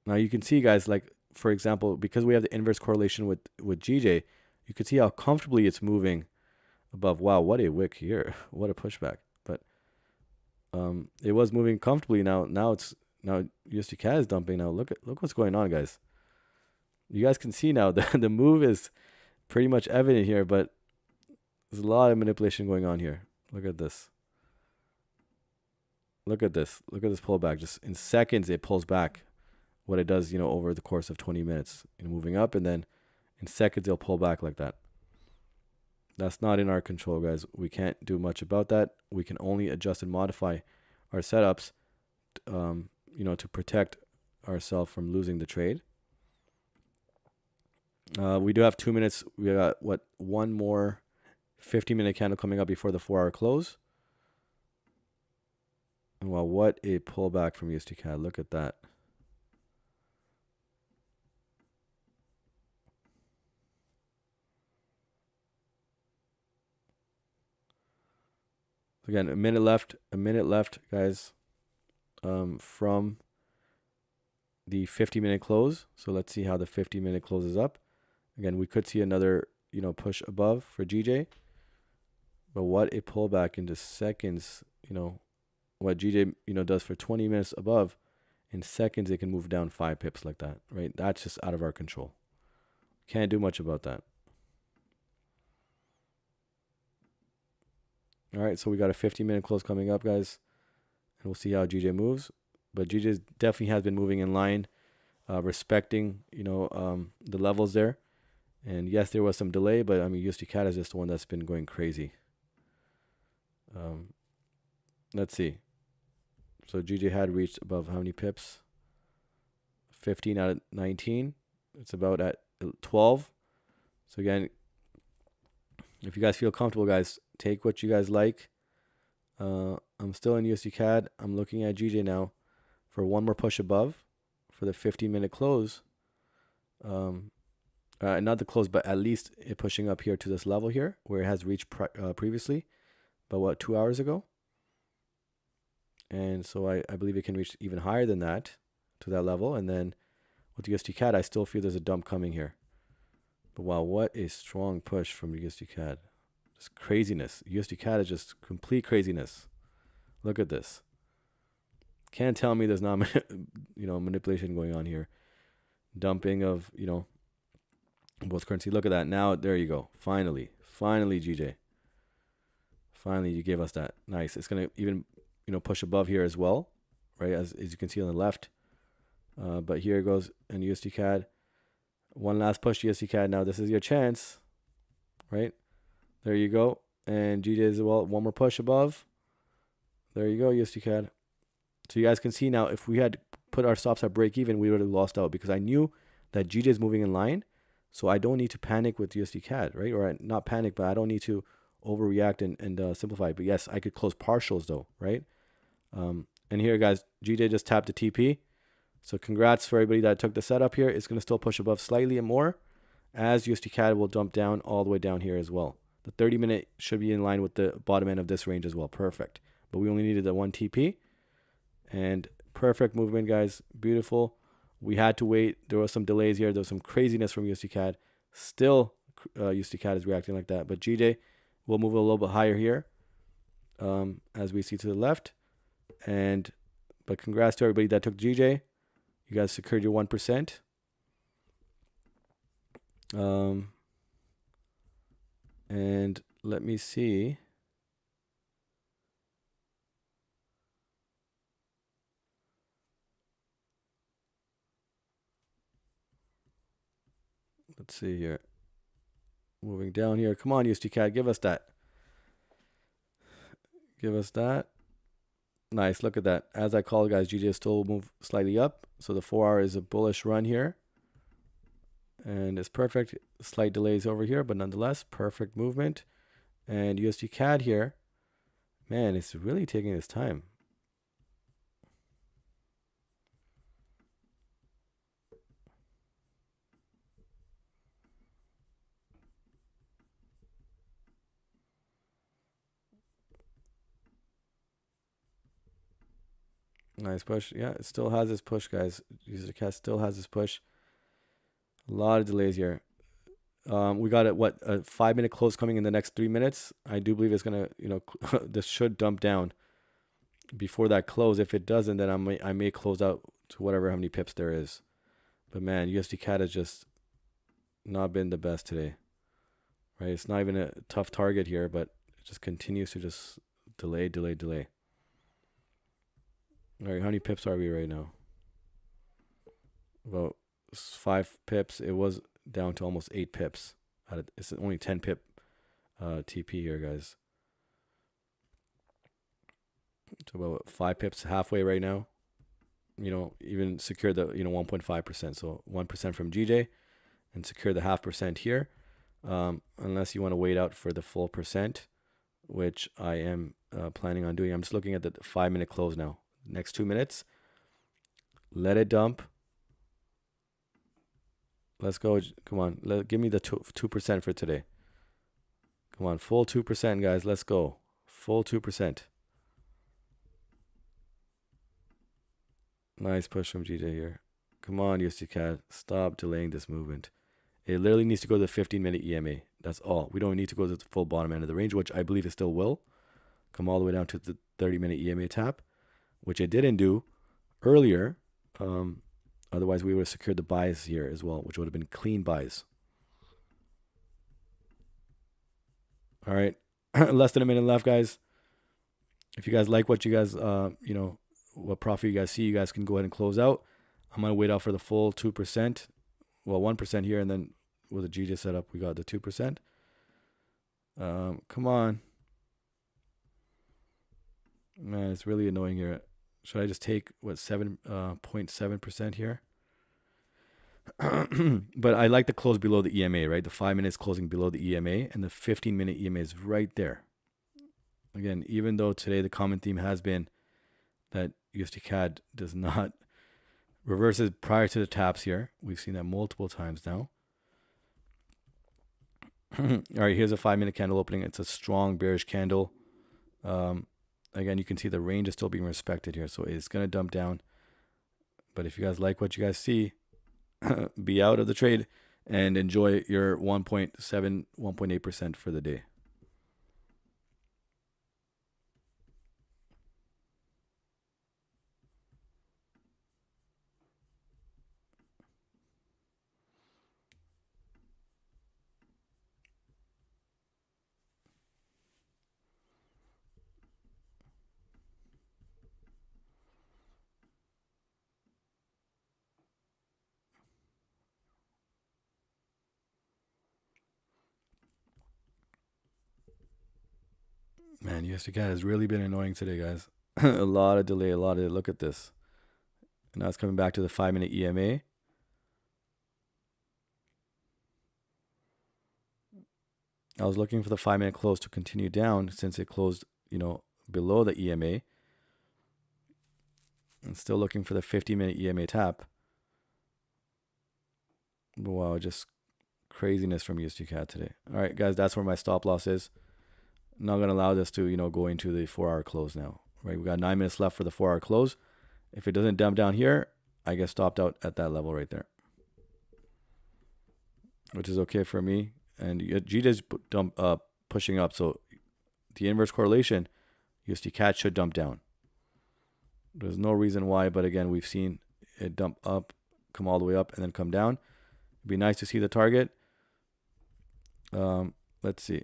Now you can see, guys, like, for example, because we have the inverse correlation with GJ, you can see how comfortably it's moving above. Wow, what a wick here. What a pushback. But it was moving comfortably. Now USD CAD is dumping. Now look what's going on, guys. You guys can see now that the move is pretty much evident here, but there's a lot of manipulation going on here. Look at this. Look at this. Look at this pullback. Just in seconds, it pulls back what it does, over the course of 20 minutes, moving up, and then in seconds, it'll pull back like that. That's not in our control, guys. We can't do much about that. We can only adjust and modify our setups, to protect ourselves from losing the trade. We do have 2 minutes. We got one more 50-minute candle coming up before the 4-hour close. And wow, what a pullback from USD CAD. Look at that. Again, a minute left, guys, from the 50-minute close. So let's see how the 50-minute closes up. Again, we could see another, push above for GJ. But what a pullback into seconds, what GJ, does for 20 minutes above. In seconds, it can move down 5 pips like that, right? That's just out of our control. Can't do much about that. All right, so we got a 50-minute close coming up, guys. And we'll see how GJ moves. But GJ definitely has been moving in line, respecting, the levels there. And yes, there was some delay, but I mean, USD CAD is just the one that's been going crazy. Let's see. So GJ had reached above how many pips? 15 out of 19. It's about at 12. So again, if you guys feel comfortable, guys, take what you guys like. I'm still in USD CAD. I'm looking at GJ now for one more push above for the 15-minute close. Not the close, but at least it pushing up here to this level here where it has reached previously, but 2 hours ago. And so I believe it can reach even higher than that, to that level. And then with USD CAD, I still feel there's a dump coming here. But wow, what a strong push from USD CAD. Just craziness. USD CAD is just complete craziness. Look at this. Can't tell me there's not, manipulation going on here. Dumping of, both currency. Look at that. Now, there you go. Finally, GJ. Finally, you gave us that. Nice. It's going to even, push above here as well, right? As you can see on the left. But here it goes in USD CAD. One last push, USD CAD. Now, this is your chance, right? There you go. And GJ as well. One more push above. There you go, USD CAD. So you guys can see now, if we had put our stops at break even, we would have lost out because I knew that GJ is moving in line. So I don't need to panic with USD CAD, right? Or not panic, but I don't need to overreact and simplify. But yes, I could close partials though, right? And here, guys, GJ just tapped the TP. So congrats for everybody that took the setup here. It's going to still push above slightly and more as USD CAD will dump down all the way down here as well. The 30-minute should be in line with the bottom end of this range as well. Perfect. But we only needed the 1 TP. And perfect movement, guys. Beautiful. We had to wait. There was some delays here. There was some craziness from USD CAD. Still, USD CAD is reacting like that. But GJ will move a little bit higher here, as we see to the left. But congrats to everybody that took GJ. You guys secured your 1%. And let me see. Let's see here. Moving down here. Come on, USD CAD, give us that. Give us that. Nice. Look at that. As I called, guys, GJ still move slightly up. So the 4-hour is a bullish run here. And it's perfect. Slight delays over here, but nonetheless, perfect movement. And USD CAD here, man, it's really taking its time. Nice push. Yeah, it still has this push, guys. USD CAD still has this push. A lot of delays here. We got a 5-minute close coming in the next 3 minutes. I do believe it's gonna, this should dump down before that close. If it doesn't, then I may close out to whatever how many pips there is. But man, USD CAD has just not been the best today. Right? It's not even a tough target here, but it just continues to just delay. All right, how many pips are we right now? About 5 pips. It was down to almost 8 pips. It's only 10 pip TP here, guys. So about 5 pips halfway right now. Even secure the 1.5%. So 1% from GJ, and secure the 0.5% here. Unless you want to wait out for the full percent, which I am planning on doing. I'm just looking at the 5-minute close now. Next 2 minutes. Let it dump. Let's go. Come on. Give me the 2% for today. Come on. Full 2%, guys. Let's go. Full 2%. Nice push from GJ here. Come on, USD CAD. Stop delaying this movement. It literally needs to go to the 15-minute EMA. That's all. We don't need to go to the full bottom end of the range, which I believe it still will. Come all the way down to the 30-minute EMA tap, which it didn't do earlier. Otherwise, we would have secured the buys here as well, which would have been clean buys. All right. Less than a minute left, guys. If you guys like what you guys, what profit you guys see, you guys can go ahead and close out. I'm going to wait out for the full 2%. Well, 1% here, and then with the GJ setup, we got the 2%. Come on. Man, it's really annoying here. Should I just take, 7.7% here? But I like to close below the EMA, right? The 5 minutes closing below the EMA, and the 15-minute EMA is right there. Again, even though today the common theme has been that USD CAD does not reverses prior to the taps here. We've seen that multiple times now. All right, here's a 5-minute candle opening. It's a strong bearish candle. Again, you can see the range is still being respected here, so it's going to dump down. But if you guys like what you guys see, be out of the trade and enjoy your 1.7, 1.8% for the day. Man, USD CAD has really been annoying today, guys. A lot of delay, look at this. And now it's coming back to the 5-minute EMA. I was looking for the 5-minute close to continue down since it closed, below the EMA. And still looking for the 50-minute EMA tap. Wow, just craziness from USD CAD today. All right, guys, that's where my stop loss is. I'm not going to allow this to, go into the 4-hour close now. Right, we got 9 minutes left for the 4-hour close. If it doesn't dump down here, I get stopped out at that level right there, which is okay for me. And GJ's pushing up, so the inverse correlation, USD CAD should dump down. There's no reason why, but again, we've seen it dump up, come all the way up, and then come down. It'd be nice to see the target. Let's see.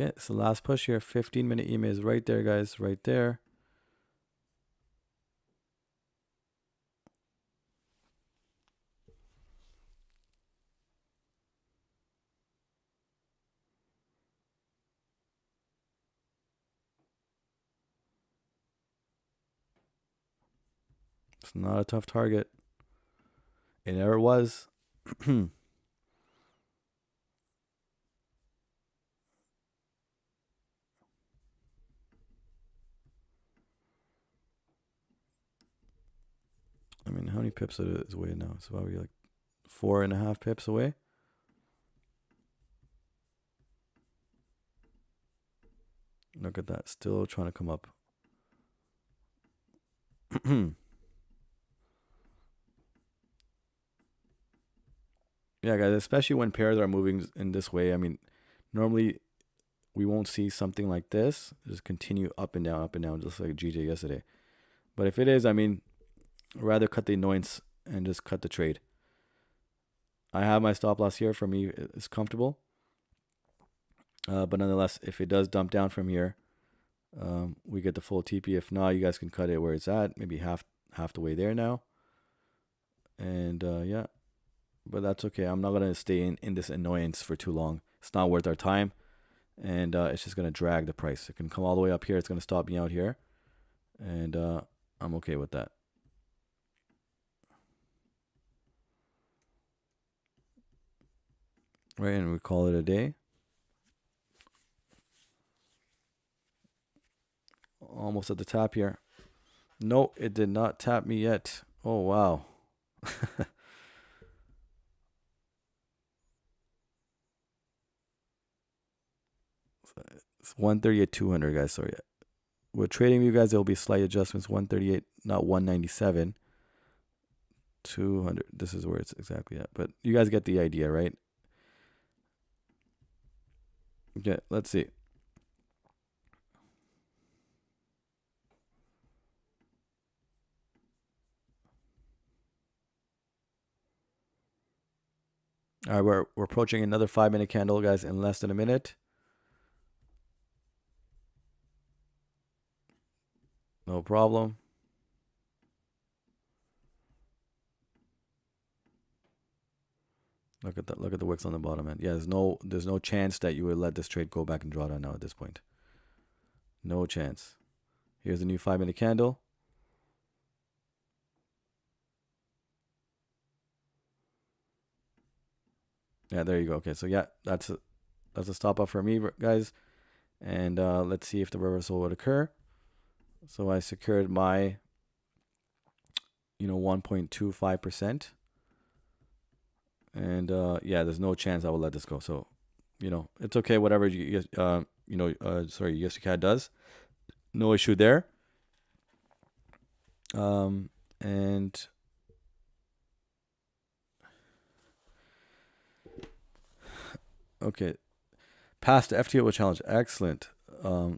Okay, so last push here. 15-minute EMA is right there, guys. Right there. It's not a tough target. It never was. I mean, how many pips is away now? It's probably like 4.5 pips away. Look at that. Still trying to come up. Yeah, guys, especially when pairs are moving in this way. I mean, normally we won't see something like this. Just continue up and down, just like GJ yesterday. But if it is, I mean, rather cut the annoyance and just cut the trade. I have my stop loss here. For me, it's comfortable. But nonetheless, if it does dump down from here, we get the full TP. If not, you guys can cut it where it's at, maybe half the way there now. And yeah, but that's okay. I'm not gonna stay in this annoyance for too long. It's not worth our time, and it's just gonna drag the price. It can come all the way up here. It's gonna stop me out here, and I'm okay with that. Right, and we call it a day. Almost at the tap here. No, it did not tap me yet. Oh, wow. It's 138, 200, guys. Sorry. We're trading you guys. There will be slight adjustments. 138, not 197. 200. This is where it's exactly at. But you guys get the idea, right? Okay, let's see. All right, we're approaching another 5-minute candle, guys, in less than a minute. No problem. Look at that. Look at the wicks on the bottom end. Yeah, there's no chance that you would let this trade go back and draw down now at this point. No chance. Here's the new 5-minute candle. Yeah, there you go. Okay, so yeah, that's a stop off for me, guys. And let's see if the reversal would occur. So I secured my 1.25%. And yeah, there's no chance I will let this go. So, it's okay. Whatever USD CAD does, no issue there. And okay, past the FTO challenge. Excellent.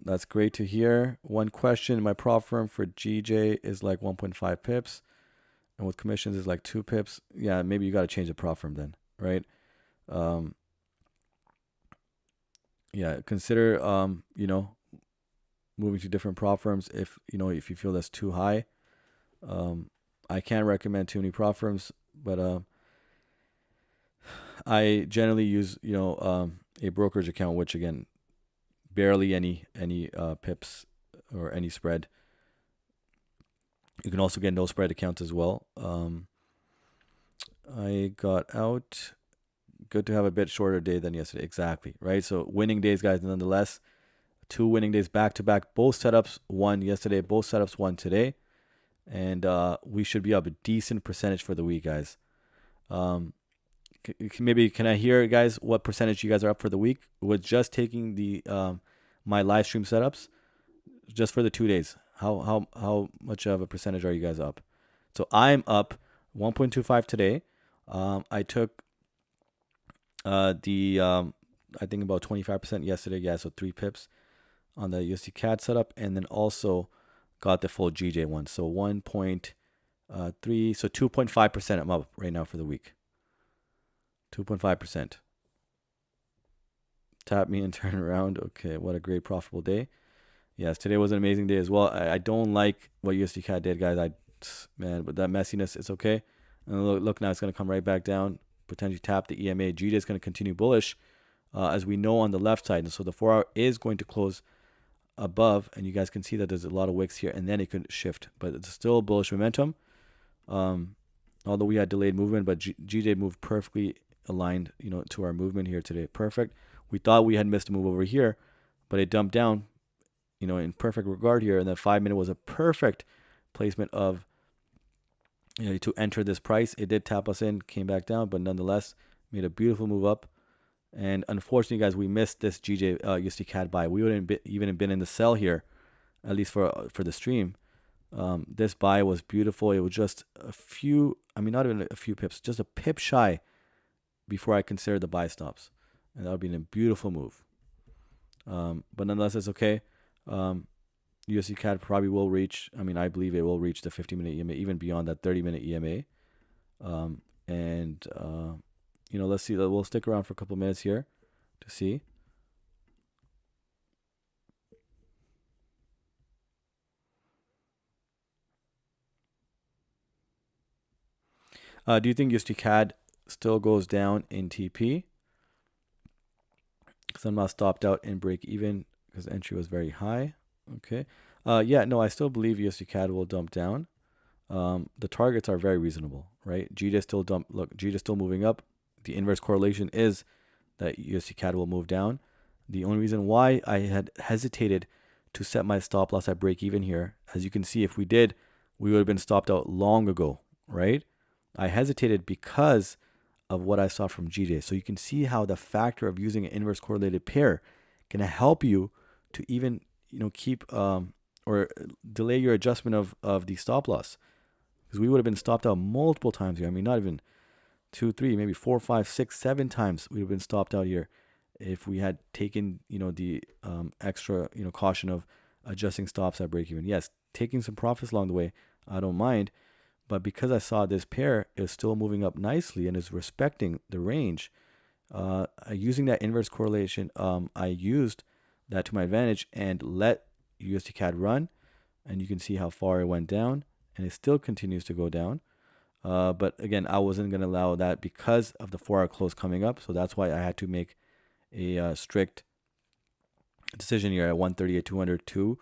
That's great to hear. One question: my prop firm for GJ is like 1.5 pips, and with commissions is like 2 pips. Yeah, maybe you got to change the prop firm then, right? Yeah, consider moving to different prop firms if you feel that's too high. I can't recommend too many prop firms, but I generally use a brokerage account, which again, barely any pips or any spread. You can also get no spread accounts as well. I got out. Good to have a bit shorter day than yesterday. Exactly, right? So winning days, guys, nonetheless. 2 winning days back to back. Both setups won yesterday. Both setups won today. And we should be up a decent percentage for the week, guys. Maybe can I hear, guys, what percentage you guys are up for the week with just taking the my live stream setups just for the 2 days? How much of a percentage are you guys up? So I'm up 1.25 today. I took I think about 25% yesterday. Yeah, so 3 pips on the USD CAD setup, and then also got the full GJ one. So 1.3, so 2.5% I'm up right now for the week. 2.5%. tap me and turn around. Okay, what a great profitable day. Yes, today was an amazing day as well. I don't like what USD CAD did, guys. Man, but that messiness is okay. And look now, it's going to come right back down, potentially tap the EMA. GJ is going to continue bullish, as we know on the left side. And so the 4 hour is going to close above, and you guys can see that there's a lot of wicks here, and then it could shift. But it's still bullish momentum. Although we had delayed movement, but GJ moved perfectly aligned, to our movement here today. Perfect. We thought we had missed a move over here, but it dumped down, in perfect regard here. And then 5 minute was a perfect placement of, to enter this price. It did tap us in, came back down, but nonetheless made a beautiful move up. And unfortunately, guys, we missed this GJ USD CAD buy. We wouldn't even have been in the sell here, at least for the stream. This buy was beautiful. It was just a few, not even a few pips, just a pip shy before I considered the buy stops. And that would be a beautiful move. But nonetheless, it's okay. USD CAD probably will reach, I believe it will reach the 50-minute EMA, even beyond that 30-minute EMA. Let's see. We'll stick around for a couple minutes here to see. Do you think USD CAD still goes down in TP? Because I'm not stopped out in break even because entry was very high. Okay. No, I still believe USD CAD will dump down. The targets are very reasonable, right? GJ still GJ still moving up. The inverse correlation is that USD CAD will move down. The only reason why I had hesitated to set my stop loss at break even here, as you can see, if we did, we would have been stopped out long ago, right? I hesitated because of what I saw from GJ. So you can see how the factor of using an inverse correlated pair can help you to even, keep or delay your adjustment of the stop loss. Because we would have been stopped out multiple times here. Not even 2, 3, maybe 4, 5, 6, 7 times we would have been stopped out here if we had taken, the extra, caution of adjusting stops at break even. Yes, taking some profits along the way, I don't mind. But because I saw this pair is still moving up nicely and is respecting the range, using that inverse correlation, I used that to my advantage and let USD CAD run. And you can see how far it went down, and it still continues to go down. But again, I wasn't going to allow that because of the 4 hour close coming up. So that's why I had to make a strict decision here at 138.200 to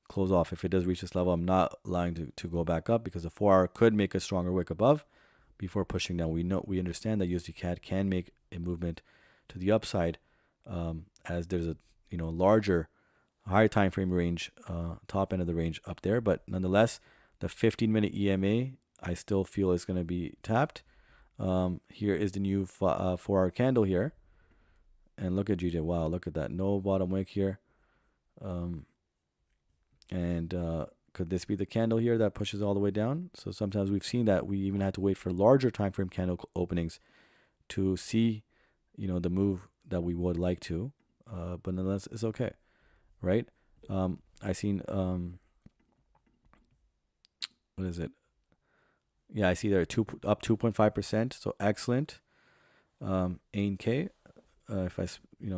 close off. If it does reach this level, I'm not allowing to go back up because the 4 hour could make a stronger wick above before pushing down. We understand that USD CAD can make a movement to the upside, as there's a larger, higher time frame range, top end of the range up there. But nonetheless, the 15-minute EMA I still feel is going to be tapped. Here is the new 4 hour candle here, and look at GJ. Wow, look at that, no bottom wick here. Could this be the candle here that pushes all the way down? So sometimes we've seen that we even had to wait for larger time frame candle openings to see, the move that we would like to. But nonetheless, it's okay, right? I seen what is it? Yeah, I see there up 2.5%. So excellent. ANK, if I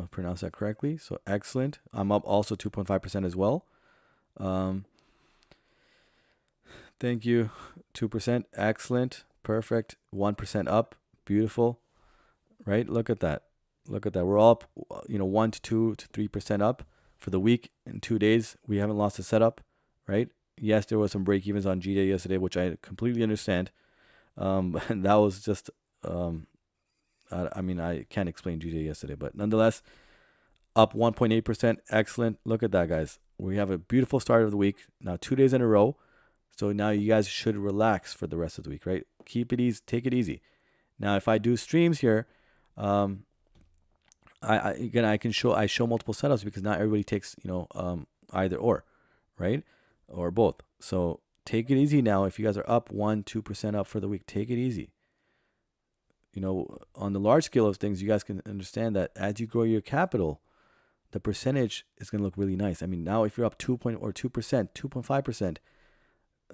pronounce that correctly. So excellent. I'm up also 2.5% as well. Thank you. 2%. Excellent. Perfect. 1% up. Beautiful. Right? Look at that. We're all up, 1 to 2 to 3% up for the week. In 2 days, we haven't lost a setup, right? Yes, there was some break evens on GJ yesterday, which I completely understand. And that was just, I can't explain GJ yesterday, but nonetheless, up 1.8%. Excellent. Look at that, guys. We have a beautiful start of the week. Now 2 days in a row. So now you guys should relax for the rest of the week, right? Keep it easy. Take it easy. Now, if I do streams here, I show multiple setups because not everybody takes, either or, right? Or both. So take it easy now. If you guys are up 1-2% up for the week, take it easy. On the large scale of things, you guys can understand that as you grow your capital, the percentage is going to look really nice. Now if you're up 2%, 2.5%,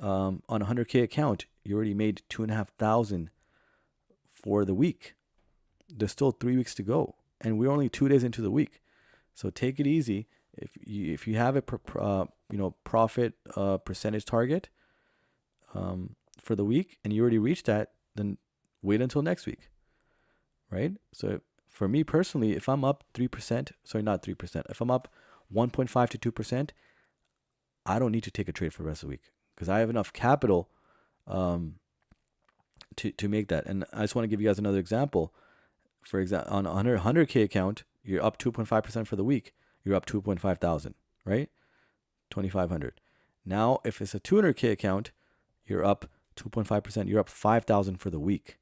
on a 100K account, you already made 2,500 for the week. There's still 3 weeks to go, and we're only 2 days into the week. So take it easy. If you have a profit percentage target for the week and you already reached that, then wait until next week, right? So for me personally, if I'm up 3%, sorry, not 3%, if I'm up 1.5 to 2%, I don't need to take a trade for the rest of the week because I have enough capital um, to make that. And I just want to give you guys another example. For example, on a 100K account, you're up 2.5% for the week. You're up 2.5 thousand, right? 2,500. Now, if it's a 200K account, you're up 2.5%. You're up 5,000 for the week.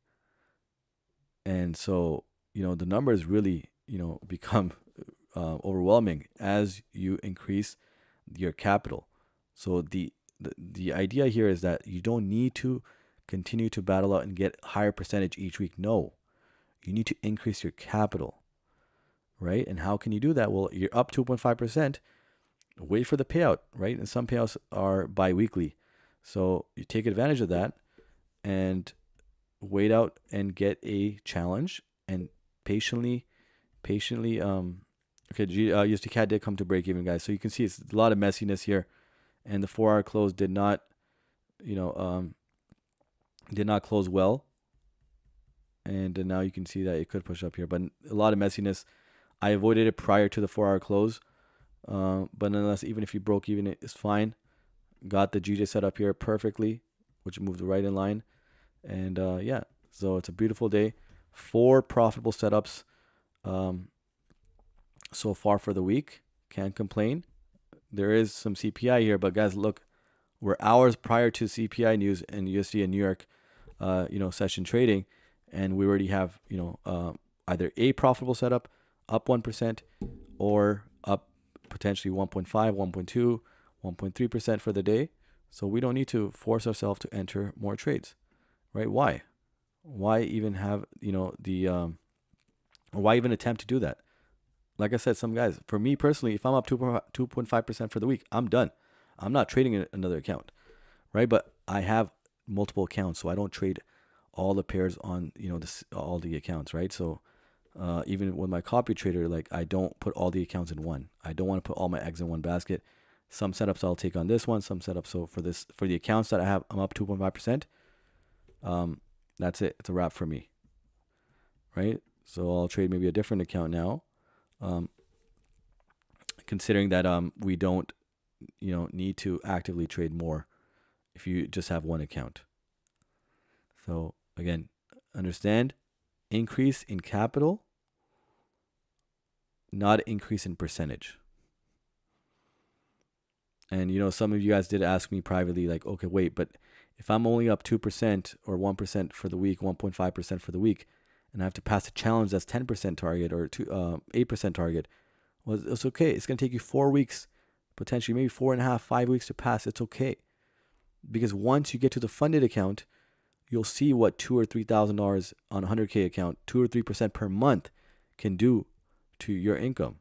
And so, the numbers really, become overwhelming as you increase your capital. So the idea here is that you don't need to continue to battle out and get higher percentage each week. No, you need to increase your capital, right? And how can you do that? Well, you're up 2.5%. Wait for the payout, right? And some payouts are bi-weekly. So you take advantage of that and wait out and get a challenge and patiently okay, USD did come to break even, guys. So you can see it's a lot of messiness here, and the 4-hour close did not close well, and now you can see that it could push up here, but a lot of messiness. I avoided it prior to the 4-hour close, but nonetheless, even if you broke even, it's fine. Got the GJ set up here perfectly, which moved right in line, and yeah, so it's a beautiful day. 4 profitable setups so far for the week. Can't complain. There is some CPI here, but guys, look, we're hours prior to CPI news and USD in New York, session trading, and we already have, either a profitable setup up 1% or up potentially 1.5, 1.2, 1.3% for the day. So we don't need to force ourselves to enter more trades, right? Why even have, why even attempt to do that? Like I said, some guys, for me personally, if I'm up 2.5% for the week, I'm done. I'm not trading another account, right? But I have multiple accounts, so I don't trade all the pairs on, all the accounts, right? So even with my copy trader, like I don't put all the accounts in one. I don't want to put all my eggs in one basket. Some setups I'll take on this one, some setups. So for the accounts that I have, I'm up 2.5%. That's it. It's a wrap for me, right? So I'll trade maybe a different account now. Considering that we don't need to actively trade more if you just have one account. So again, understand, increase in capital, not increase in percentage. And some of you guys did ask me privately, like, okay, wait, but if I'm only up 2% or 1% for the week, 1.5% for the week, and I have to pass a challenge that's 10% target or 8% target, well, it's okay. It's going to take you 4 weeks, potentially maybe 4.5, 5 weeks to pass. It's okay. Because once you get to the funded account, you'll see what $2,000 or $3,000 on a 100K account, 2 or 3% per month can do to your income,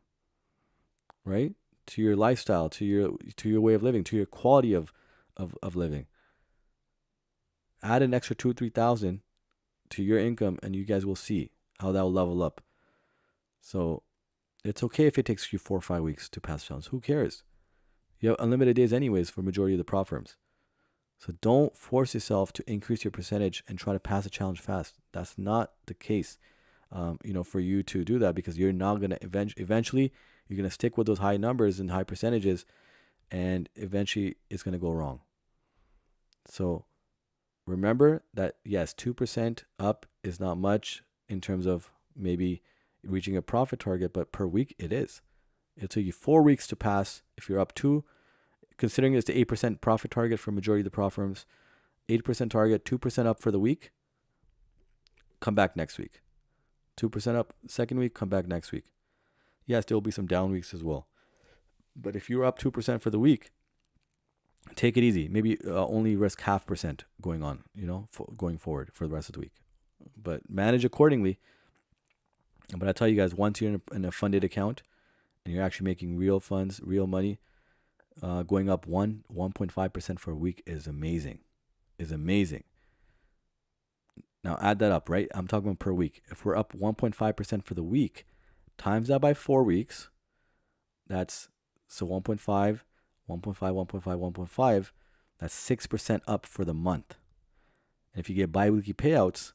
right? To your lifestyle, to your way of living, to your quality of living. Add an extra 2 or 3,000 to your income, and you guys will see how that will level up. So it's okay if it takes you 4 or 5 weeks to pass challenge. Who cares? You have unlimited days anyways for majority of the prop firms. So don't force yourself to increase your percentage and try to pass a challenge fast. That's not the case, for you to do that, because you're not going to eventually you're going to stick with those high numbers and high percentages, and eventually it's going to go wrong. So remember that, yes, 2% up is not much in terms of maybe reaching a profit target, but per week it is. It'll take you 4 weeks to pass if you're up 2, considering it's the 8% profit target for majority of the prop firms. 8% target, 2% up for the week. Come back next week. 2% up second week, come back next week. Yes, there will be some down weeks as well. But if you're up 2% for the week, take it easy. Maybe only risk 0.5% going on, going forward for the rest of the week. But manage accordingly. But I tell you guys, once you're in a funded account and you're actually making real funds, real money, going up 1.5% for a week is amazing. Now add that up, right? I'm talking about per week. If we're up 1.5% for the week, times that by 4 weeks, That's so 1.5, 1.5, 1.5, 1.5. That's 6% up for the month. And if you get bi-weekly payouts,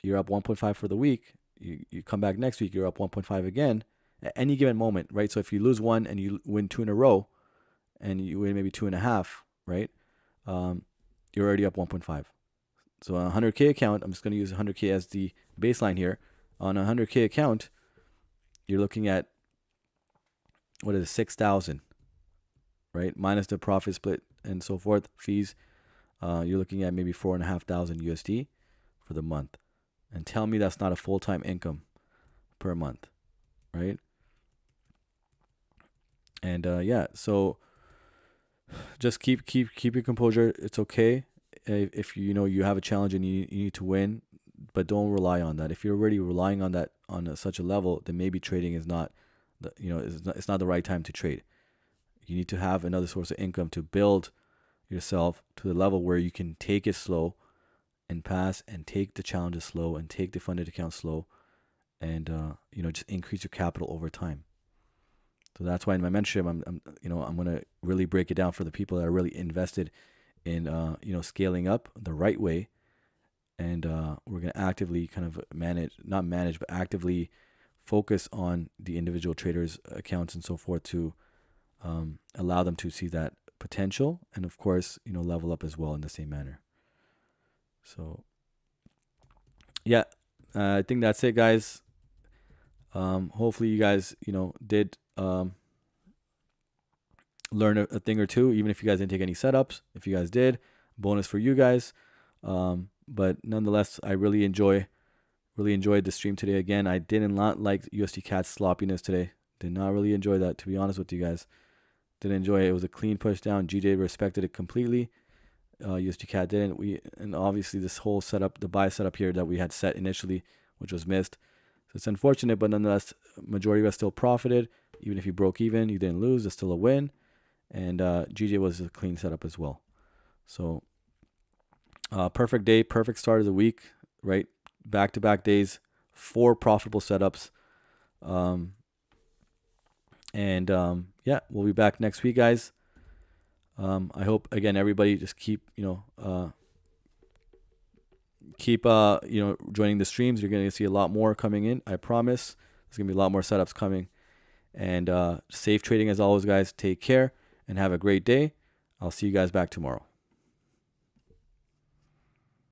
you're up 1.5 for the week. You come back next week, you're up 1.5 again at any given moment, right? So if you lose one and you win two in a row, and you win maybe 2.5, right? You're already up 1.5. So on a 100K account, I'm just going to use 100K as the baseline here. On a 100K account, you're looking at, what is it, 6,000, right? Minus the profit split and so forth, fees. You're looking at maybe 4,500 USD for the month. And tell me that's not a full-time income per month, right? And yeah, so just keep your composure. It's okay if you know you have a challenge and you need to win, but don't rely on that. If you're already relying on that on such a level, then maybe trading is not it's not the right time to trade. You need to have another source of income to build yourself to the level where you can take it slow and pass, and take the challenges slow, and take the funded account slow, and just increase your capital over time. So that's why in my mentorship, I'm gonna really break it down for the people that are really invested in scaling up the right way, and we're gonna actively kind of not manage, but actively focus on the individual traders' accounts and so forth to allow them to see that potential, and of course, level up as well in the same manner. So yeah, I think that's it, guys. Hopefully you guys did learn a thing or two, even if you guys didn't take any setups. If you guys did, bonus for you guys. But nonetheless, I really enjoyed the stream today. Again, I did not like USD CAD's sloppiness today. Did not really enjoy that, to be honest with you guys. Didn't enjoy it. It was a clean push down. GJ respected it completely. USD CAD didn't. And obviously this whole setup, the buy setup here that we had set initially, which was missed. So it's unfortunate, but nonetheless, majority of us still profited. Even if you broke even, you didn't lose. It's still a win. And GJ was a clean setup as well. So perfect day, perfect start of the week, right? Back-to-back days, 4 profitable setups. Yeah, we'll be back next week, guys. I hope, again, everybody just keep joining the streams. You're going to see a lot more coming in. I promise. There's going to be a lot more setups coming. And safe trading as always, guys. Take care and have a great day. I'll see you guys back tomorrow.